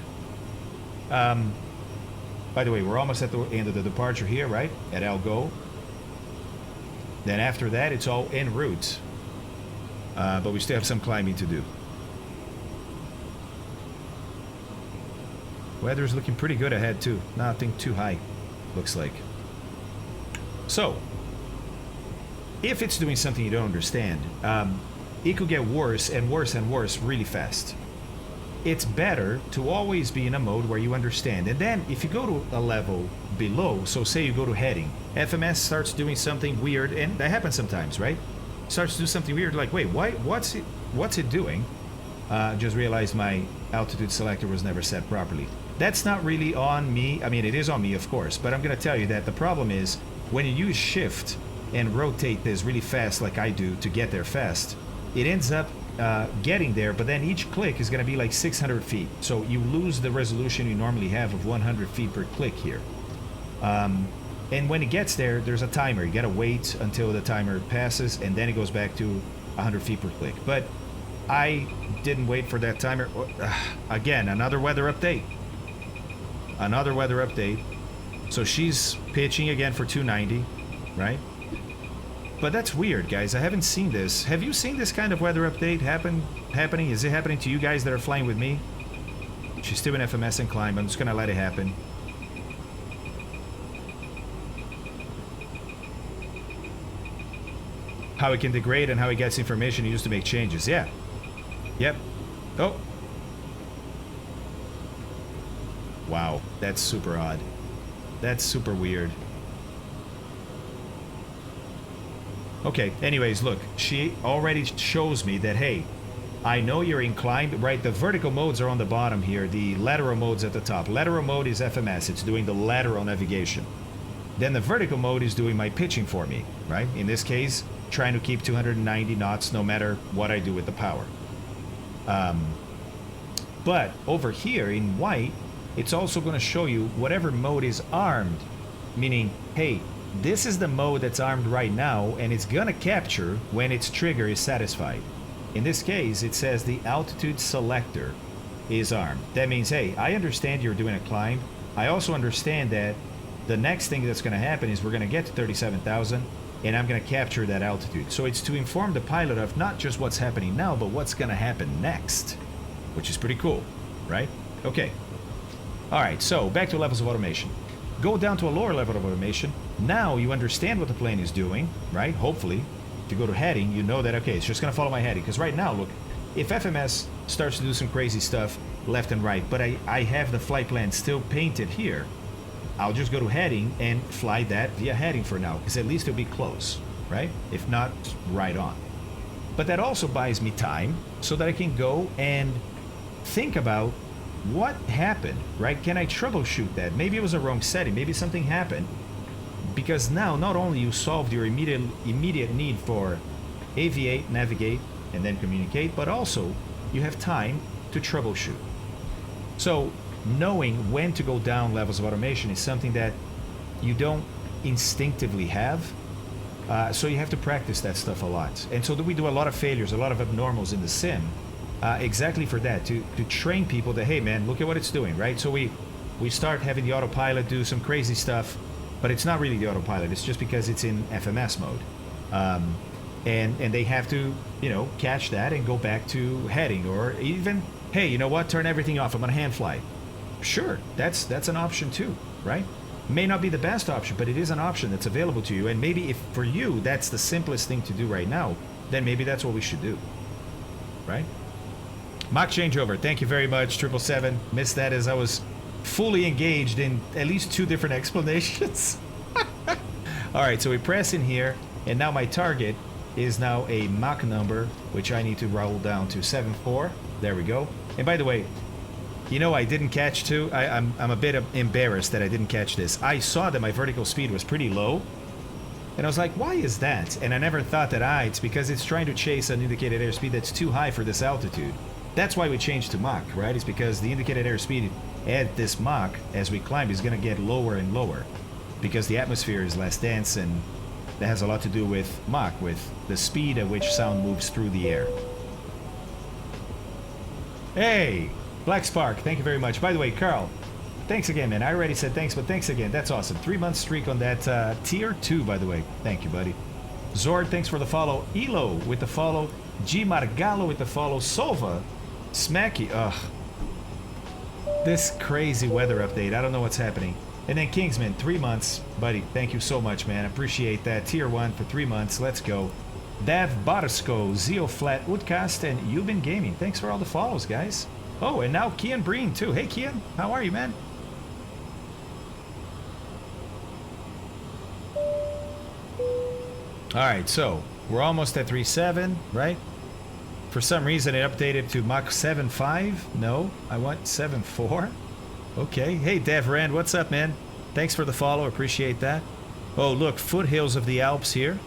By the way, we're almost at the end of the departure here, right? At El Go. Then after that, it's all en route. But we still have some climbing to do. Weather's looking pretty good ahead, too. Nothing too high, looks like. So, if it's doing something you don't understand, it could get worse and worse and worse really fast. It's better to always be in a mode where you understand. And then if you go to a level below, so say you go to heading, FMS starts doing something weird, and that happens sometimes, right? Starts to do something weird, like, wait, what's it doing? Just realized my altitude selector was never set properly. That's not really on me. I mean, it is on me, of course, but I'm going to tell you that the problem is when you use shift and rotate this really fast like I do to get there fast, it ends up getting there, but then each click is going to be like 600 feet. So you lose the resolution you normally have of 100 feet per click here. And when it gets there, there's a timer. You got to wait until the timer passes, and then it goes back to 100 feet per click. But I didn't wait for that timer. Again, another weather update. Another weather update. So she's pitching again for 290, right? But that's weird, guys. I haven't seen this. Have you seen this kind of weather update happening? Is it happening to you guys that are flying with me? She's still in FMS and climb. I'm just going to let it happen. How it can degrade and how it gets information used to make changes. Yeah. Yep. Oh. Wow. That's super odd. That's super weird. Okay, anyways, look, she already shows me that, hey, I know you're inclined, right? The vertical modes are on the bottom here, the lateral mode's at the top. Lateral mode is FMS, it's doing the lateral navigation. Then the vertical mode is doing my pitching for me, right? In this case, trying to keep 290 knots no matter what I do with the power. But over here in white, it's also going to show you whatever mode is armed, meaning, hey, this is the mode that's armed right now, and it's gonna capture when its trigger is satisfied. In this case, it says the altitude selector is armed. That means, hey, I understand you're doing a climb. I also understand that the next thing that's gonna happen is we're gonna get to 37,000, and I'm gonna capture that altitude. So it's to inform the pilot of not just what's happening now, but what's gonna happen next, which is pretty cool, right? Okay. All right, so back to levels of automation. Go down to a lower level of automation. Now you understand what the plane is doing, right? Hopefully. If you go to heading, you know that, okay, it's just going to follow my heading. Because right now, look, if FMS starts to do some crazy stuff left and right, but I have the flight plan still painted here, I'll just go to heading and fly that via heading for now. Because at least it'll be close, right? If not, right on. But that also buys me time so that I can go and think about what happened, right? Can I troubleshoot that? Maybe it was a wrong setting. Maybe something happened. Because now, not only you solved your immediate need for aviate, navigate, and then communicate, but also you have time to troubleshoot. So knowing when to go down levels of automation is something that you don't instinctively have. So you have to practice that stuff a lot. And so we do a lot of failures, a lot of abnormals in the sim. Exactly for that, to train people that, hey man, look at what it's doing, right? So we start having the autopilot do some crazy stuff, but it's not really the autopilot, it's just because it's in FMS mode. And they have to, you know, catch that and go back to heading, or even, hey, you know what, turn everything off, I'm gonna hand fly. Sure, that's an option too, right? May not be the best option, but it is an option that's available to you, and maybe if for you that's the simplest thing to do right now, then maybe that's what we should do, right? Mock changeover, thank you very much, 777. Missed that as I was fully engaged in at least 2 different explanations. Alright, so we press in here, and now my target is now a Mach number, which I need to roll down to 74. There we go. And by the way, You know, I didn't catch too. I'm a bit embarrassed that I didn't catch this. I saw that my vertical speed was pretty low. And I was like, why is that? And I never thought that, it's because it's trying to chase an indicated airspeed that's too high for this altitude. That's why we changed to Mach, right? It's because the indicated airspeed at this Mach, as we climb, is going to get lower and lower. Because the atmosphere is less dense, and that has a lot to do with Mach, with the speed at which sound moves through the air. Hey! Black Spark, thank you very much. By the way, Carl, thanks again, man. I already said thanks, but thanks again. That's awesome. 3-month streak on that tier 2, by the way. Thank you, buddy. Zord, thanks for the follow. Elo with the follow. G Margallo with the follow. Sova. Smacky. Ugh. This crazy weather update. I don't know what's happening. And then Kingsman, 3 months. Buddy, thank you so much, man. Appreciate that. Tier 1 for 3 months. Let's go. Dav Barsko, Zeo Flat, Woodcast, and You've Been Gaming. Thanks for all the follows, guys. Oh, and now Kian Breen, too. Hey, Kian. How are you, man? Alright, so we're almost at 3.7, right? For some reason it updated to Mach 7.5. No, I want 7.4. Okay. Hey, Dev Rand, what's up, man? Thanks for the follow. Appreciate that. Oh, look, foothills of the Alps here.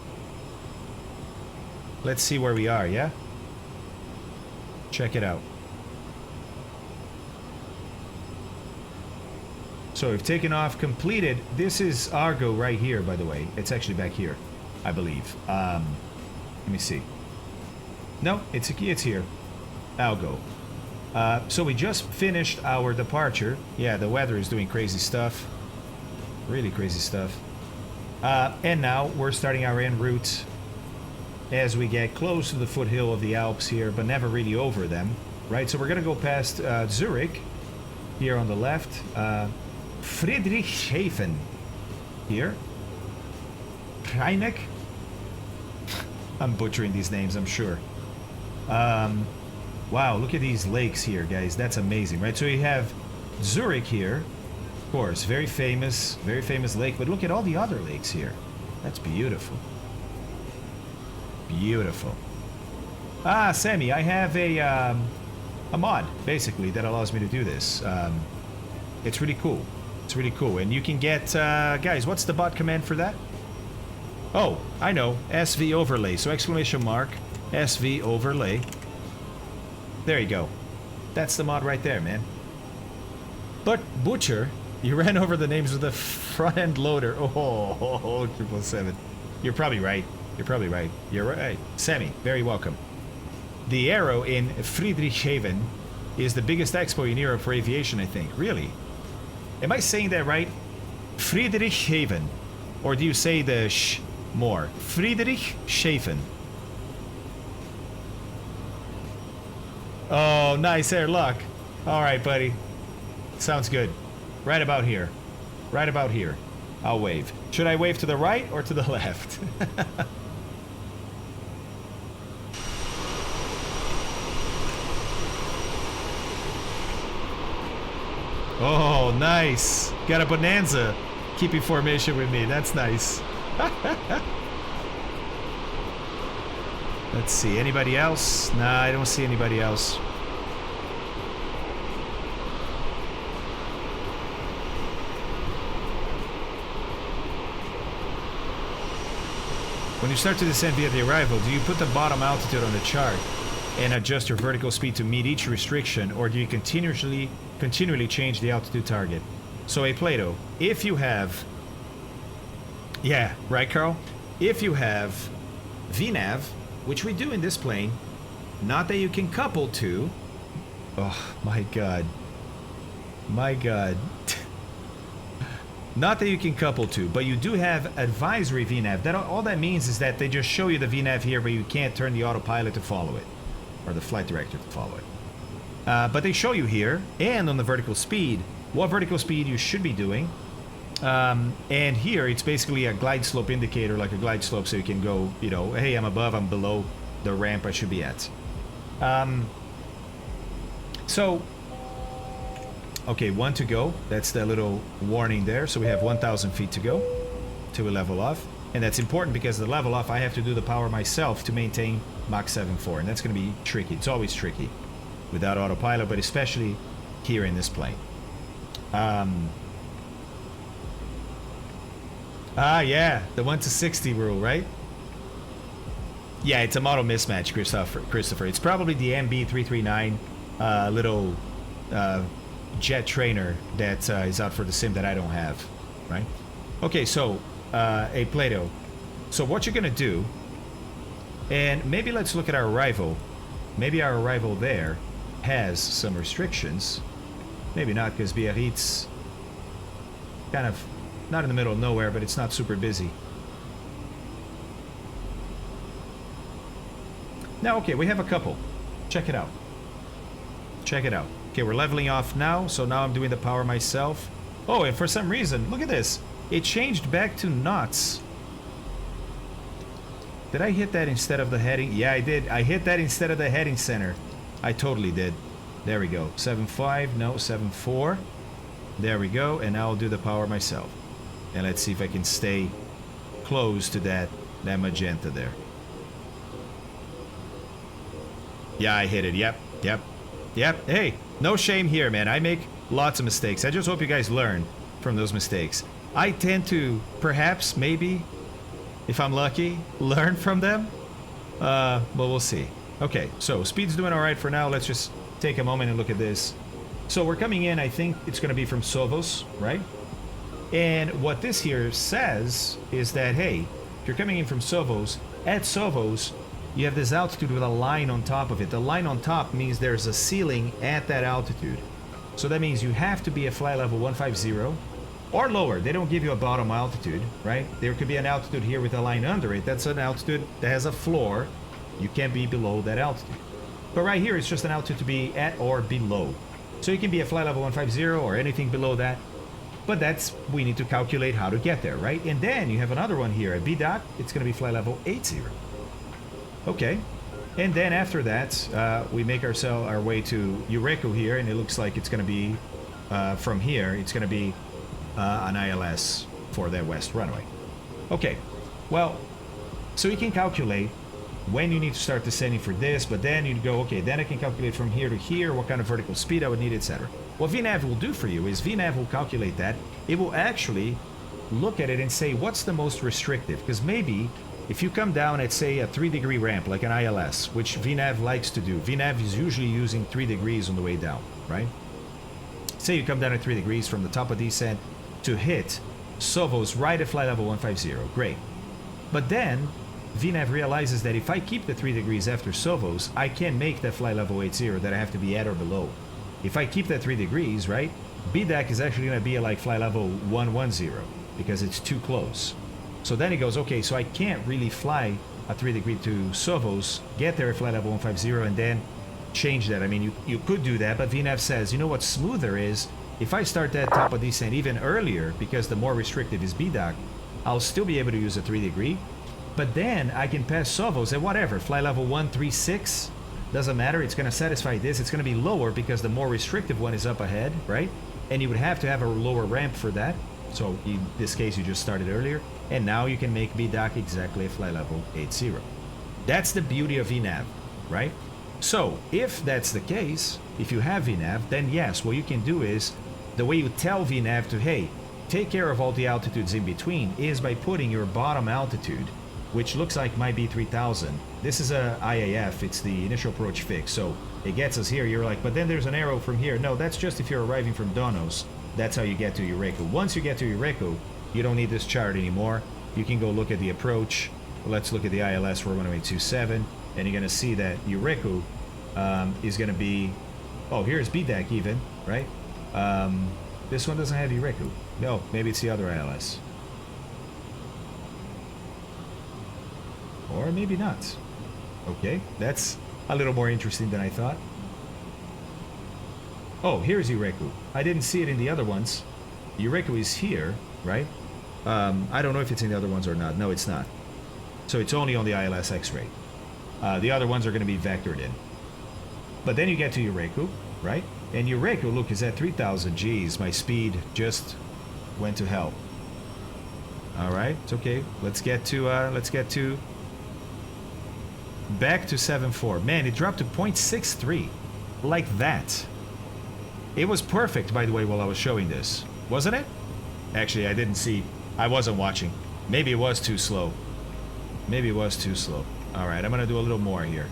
Let's see where we are, yeah? Check it out. So we've taken off, completed. This is Argo right here, by the way. It's actually back here, I believe. Let me see. No, it's here. Algo. So we just finished our departure. Yeah, the weather is doing crazy stuff. Really crazy stuff. And now we're starting our en route as we get close to the foothill of the Alps here, but never really over them, right? So we're going to go past Zurich here on the left. Friedrichshafen here. Rheineck. I'm butchering these names, I'm sure. Wow, look at these lakes here, guys. That's amazing, right? So you have Zurich here, of course, very famous lake. But look at all the other lakes here. That's beautiful. Beautiful. Ah, Sammy, I have a mod, basically, that allows me to do this. It's really cool. It's really cool. And you can get, guys, what's the bot command for that? Oh, I know. SV overlay. So exclamation mark, SV overlay. There you go. That's the mod right there, man. But, Butcher, you ran over the names of the front-end loader. Oh, 777. You're probably right. You're probably right. You're right. Sammy, very welcome. The Aero in Friedrichshafen is the biggest expo in Europe for aviation, I think. Really? Am I saying that right? Friedrichshafen. Or do you say the sh more? Friedrichshafen. Oh, nice airlock. All right, buddy. Sounds good. Right about here. Right about here. I'll wave. Should I wave to the right or to the left? Oh, nice. Got a bonanza. Keeping formation with me. That's nice. Let's see. Anybody else? Nah, I don't see anybody else. When you start to descend via the arrival, do you put the bottom altitude on the chart and adjust your vertical speed to meet each restriction, or do you continually change the altitude target? So, hey, Plato, if you have... Yeah, right, Carl? If you have VNAV, which we do in this plane, not that you can couple to... Oh, my God. My God. Not that you can couple to, but you do have advisory VNAV. That all that means is that they just show you the VNAV here, but you can't turn the autopilot to follow it, or the flight director to follow it. But they show you here, and on the vertical speed, what vertical speed you should be doing. And here, it's basically a glide slope indicator, like a glide slope, so you can go, you know, hey, I'm above, I'm below the ramp I should be at. Okay, 1 to go. That's the little warning there. So we have 1,000 feet to go till we level off. And that's important because the level off, I have to do the power myself to maintain Mach 7.4. And that's going to be tricky. It's always tricky without autopilot, but especially here in this plane. Yeah, the 1 to 60 rule, right? Yeah, it's a model mismatch, Christopher. It's probably the MB339 little jet trainer that is out for the sim that I don't have, right? Okay, so, hey, Plato. So what you're gonna do, and maybe let's look at our arrival. Maybe our arrival there has some restrictions. Maybe not, because Biarritz, kind of, not in the middle of nowhere, but it's not super busy. Now, okay, we have a couple. Check it out. Check it out. Okay, we're leveling off now, so now I'm doing the power myself. Oh, and for some reason, look at this. It changed back to knots. Did I hit that instead of the heading? Yeah, I did. I hit that instead of the heading center. I totally did. There we go. 7.5, no, 7.4. There we go, and now I'll do the power myself. And let's see if I can stay close to that magenta there. Yeah, I hit it. Yep. Hey, no shame here, man. I make lots of mistakes. I just hope you guys learn from those mistakes. I tend to, perhaps, maybe, if I'm lucky, learn from them. But we'll see. Okay, so speed's doing all right for now. Let's just take a moment and look at this. So we're coming in, I think it's going to be from Sovos, right? And what this here says is that, hey, if you're coming in from Sovos, at Sovos, you have this altitude with a line on top of it. The line on top means there's a ceiling at that altitude. So that means you have to be at flight level 150 or lower. They don't give you a bottom altitude, right? There could be an altitude here with a line under it. That's an altitude that has a floor. You can't be below that altitude. But right here, it's just an altitude to be at or below. So you can be at flight level 150 or anything below that. But that's, we need to calculate how to get there, right? And then you have another one here at BDOC. It's going to be flight level 80. Okay. And then after that, we make our way to Eureka here, and it looks like it's going to be, from here, it's going to be an ILS for that west runway. Okay, well, so you can calculate when you need to start descending for this, but then you go, okay, then I can calculate from here to here what kind of vertical speed I would need, etc. What VNAV will do for you is VNAV will calculate that. It will actually look at it and say, what's the most restrictive? Because maybe if you come down at, say, a 3-degree ramp, like an ILS, which VNAV likes to do, VNAV is usually using 3 degrees on the way down, right? Say you come down at 3 degrees from the top of descent to hit Sovos right at flight level 150. Great. But then VNAV realizes that if I keep the 3 degrees after Sovos, I can make that flight level 80 that I have to be at or below. If I keep that 3 degrees, right, BDAC is actually going to be at like flight level 110 because it's too close. So then he goes, okay, so I can't really fly a 3 degree to Sovos, get there at flight level 150, and then change that. I mean, you could do that, but VNAV says, you know what's smoother is, if I start that top of descent even earlier, because the more restrictive is BDOC, I'll still be able to use a 3 degree, but then I can pass Sovos at whatever, flight level 136, doesn't matter, it's going to satisfy this, it's going to be lower because the more restrictive one is up ahead, right? And you would have to have a lower ramp for that, so in this case you just started earlier, and now you can make BDOC exactly at flight level 80. That's the beauty of VNAV, right? So, if that's the case, if you have VNAV, then yes, what you can do is, the way you tell VNAV to, hey, take care of all the altitudes in between, is by putting your bottom altitude, which looks like might be 3000. This is a IAF, it's the initial approach fix, so it gets us here. You're like, but then there's an arrow from here. No, that's just if you're arriving from Donos. That's how you get to Eureka. Once you get to Eureka, you don't need this chart anymore. You can go look at the approach. Let's look at the ILS for 10827, and you're going to see that Eureka is going to be, oh, here's BDAC even, right? This one doesn't have Eureka. No, maybe it's the other ILS. Or maybe not. Okay, that's a little more interesting than I thought. Oh, here's Eureka. I didn't see it in the other ones. Eureka is here, right? I don't know if it's in the other ones or not. No, it's not. So it's only on the ILS X-ray. The other ones are going to be vectored in. But then you get to Eureka, right? And Eureka, look, is at 3000 Gs. My speed just went to hell. All right, it's okay. Let's get to back to 7.4. Man, it dropped to 0.63 like that. It was perfect, by the way, while I was showing this. Wasn't it? Actually, I didn't see. I wasn't watching. Maybe it was too slow. Maybe it was too slow. All right, I'm going to do a little more here.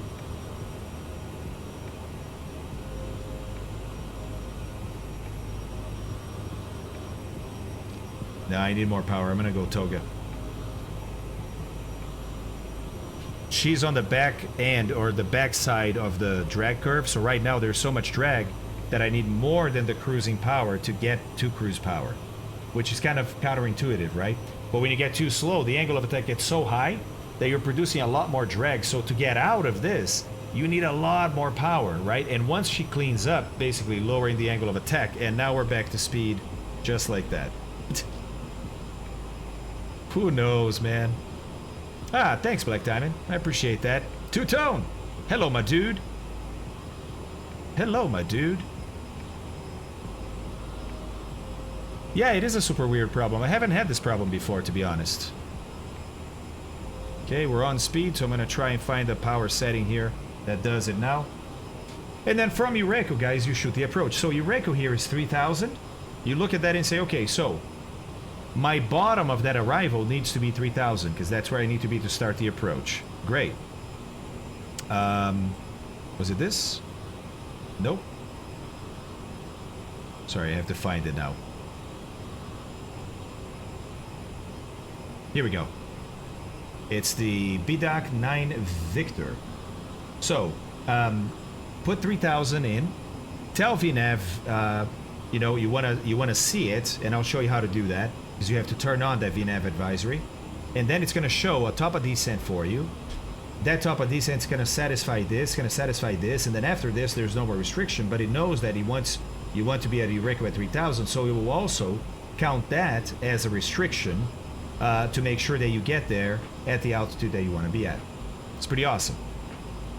No, I need more power. I'm going to go Toga. She's on the back end, or the back side of the drag curve. So right now there's so much drag that I need more than the cruising power to get to cruise power, which is kind of counterintuitive, right? But when you get too slow, the angle of attack gets so high that you're producing a lot more drag. So to get out of this, you need a lot more power, right? And once she cleans up, basically lowering the angle of attack, and now we're back to speed just like that. Who knows, man? Ah, thanks, Black Diamond. I appreciate that. Two-Tone! Hello, my dude. Hello, my dude. Yeah, it is a super weird problem. I haven't had this problem before, to be honest. Okay, we're on speed, so I'm going to try and find a power setting here that does it now. And then from Eureko, guys, you shoot the approach. So Eureko here is 3,000. You look at that and say, okay, so my bottom of that arrival needs to be 3,000, because that's where I need to be to start the approach. Great. Was it this? Nope. Sorry, I have to find it now. Here we go. It's the BDOC 9 Victor. So, put 3,000 in. Tell VNAV, you know, you wanna see it, and I'll show you how to do that. Because you have to turn on that VNAV advisory, and then it's going to show a top of descent for you. That top of descent is going to satisfy this, and then after this there's no more restriction, but it knows that you want to be at Eureko at 3,000, so it will also count that as a restriction to make sure that you get there at the altitude that you want to be at. It's pretty awesome.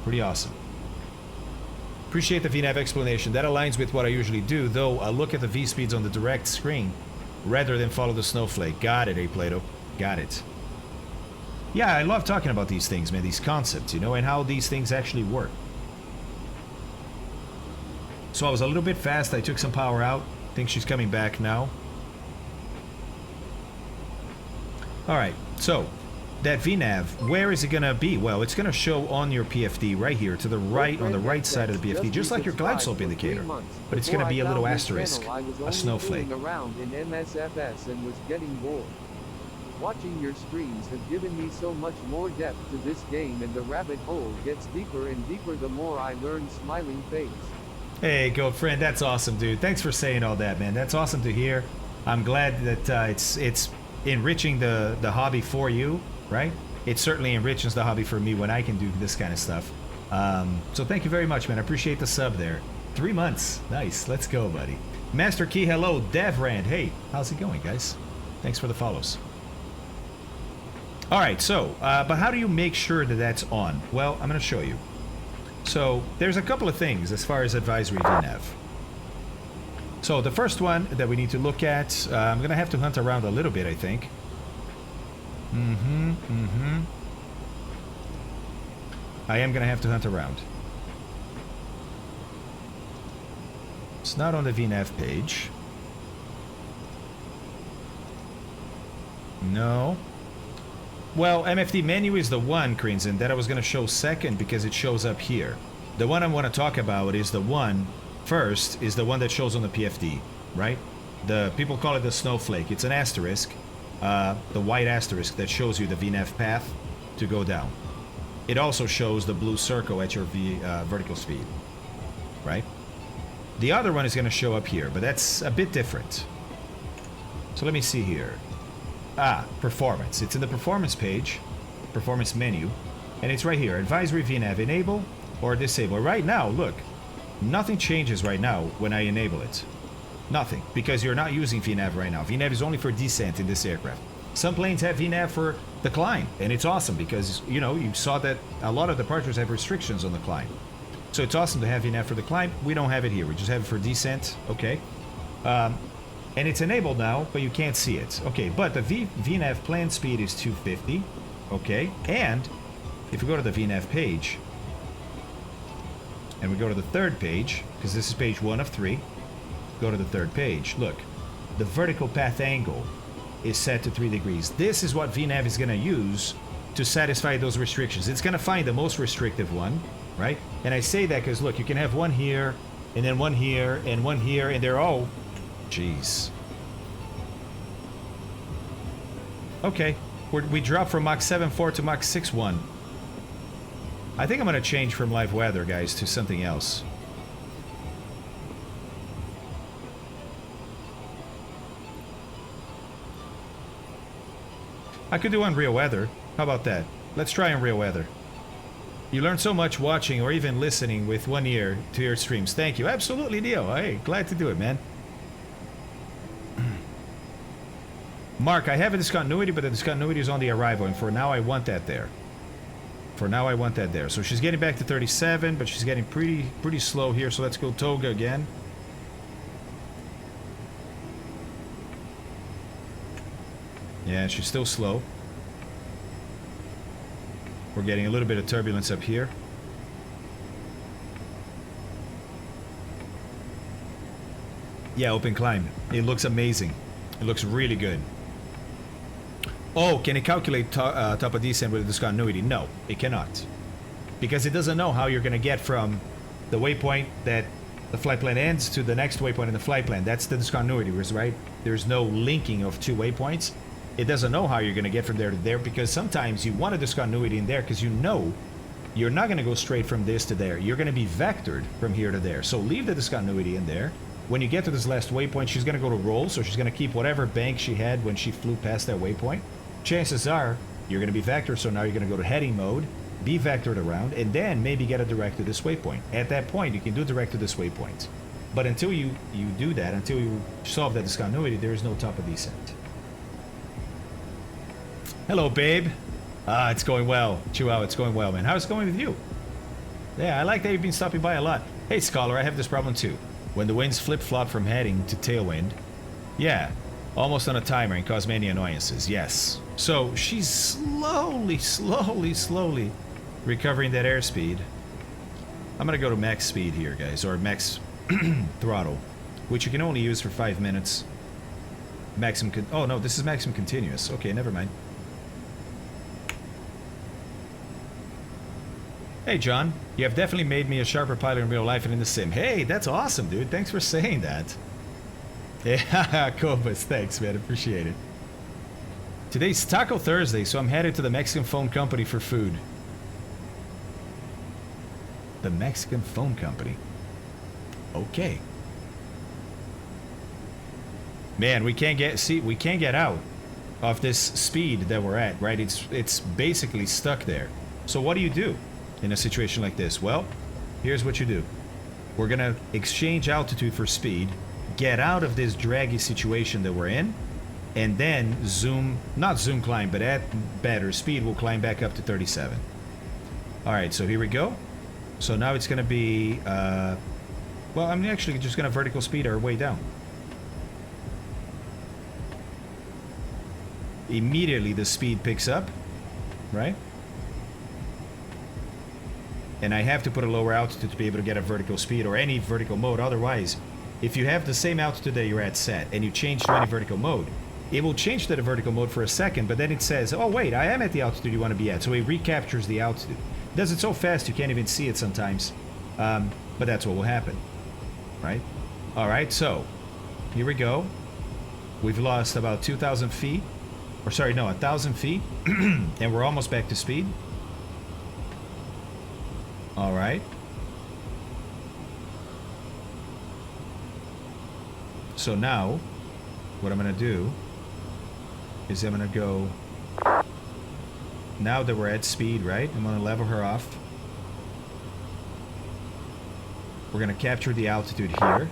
Pretty awesome. Appreciate the VNAV explanation. That aligns with what I usually do, though I look at the V-speeds on the direct screen rather than follow the snowflake. Got it, A-Plato. Got it. Yeah, I love talking about these things, man, these concepts, you know, and how these things actually work. So I was a little bit fast. I took some power out. I think she's coming back now. Alright, so that VNAV, where is it going to be? Well, it's going to show on your PFD right here to the right, on the right side of the PFD, just like your glide slope indicator. But it's going to be a little asterisk, a snowflake. Around in MSFS and was getting bored. Watching your streams have given me so much more depth to this game, and the rabbit hole gets deeper and deeper the more I learn. Smiling face. Hey, Goat Friend, that's awesome, dude. Thanks for saying all that, man. That's awesome to hear. I'm glad that it's enriching the hobby for you. Right? It certainly enriches the hobby for me when I can do this kind of stuff. So thank you very much, man. I appreciate the sub there. 3 months. Nice. Let's go, buddy. Master Key, hello. Devrand, hey. How's it going, guys? Thanks for the follows. All right, so, but how do you make sure that that's on? Well, I'm going to show you. So there's a couple of things as far as advisory VNAV. So the first one that we need to look at, I'm going to have to hunt around a little bit, I think. I am gonna have to hunt around. It's not on the VNAV page. No. Well, MFD menu is the one, Crinson, that I was gonna show second because it shows up here. The one I want to talk about is the one first, is the one that shows on the PFD, right? The people call it the snowflake. It's an asterisk. The white asterisk that shows you the VNAV path to go down. It also shows the blue circle at your vertical speed, right? The other one is going to show up here, but that's a bit different. So let me see here. Ah, performance. It's in the performance page, performance menu, and it's right here. Advisory VNAV enable or disable. Right now, look, nothing changes right now when I enable it. Nothing, because you're not using VNAV right now. VNAV is only for descent in this aircraft. Some planes have VNAV for the climb, and it's awesome because, you know, you saw that a lot of departures have restrictions on the climb. So it's awesome to have VNAV for the climb. We don't have it here. We just have it for descent. Okay. And it's enabled now, but you can't see it. Okay, but the VNAV planned speed is 250. Okay, and if we go to the VNAV page, and we go to the third page, because this is page 1 of 3, go to the third page. Look, the vertical path angle is set to 3 degrees. This is what VNav is going to use to satisfy those restrictions. It's going to find the most restrictive one, right? And I say that because, look, you can have one here, and then one here, and they're all... Jeez. Okay, we dropped from Mach 7.4 to Mach 6.1. I think I'm going to change from live weather, guys, to something else. I could do on real weather. How about that? Let's try on real weather. You learn so much watching or even listening with one ear to your streams. Thank you. Absolutely, Neo. Hey, glad to do it, man. Mark, I have a discontinuity, but the discontinuity is on the arrival, and for now I want that there. For now I want that there. So she's getting back to 37, but she's getting pretty slow here, so let's go Toga again. Yeah, she's still slow. We're getting a little bit of turbulence up here. Yeah, open climb. It looks amazing. It looks really good. Oh, can it calculate top of descent with a discontinuity? No, it cannot. Because it doesn't know how you're going to get from the waypoint that the flight plan ends to the next waypoint in the flight plan. That's the discontinuity, right? There's no linking of two waypoints. It doesn't know how you're going to get from there to there, because sometimes you want a discontinuity in there because you know you're not going to go straight from this to there. You're going to be vectored from here to there. So leave the discontinuity in there. When you get to this last waypoint, she's going to go to roll, so she's going to keep whatever bank she had when she flew past that waypoint. Chances are you're going to be vectored, so now you're going to go to heading mode, be vectored around, and then maybe get a direct to this waypoint. At that point, you can do direct to this waypoint. But until you do that, until you solve that discontinuity, there is no top of descent. Hello, babe. It's going well. Chihuahua, it's going well, man. How's it going with you? Yeah, I like that you've been stopping by a lot. Hey, Scholar, I have this problem too. When the winds flip-flop from heading to tailwind, yeah, almost on a timer and cause many annoyances, yes. So she's slowly recovering that airspeed. I'm gonna go to max speed here, guys, or max throttle, which you can only use for 5 minutes. Maximum oh no, this is maximum continuous. Okay, never mind. Hey John, you have definitely made me a sharper pilot in real life and in the sim. Hey, that's awesome, dude. Thanks for saying that. Yeah, Cobus, thanks, man. Appreciate it. Today's Taco Thursday, so I'm headed to the Mexican phone company for food. The Mexican phone company. Okay. Man, we can't get out of this speed that we're at, right? It's basically stuck there. So what do you do in a situation like this? Well, here's what you do. We're gonna exchange altitude for speed, get out of this draggy situation that we're in, and then not zoom climb, but at better speed, we'll climb back up to 37. All right, so here we go. So now it's gonna be, well, I'm actually just gonna vertical speed our way down. Immediately the speed picks up, right? And I have to put a lower altitude to be able to get a vertical speed or any vertical mode. Otherwise, if you have the same altitude that you're at set and you change to any vertical mode, it will change to the vertical mode for a second, but then it says, oh wait, I am at the altitude you want to be at. So it recaptures the altitude. It does it so fast you can't even see it sometimes. But that's what will happen, right? All right, so here we go. We've lost about 2,000 feet. Or sorry, no, 1,000 feet. And we're almost back to speed. All right. So now, what I'm going to do is I'm going to go... Now that we're at speed, right? I'm going to level her off. We're going to capture the altitude here.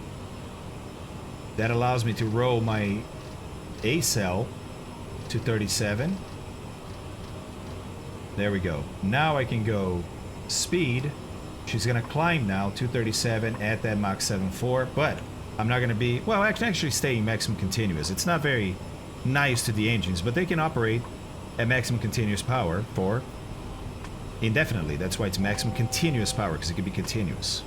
That allows me to roll my A-cell to 37. There we go. Now I can go speed. She's going to climb now 237 at that Mach 7.4, but I'm not going to be, well, actually staying maximum continuous. It's not very nice to the engines, but they can operate at maximum continuous power for indefinitely. That's why it's maximum continuous power, because it can be continuous.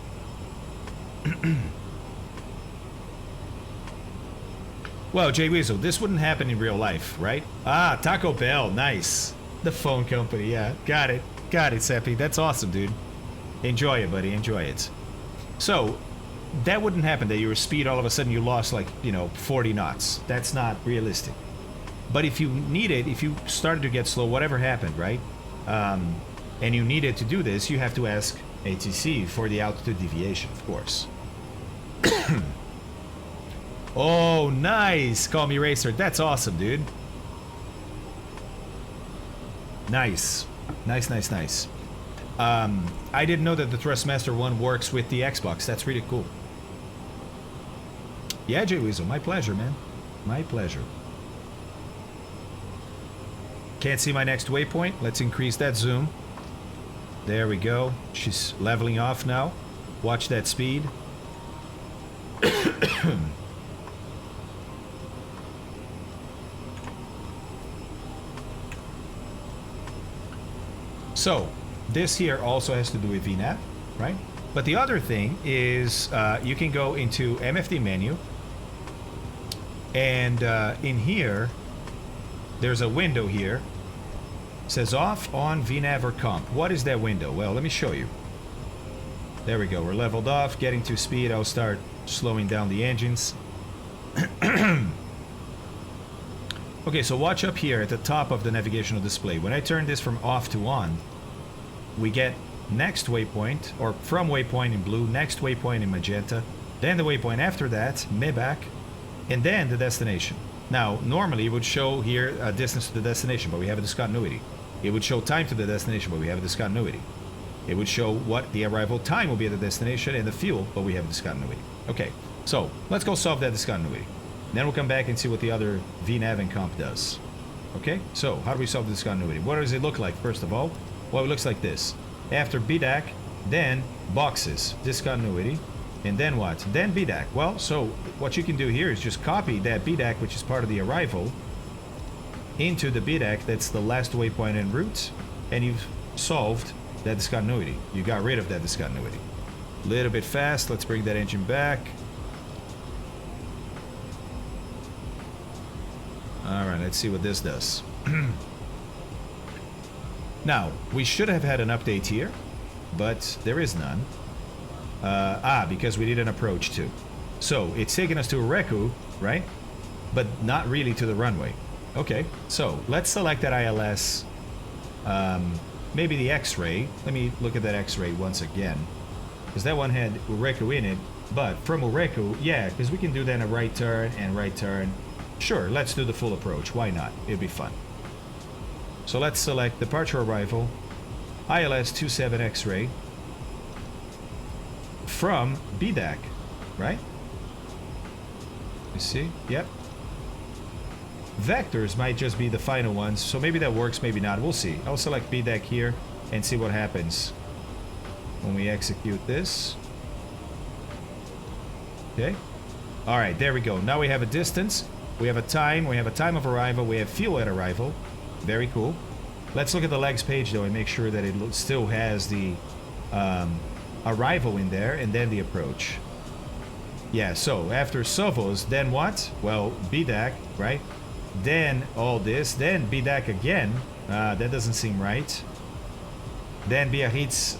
Well, Jay Weasel, this wouldn't happen in real life, right? Ah, Taco Bell, nice. The phone company, yeah. Got it, Seppi. That's awesome, dude. Enjoy it, buddy, enjoy it. So, that wouldn't happen, that your speed all of a sudden you lost like, 40 knots. That's not realistic. But if you needed, if you started to get slow, whatever happened, right? And you needed to do this, you have to ask ATC for the altitude deviation, of course. Oh, nice! Call me Racer. That's awesome, dude. Nice. Nice. I didn't know that the Thrustmaster 1 works with the Xbox. That's really cool. Yeah, Jay Weasel, my pleasure, man. My pleasure. Can't see my next waypoint. Let's increase that zoom. There we go. She's leveling off now. Watch that speed. So, this here also has to do with VNAV, right? But the other thing is you can go into MFD menu, and in here, there's a window here. It says off, on, VNAV, or comp. What is that window? Well, let me show you. There we go. We're leveled off, getting to speed. I'll start slowing down the engines. Okay, so watch up here at the top of the navigational display. When I turn this from off to on, we get next waypoint, or from waypoint in blue, next waypoint in magenta, then the waypoint after that, MIBAC, and then the destination. Now, normally it would show here a distance to the destination, but we have a discontinuity. It would show time to the destination, but we have a discontinuity. It would show what the arrival time will be at the destination and the fuel, but we have a discontinuity. Okay, so let's go solve that discontinuity. Then we'll come back and see what the other VNAV and comp does. Okay, so how do we solve the discontinuity? What does it look like, first of all? Well, it looks like this. After BDAC, then boxes, discontinuity, and then what? Then BDAC. Well, so what you can do here is just copy that BDAC, which is part of the arrival, into the BDAC that's the last waypoint en route, and you've solved that discontinuity. You got rid of that discontinuity. A little bit fast. Let's bring that engine back. Alright, let's see what this does. Now, we should have had an update here, but there is none. Because we did an approach too. So, it's taking us to Ureku, right? But not really to the runway. Okay, so let's select that ILS. Maybe the X-ray. Let me look at that X-ray once again. Because that one had Ureku in it. But from Ureku, yeah, because we can do then a right turn and right turn. Sure, let's do the full approach. Why not? It'd be fun. So let's select departure arrival, ILS 27 X-ray from BDAC, right? You see? Yep. Vectors might just be the final ones, so maybe that works, maybe not. We'll see. I'll select BDAC here and see what happens when we execute this. Okay. All right, there we go. Now we have a distance. We have a time of arrival, we have fuel at arrival. Very cool. Let's look at the legs page though and make sure that it still has the arrival in there and then the approach. Yeah, so after Sovos, then what? Well, BDAC, right? Then all this, then BDAC again. That doesn't seem right. Then Biarritz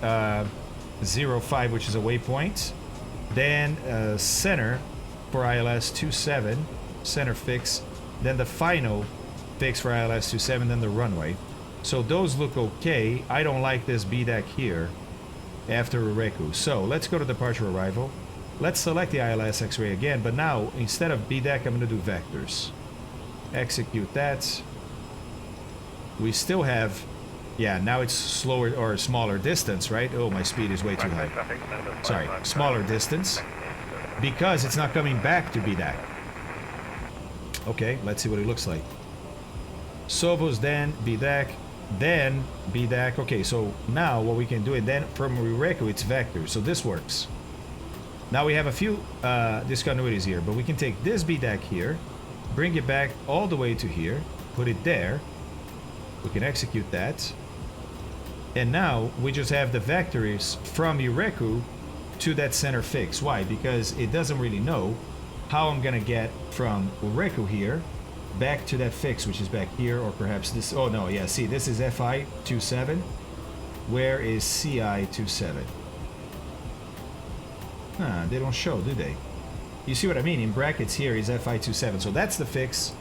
05, which is a waypoint. Then center for ILS 27. Center fix, then the final fix for ILS 27, then the runway. So those look okay. I don't like this BDAC here after Ureku. So let's go to departure arrival. Let's select the ILS X-ray again, but now instead of BDAC, I'm going to do vectors. Execute that. We still have, yeah, now it's slower or smaller distance, right? Oh, my speed is way too high. Sorry, smaller distance because it's not coming back to BDAC. Okay, let's see what it looks like. Sovos, then BDAC, then BDAC. Okay, so now what we can do, and then from Ureku, it's vector. So this works. Now we have a few discontinuities here, but we can take this BDAC here, bring it back all the way to here, put it there. We can execute that. And now we just have the vectors from Ureku to that center fix. Why? Because it doesn't really know how I'm gonna get from Ureco here back to that fix, which is back here, or perhaps this. Oh no, yeah, see, this is FI27. Where is CI27? Huh, they don't show, do they? You see what I mean? In brackets here is FI27, so that's the fix.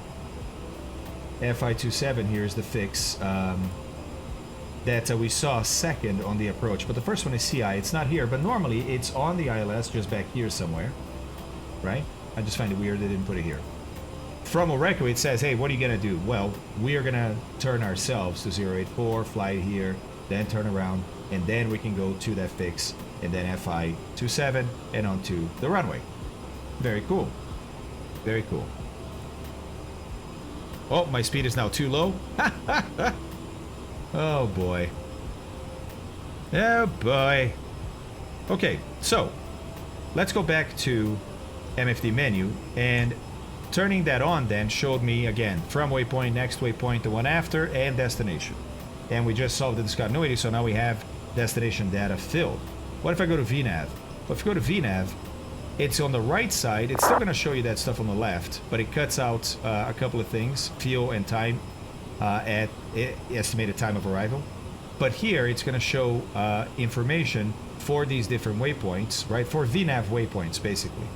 FI27 here is the fix that we saw second on the approach, but the first one is CI. It's not here, but normally it's on the ILS, just back here somewhere, right? I just find it weird they didn't put it here. From Ureco, it says, hey, what are you gonna do? Well, we are gonna turn ourselves to 084, fly here, then turn around, and then we can go to that fix, and then FI27 and onto the runway. Very cool. Very cool. Oh, my speed is now too low. Oh boy. Oh boy. Okay, so let's go back to MFD menu, and turning that on then showed me again from waypoint, next waypoint, the one after, and destination. And we just solved the discontinuity, so now we have destination data filled. What if I go to VNav? Well, if you go to VNav, it's on the right side. It's still going to show you that stuff on the left, but it cuts out a couple of things, fuel and time at estimated time of arrival. But here it's going to show information for these different waypoints, right? For VNav waypoints, basically.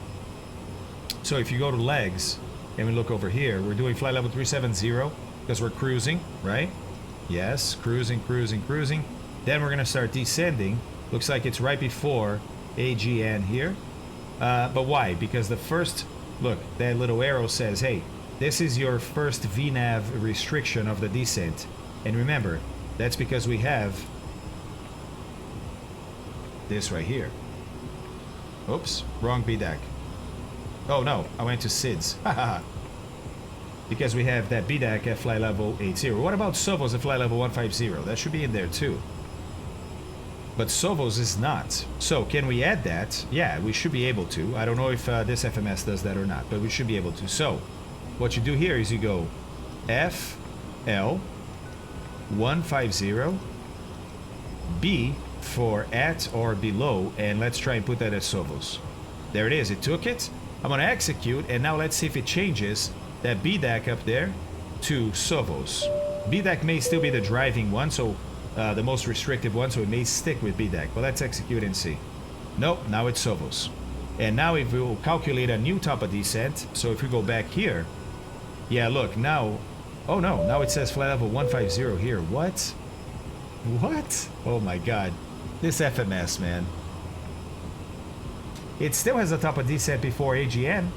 So if you go to legs and we look over here, we're doing flight level 370 because we're cruising, right? Yes, cruising, cruising, cruising. Then we're going to start descending. Looks like it's right before AGN here. But why? Because the first, look, that little arrow says, hey, this is your first VNav restriction of the descent. And remember, that's because we have this right here. Oops, wrong BDAC. Oh no, I went to SIDS. Because we have that BDAC at flight level 80. What about Sovos at flight level 150? That should be in there too. But Sovos is not. So can we add that? Yeah, we should be able to. I don't know if this FMS does that or not, but we should be able to. So what you do here is you go FL 150 B for at or below, and let's try and put that as Sovos. There it is. It took it. I'm going to execute, and now let's see if it changes that BDAC up there to Sovos. BDAC may still be the driving one, so the most restrictive one, so it may stick with BDAC. But let's execute and see. Nope, now it's Sovos. And now if we will calculate a new top of descent, so if we go back here, yeah, look, now, oh no, now it says flight level 150 here. What? What? Oh my god. This FMS, man. It still has a top of descent before AGN.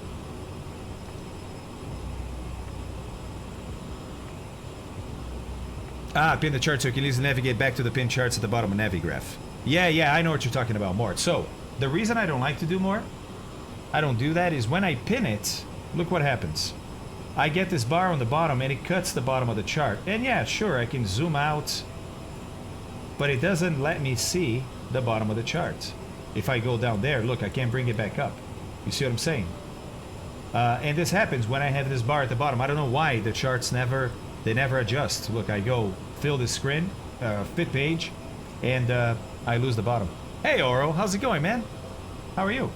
Ah, pin the chart so you can easily navigate back to the pin charts at the bottom of Navigraph. Yeah, I know what you're talking about, Mort. So, the reason I don't like to do more, I don't do that, is when I pin it, look what happens. I get this bar on the bottom and it cuts the bottom of the chart. And yeah, sure, I can zoom out, but it doesn't let me see the bottom of the chart. If I go down there, look, I can't bring it back up. You see what I'm saying? And this happens when I have this bar at the bottom. I don't know why the charts never adjust. Look, I go fill the screen, fit page, and I lose the bottom. Hey, Oro, how's it going, man? How are you?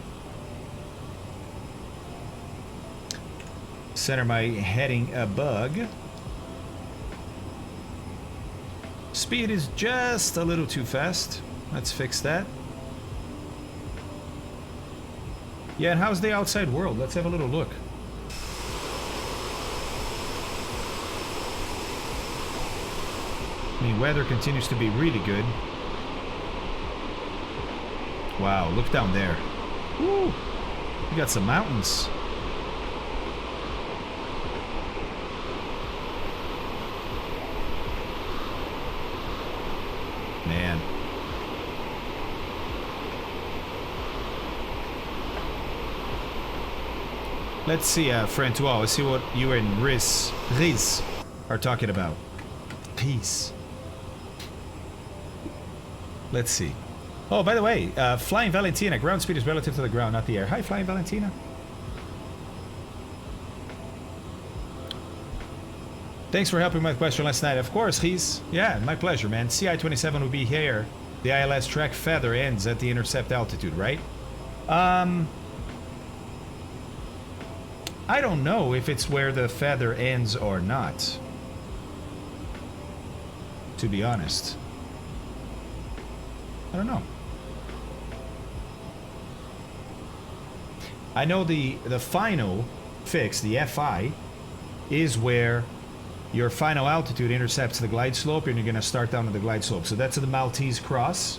Center my heading a bug. Speed is just a little too fast. Let's fix that. Yeah, and how's the outside world? Let's have a little look. I mean, weather continues to be really good. Wow, look down there. Woo! You got some mountains. Man. Let's see, Francois, let's see what you and Riz are talking about. Peace. Let's see. Oh, by the way, Flying Valentina, ground speed is relative to the ground, not the air. Hi, Flying Valentina. Thanks for helping my question last night. Of course, Riz. Yeah, my pleasure, man. CI-27 will be here. The ILS track feather ends at the intercept altitude, right? I don't know if it's where the feather ends or not. To be honest. I don't know. I know the final fix, the FI, is where your final altitude intercepts the glide slope and you're going to start down on the glide slope. So that's the Maltese Cross.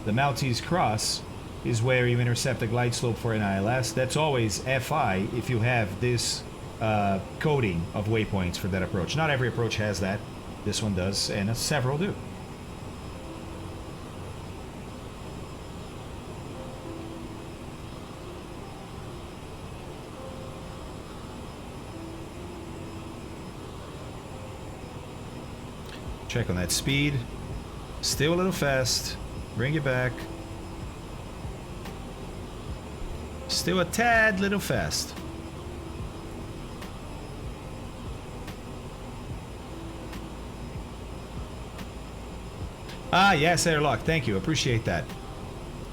The Maltese Cross is where you intercept the glide slope for an ILS. That's always FI if you have this coding of waypoints for that approach. Not every approach has that. This one does, and several do. Check on that speed. Still a little fast. Bring it back. Still a tad little fast. Ah, yes, Airlock. Thank you. Appreciate that.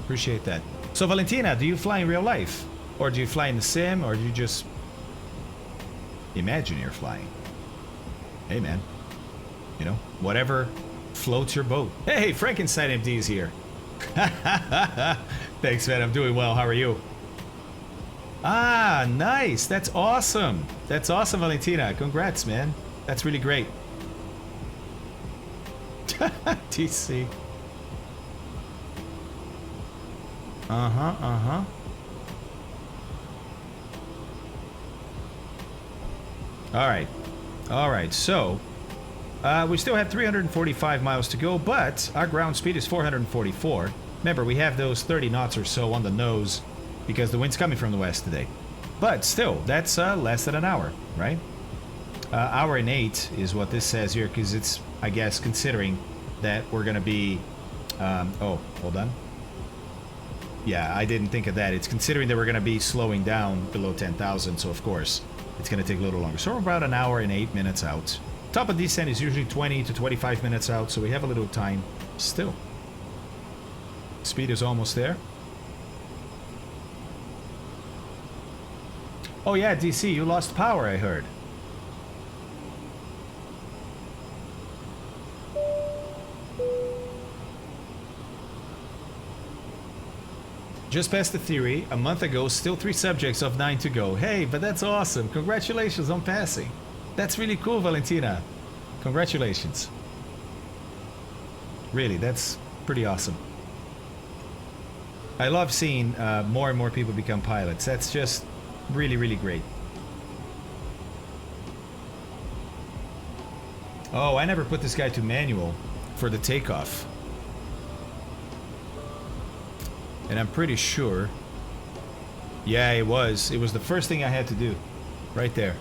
Appreciate that. So, Valentina, do you fly in real life? Or do you fly in the sim? Or do you just imagine you're flying? Hey, man. You know, whatever floats your boat. Hey, Frankenstein MD is here. Thanks, man. I'm doing well. How are you? Ah, nice. That's awesome. That's awesome, Valentina. Congrats, man. That's really great. TC. Uh-huh. All right. So, we still have 345 miles to go, but our ground speed is 444. Remember, we have those 30 knots or so on the nose because the wind's coming from the west today. But still, that's less than an hour, right? Hour and 8 is what this says here, because it's, I guess, considering that we're going to be... oh, hold on. Yeah, I didn't think of that. It's considering that we're going to be slowing down below 10,000, so of course, it's going to take a little longer. So we're about an hour and 8 minutes out. Top of descent is usually 20 to 25 minutes out, so we have a little time still. Speed is almost there. Oh yeah, DC, you lost power, I heard. Just passed the theory a month ago, still 3 subjects of 9 to go. Hey, but that's awesome. Congratulations on passing. That's really cool, Valentina. Congratulations. Really, that's pretty awesome. I love seeing more and more people become pilots. That's just really, really great. Oh, I never put this guy to manual for the takeoff. And I'm pretty sure... Yeah, it was. It was the first thing I had to do. Right there.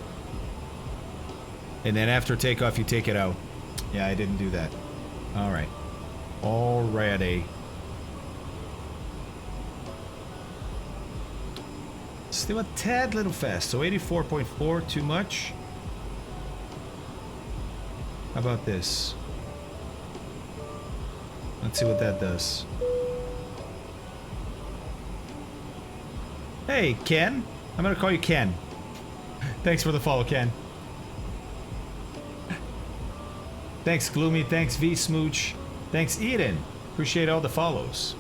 And then after takeoff, you take it out. Yeah, I didn't do that. Alright. Alrighty. Still a tad little fast. So 84.4, too much. How about this? Let's see what that does. Hey, Ken. I'm gonna call you Ken. Thanks for the follow, Ken. Thanks, Gloomy. Thanks, V Smooch. Thanks, Eden. Appreciate all the follows.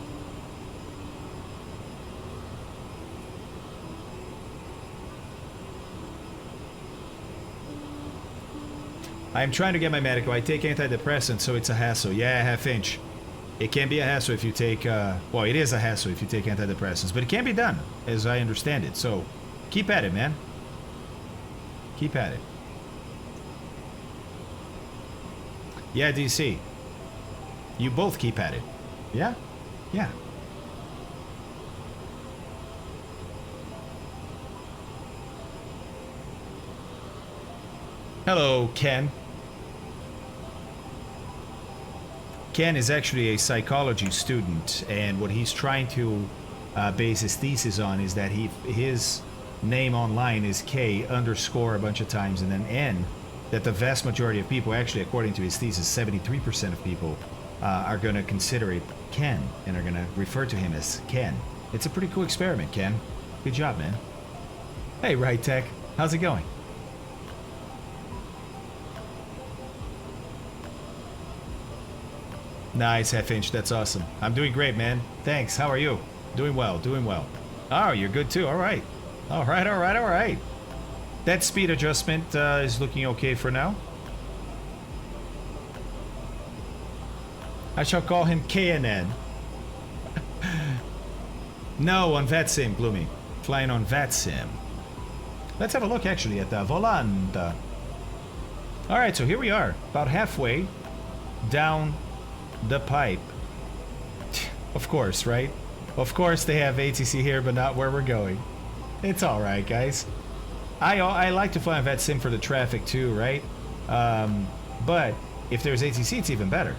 I'm trying to get my medical. I take antidepressants, so it's a hassle. Yeah, half inch. It can be a hassle if you take, well, it is a hassle if you take antidepressants, but it can be done, as I understand it. So, keep at it, man. Keep at it. Yeah, DC. You both keep at it. Yeah? Yeah. Hello, Ken. Ken is actually a psychology student, and what he's trying to base his thesis on is that his name online is K underscore a bunch of times and then N, that the vast majority of people, actually according to his thesis, 73% of people are going to consider it Ken and are going to refer to him as Ken. It's a pretty cool experiment, Ken. Good job, man. Hey, Right Tech. How's it going? Nice, half-inch. That's awesome. I'm doing great, man. Thanks. How are you? Doing well, doing well. Oh, you're good too. All right. All right, all right, all right. That speed adjustment is looking okay for now. I shall call him KNN. No, on VATSIM, Gloomy. Flying on VATSIM. Let's have a look, actually, at the volant. All right, so here we are. About halfway down the pipe. Of course, right? Of course they have ATC here, but not where we're going. It's all right, guys. I like to fly on VATSIM for the traffic too, right? But if there's ATC, it's even better.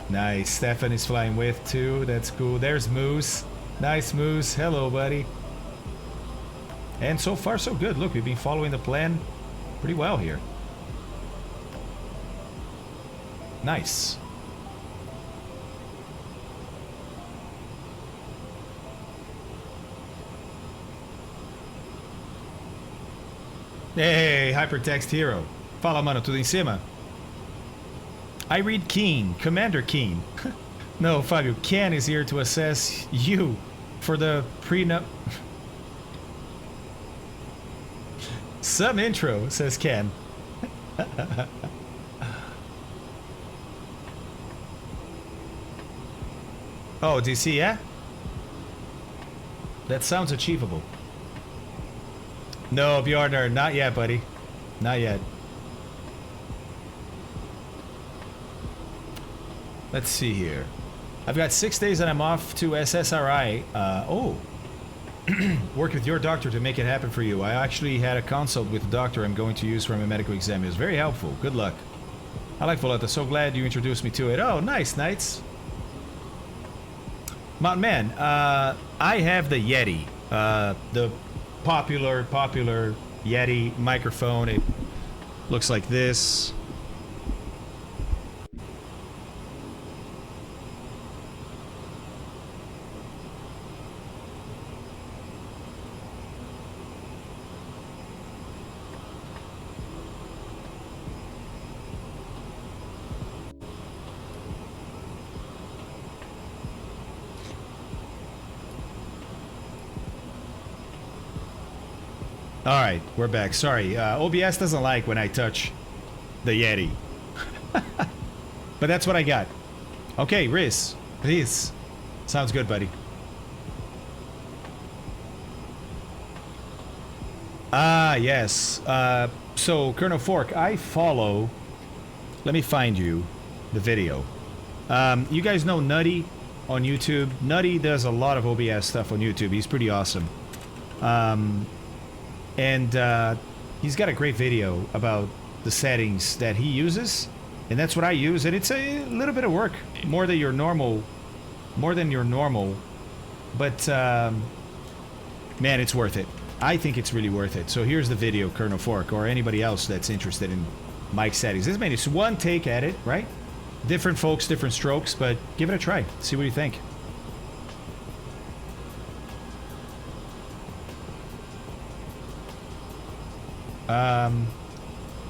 Nice. Stefan is flying with too. That's cool. There's Moose. Nice, Moose. Hello, buddy. And so far, so good. Look, we've been following the plan pretty well here. Nice. Hey, Hypertext Hero. Fala, mano, tudo em cima? I read Keen, Commander Keen. No, Fabio, Ken is here to assess you for the prenup. Some intro, says Ken. Oh, DC, yeah? That sounds achievable. No, Bjornar, not yet, buddy. Not yet. Let's see here. I've got 6 days and I'm off to SSRI. Work with your doctor to make it happen for you. I actually had a consult with the doctor I'm going to use for my medical exam. It was very helpful. Good luck. I like Volata. So glad you introduced me to it. Oh, nice, Knights. Mountain Man, I have the Yeti. The popular Yeti microphone. It looks like this. Alright, we're back. Sorry, OBS doesn't like when I touch the Yeti. But that's what I got. Okay, Riz. Sounds good, buddy. Ah, yes. So, Colonel Fork, I follow... Let me find you the video. You guys know Nutty on YouTube? Nutty does a lot of OBS stuff on YouTube. He's pretty awesome. And he's got a great video about the settings that he uses, and that's what I use, and it's a little bit of work, more than your normal, but man, it's worth it. I think it's really worth it. So here's the video, Colonel Fork, or anybody else that's interested in mic settings. This man is one take at it, right? Different folks, different strokes, but give it a try. See what you think.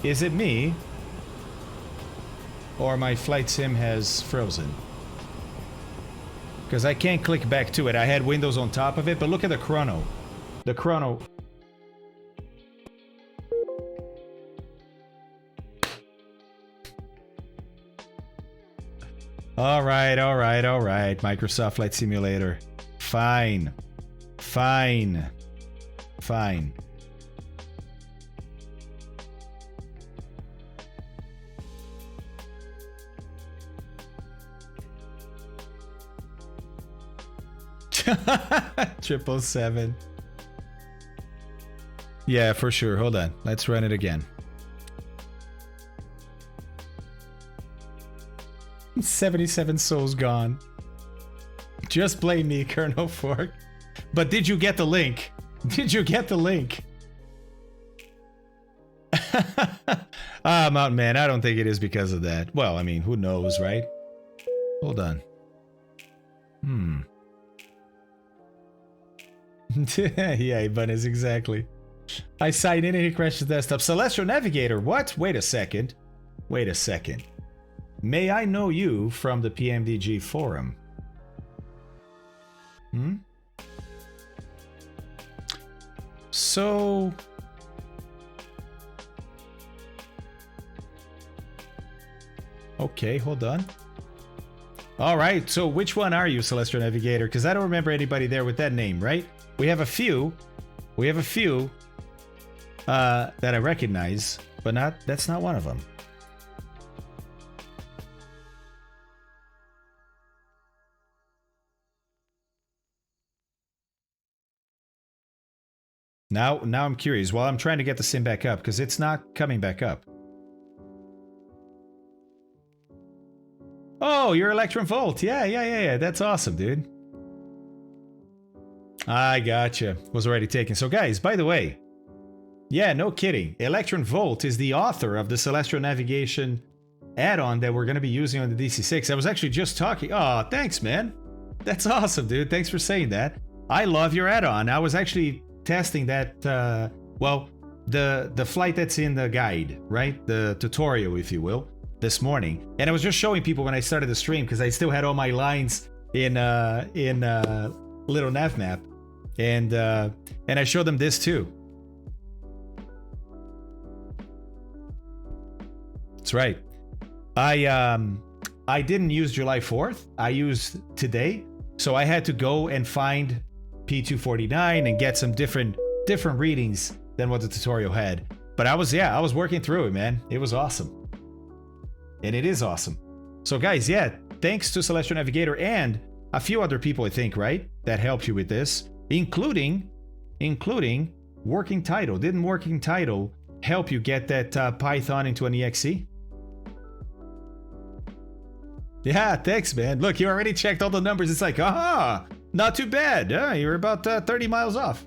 Is it me? Or my flight sim has frozen? Because I can't click back to it. I had Windows on top of it, but look at the chrono. The chrono... Alright, alright, alright. Microsoft Flight Simulator. Fine. Fine. Fine. Triple seven. Yeah, for sure. Hold on. Let's run it again. 77 souls gone. Just blame me, Colonel Fork. But did you get the link? Did you get the link? Mountain Man, I don't think it is because of that. Well, I mean, who knows, right? Hold on. Yeah, Ibanez, exactly. I sign in and it crashes the desktop. Celestial Navigator, what? Wait a second. Wait a second. May I know you from the PMDG forum? So... Okay, hold on. Alright, so which one are you, Celestial Navigator? Because I don't remember anybody there with that name, right? We have a few. We have a few that I recognize, but that's not one of them. Now I'm curious. Well, I'm trying to get the sim back up because it's not coming back up. Oh, you're Electron Volt. Yeah. That's awesome, dude. I gotcha. Was already taken. So guys, by the way, yeah, no kidding. Electron Volt is the author of the Celestial Navigation add-on that we're going to be using on the DC-6. I was actually just talking. Oh, thanks, man. That's awesome, dude. Thanks for saying that. I love your add-on. I was actually testing that, well, the flight that's in the guide, right? The tutorial, if you will, this morning. And I was just showing people when I started the stream because I still had all my lines in little nav map. And I showed them this too. That's right. I didn't use July 4th. I used today. So I had to go and find P249 and get some different readings than what the tutorial had. But I was working through it, man. It was awesome. And it is awesome. So guys, yeah, thanks to Celestial Navigator and a few other people, I think, right? That helped you with this, including Working Title. Didn't Working Title help you get that Python into an EXE? Yeah, thanks, man. Look, you already checked all the numbers. It's like, aha, not too bad. You're about 30 miles off.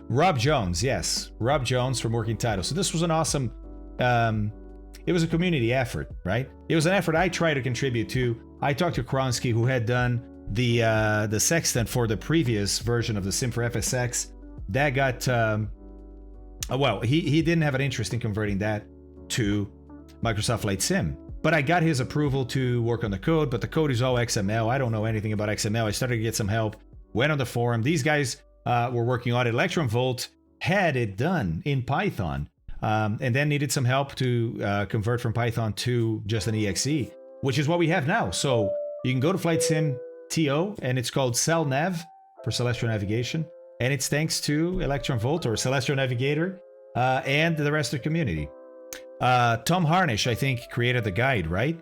Rob Jones, yes. Rob Jones from Working Title. So this was an awesome, it was a community effort, right? It was an effort I tried to contribute to. I talked to Kronsky, who had done the sextant for the previous version of the Sim for FSX. That got, well, he didn't have an interest in converting that to Microsoft Flight Sim. But I got his approval to work on the code, but the code is all XML. I don't know anything about XML. I started to get some help, went on the forum. These guys were working on it. Electron Volt had it done in Python, and then needed some help to convert from Python to just an EXE, which is what we have now. So you can go to Flight Sim TO, and it's called CellNav for Celestial Navigation, and it's thanks to Electron Volt or Celestial Navigator and the rest of the community. Tom Harnish, I think, created the guide, right?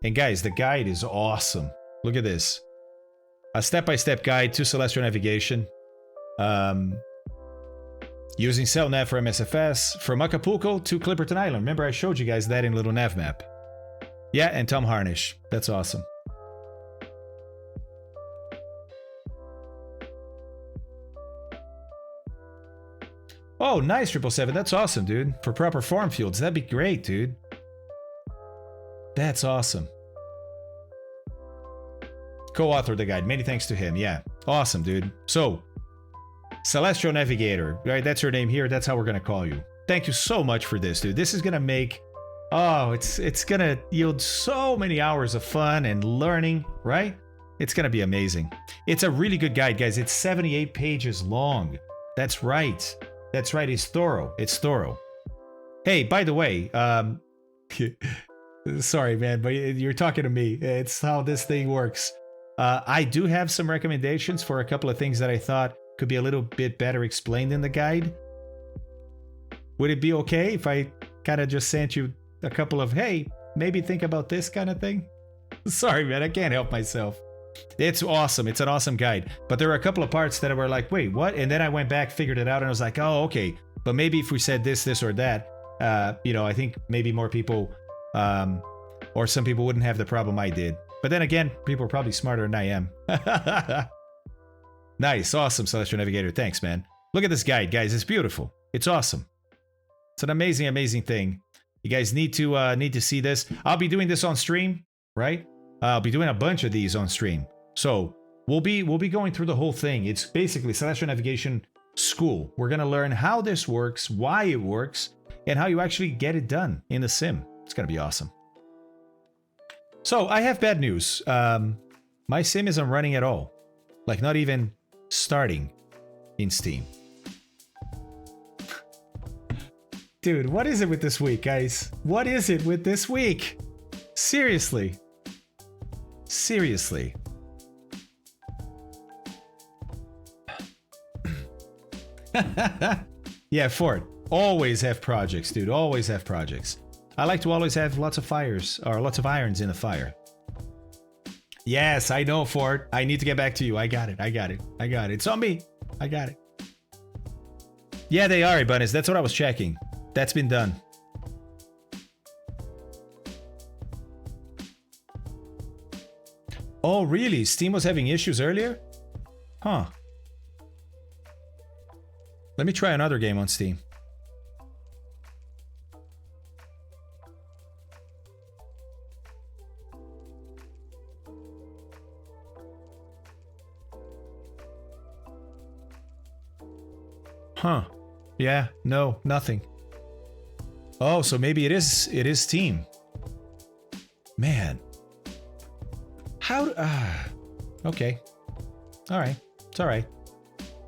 And guys, the guide is awesome. Look at this. A step-by-step guide to Celestial Navigation. Using CellNav for MSFS. From Acapulco to Clipperton Island. Remember, I showed you guys that in Little Nav Map. Yeah, and Tom Harnish. That's awesome. Oh, nice, 777. That's awesome, dude. For proper form fields. That'd be great, dude. That's awesome. Co-authored the guide. Many thanks to him. Yeah. Awesome, dude. So, Celestial Navigator. Right, that's your name here. That's how we're going to call you. Thank you so much for this, dude. This is going to make... Oh, it's going to yield so many hours of fun and learning, right? It's going to be amazing. It's a really good guide, guys. It's 78 pages long. That's right. That's right, it's thorough. It's thorough. Hey, by the way, sorry, man, but you're talking to me. It's how this thing works. I do have some recommendations for a couple of things that I thought could be a little bit better explained in the guide. Would it be okay if I kind of just sent you a couple of, hey, maybe think about this kind of thing? Sorry, man, I can't help myself. It's awesome. It's an awesome guide. But there were a couple of parts that were like, wait, what? And then I went back, figured it out, and I was like, oh, okay. But maybe if we said this, or that, I think maybe more people, or some people wouldn't have the problem I did. But then again, people are probably smarter than I am. Nice. Awesome, Celestial Navigator. Thanks, man. Look at this guide, guys. It's beautiful. It's awesome. It's an amazing, amazing thing. You guys need to see this. I'll be doing this on stream, right? I'll be doing a bunch of these on stream. So we'll be going through the whole thing. It's basically celestial navigation school. We're gonna learn how this works, why it works, and how you actually get it done in the sim. It's gonna be awesome. So I have bad news. My sim isn't running at all. Like not even starting in Steam. Dude, what is it with this week, guys? What is it with this week? Seriously. Seriously. Yeah, Ford. Always have projects, dude. Always have projects. I like to always have lots of fires, or lots of irons in the fire. Yes, I know, Ford. I need to get back to you. I got it. I got it. I got it. It's on me. I got it. Yeah, they are, Ibanez. That's what I was checking. That's been done. Oh, really? Steam was having issues earlier? Huh. Let me try another game on Steam. Huh. Yeah, no, nothing. Oh, so maybe it is Steam. Man. How okay. Alright. It's alright.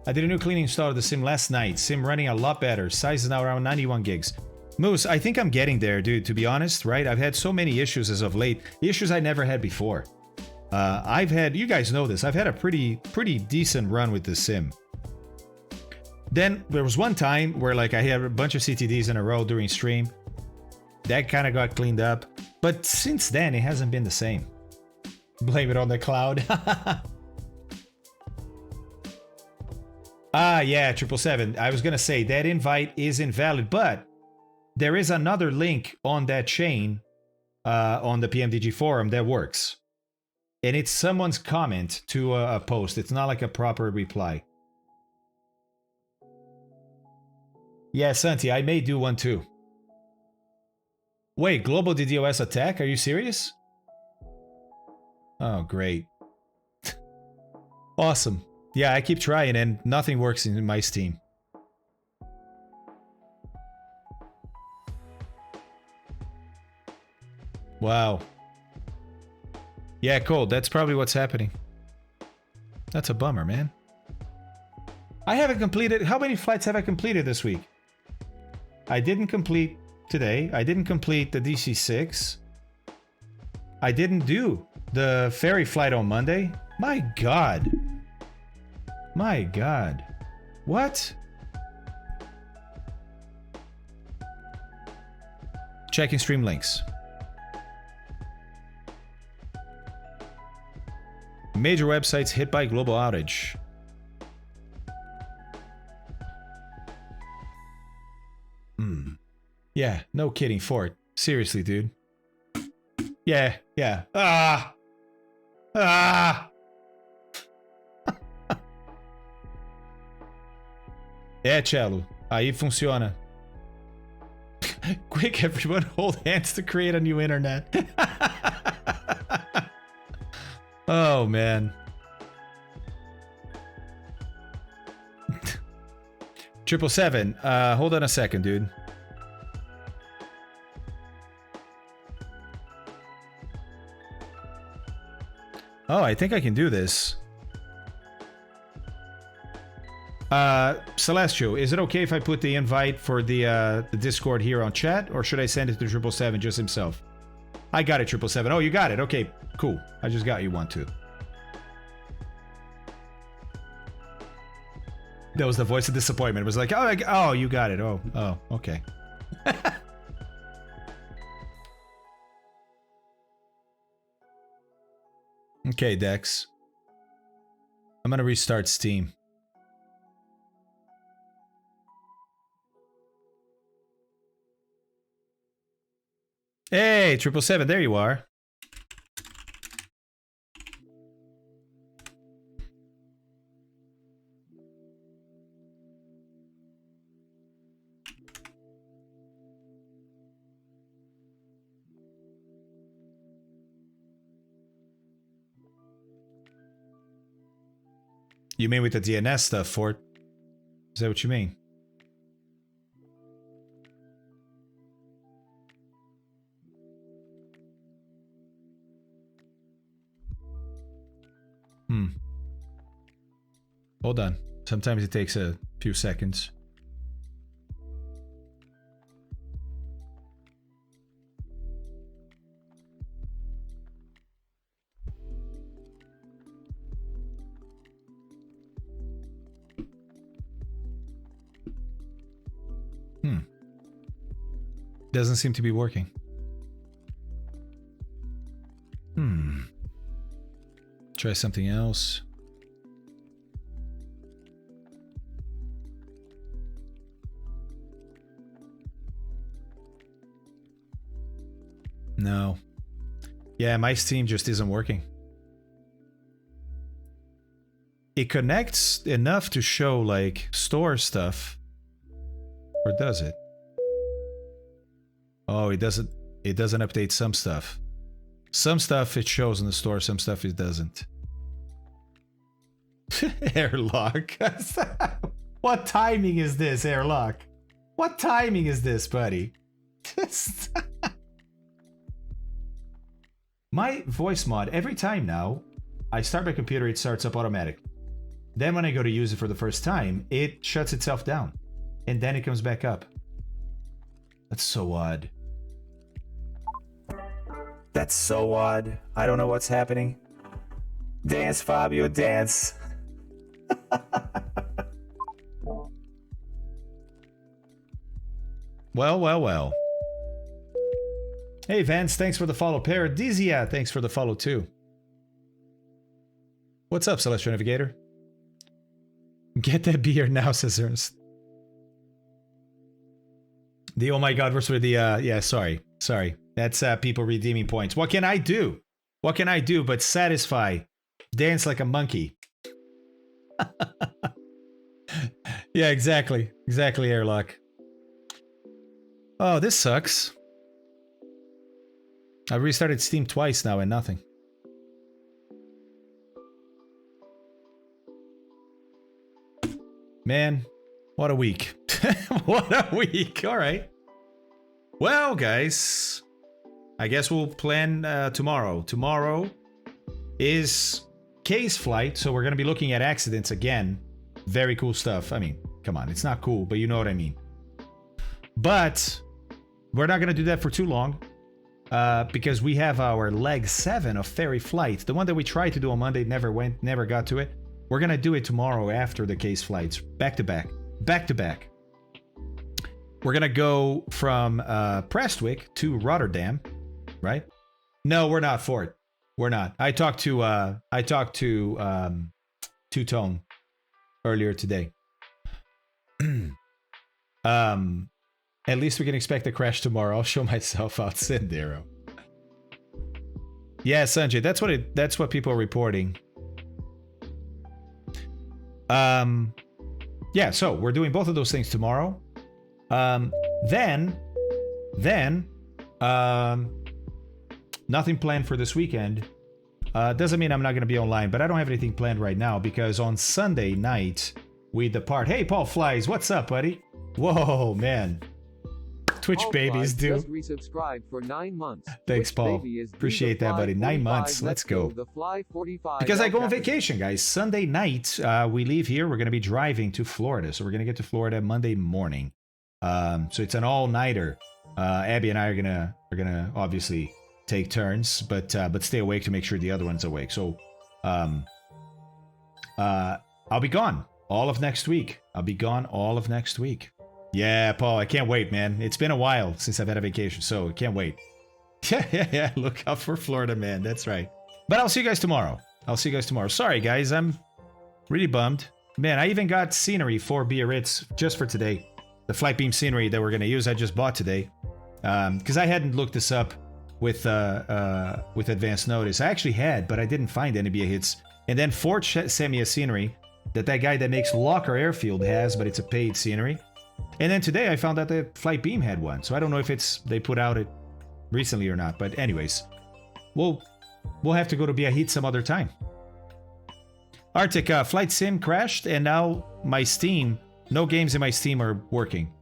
I did a new cleaning install of the sim last night. Sim running a lot better. Size is now around 91 gigs. Moose, I think I'm getting there, dude, to be honest, right? I've had so many issues as of late. Issues I never had before. I've had, you guys know this, I've had a pretty decent run with this sim. Then there was one time where like I had a bunch of CTDs in a row during stream. That kind of got cleaned up. But since then, it hasn't been the same. Blame it on the cloud. Ah, yeah, 777. I was going to say that invite is invalid, but there is another link on that chain on the PMDG forum that works. And it's someone's comment to a post. It's not like a proper reply. Yeah, Santi, I may do one too. Wait, global DDoS attack? Are you serious? Oh, great. Awesome. Yeah, I keep trying and nothing works in my Steam. Wow. Yeah, cool. That's probably what's happening. That's a bummer, man. I haven't completed... How many flights have I completed this week? I didn't complete today. I didn't complete the DC-6. I didn't do the ferry flight on Monday. My God. My God. What? Checking stream links. Major websites hit by global outage. Yeah, no kidding, Ford. Seriously, dude. Yeah. Ah! É, Cello. Aí funciona. Quick, everyone, hold hands to create a new internet. Oh, man. 777. Hold on a second, dude. Oh, I think I can do this. Celestial, is it okay if I put the invite for the Discord here on chat, or should I send it to 777 just himself? I got it, 777. Oh, you got it. Okay, cool. I just got you one too. That was the voice of disappointment. It was like, oh, you got it. Oh, okay. Okay, Dex. I'm gonna restart Steam. Hey, 777, there you are. You mean with the DNS stuff, Fort? Is that what you mean? Hold on. Sometimes it takes a few seconds. Doesn't seem to be working. Try something else. No. Yeah, my Steam just isn't working. It connects enough to show like store stuff. Or does it? Oh, it doesn't update some stuff. Some stuff it shows in the store, some stuff it doesn't. Airlock. What timing is this, Airlock? What timing is this, buddy? My voice mod, every time now, I start my computer, it starts up automatically. Then when I go to use it for the first time, it shuts itself down. And then it comes back up. That's so odd. That's so odd. I don't know what's happening. Dance, Fabio, dance. Well. Hey, Vance, thanks for the follow. Paradisia, thanks for the follow, too. What's up, Celestial Navigator? Get that beer now, says Ernst. The oh my god versus with the yeah, sorry. That's people redeeming points. What can I do? What can I do but satisfy? Dance like a monkey. Yeah, exactly. Exactly, Airlock. Oh, this sucks. I've restarted Steam twice now and nothing. Man, what a week. What a week. All right. Well, guys, I guess we'll plan tomorrow. Tomorrow is case flight, so we're going to be looking at accidents again. Very cool stuff. I mean, come on, it's not cool, but you know what I mean. But we're not going to do that for too long because we have our leg 7 of ferry flight. The one that we tried to do on Monday never got to it. We're going to do it tomorrow after the case flights, back to back. We're going to go from Prestwick to Rotterdam, right? No, we're not, Fort. We're not. I talked to Two-Tone earlier today. At least we can expect a crash tomorrow. I'll show myself out, Sendero. Yeah, Sanjay, that's what people are reporting. Yeah, so we're doing both of those things tomorrow. Then nothing planned for this weekend. Doesn't mean I'm not going to be online, but I don't have anything planned right now because on Sunday night we depart. Hey, Paul Flies, what's up, buddy? Whoa, man. Twitch Paul babies Flies do. just resubscribed for 9 months. Thanks, Twitch Paul. baby is Appreciate that, buddy. 9 months. Let's go. The Fly 45 Because I go on Japanese. vacation, guys. Sunday night, we leave here. We're going to be driving to Florida. So we're going to get to Florida Monday morning. So it's an all-nighter. Abby and I are gonna obviously take turns, but stay awake to make sure the other one's awake. So I'll be gone all of next week. Yeah, Paul, I can't wait, man. It's been a while since I've had a vacation, so I can't wait. Yeah. Look out for Florida, man. That's right. But I'll see you guys tomorrow. Sorry, guys. I'm really bummed. Man, I even got scenery for Biarritz just for today. The flight beam scenery that we're going to use, I just bought today. Because I hadn't looked this up with advance notice. I actually had, but I didn't find any BA hits. And then Ford sent me a scenery that guy that makes Locker Airfield has, but it's a paid scenery. And then today I found out that Flight Beam had one. So I don't know if they put out it recently or not. But anyways, we'll have to go to Biarritz some other time. Arctic, Flight Sim crashed, and now my Steam, no games in my Steam are working.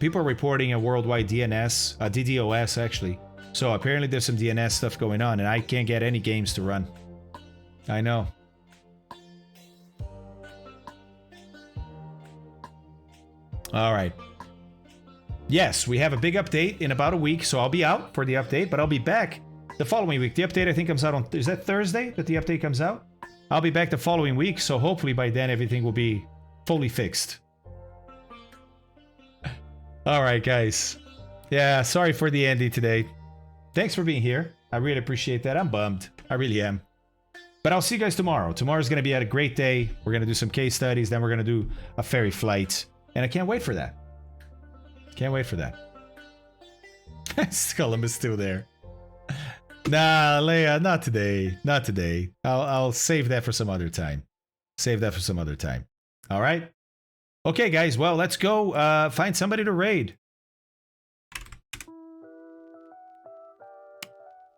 People are reporting a worldwide DNS, DDoS actually. So apparently there's some DNS stuff going on, and I can't get any games to run. I know. All right. Yes, we have a big update in about a week, so I'll be out for the update, but I'll be back the following week. The update I think comes out on, is that Thursday that the update comes out? I'll be back the following week, so hopefully by then everything will be fully fixed. All right, guys. Yeah, sorry for the ending today. Thanks for being here. I really appreciate that. I'm bummed. I really am. But I'll see you guys tomorrow. Tomorrow's going to be a great day. We're going to do some case studies. Then we're going to do a ferry flight. And I can't wait for that. Can't wait for that. Scullum is still there. Nah, Leia, not today. Not today. I'll save that for some other time. Save that for some other time. All right? Okay, guys. Well, let's go find somebody to raid.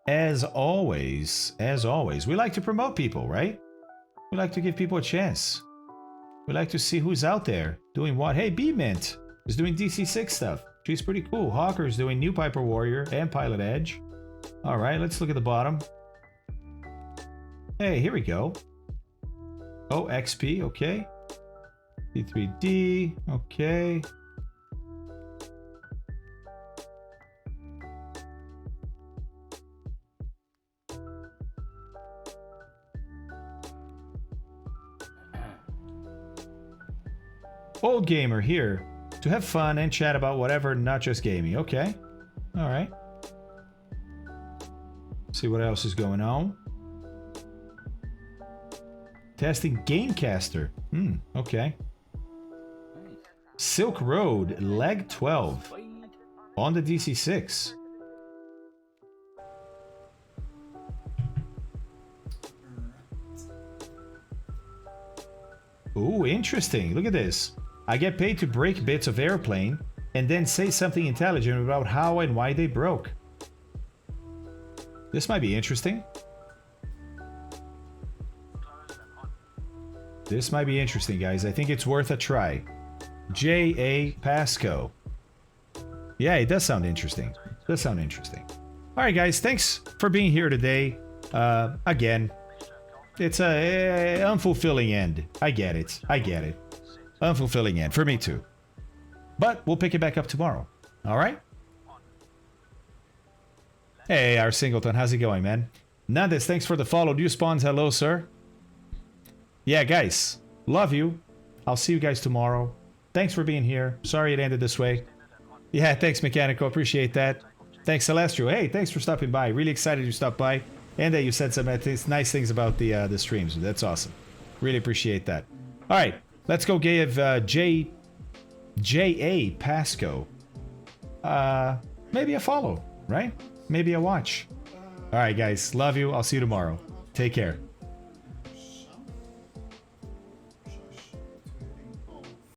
As always, we like to promote people, right? We like to give people a chance. We like to see who's out there doing what. Hey, B-Mint is doing DC6 stuff. She's pretty cool. Hawker's doing New Piper Warrior and Pilot Edge. All right, let's look at the bottom. Hey, here we go. Oh, XP, okay. D3D, okay. Old Gamer here to have fun and chat about whatever, not just gaming. Okay. All right. See what else is going on. Testing Gamecaster. Okay. Silk Road, leg 12 on the DC6. Ooh, interesting. Look at this. I get paid to break bits of airplane and then say something intelligent about how and why they broke. This might be interesting. This might be interesting, guys. I think it's worth a try. J.A. Pasco. Yeah, it does sound interesting. It does sound interesting. All right, guys. Thanks for being here today. Again, it's a unfulfilling end. I get it. I get it. Unfulfilling end. For me, too. But we'll pick it back up tomorrow. All right? Hey, our Singleton. How's it going, man? Nandes, thanks for the follow. New spawns. Hello, sir. Yeah, guys. Love you. I'll see you guys tomorrow. Thanks for being here. Sorry it ended this way. Yeah, thanks, Mechanical. Appreciate that. Thanks, Celestial. Hey, thanks for stopping by. Really excited you stopped by. And that you said some nice things about the streams. That's awesome. Really appreciate that. All right. Let's go give J.A. Pasco maybe a follow, right? Maybe a watch. All right, guys. Love you. I'll see you tomorrow. Take care.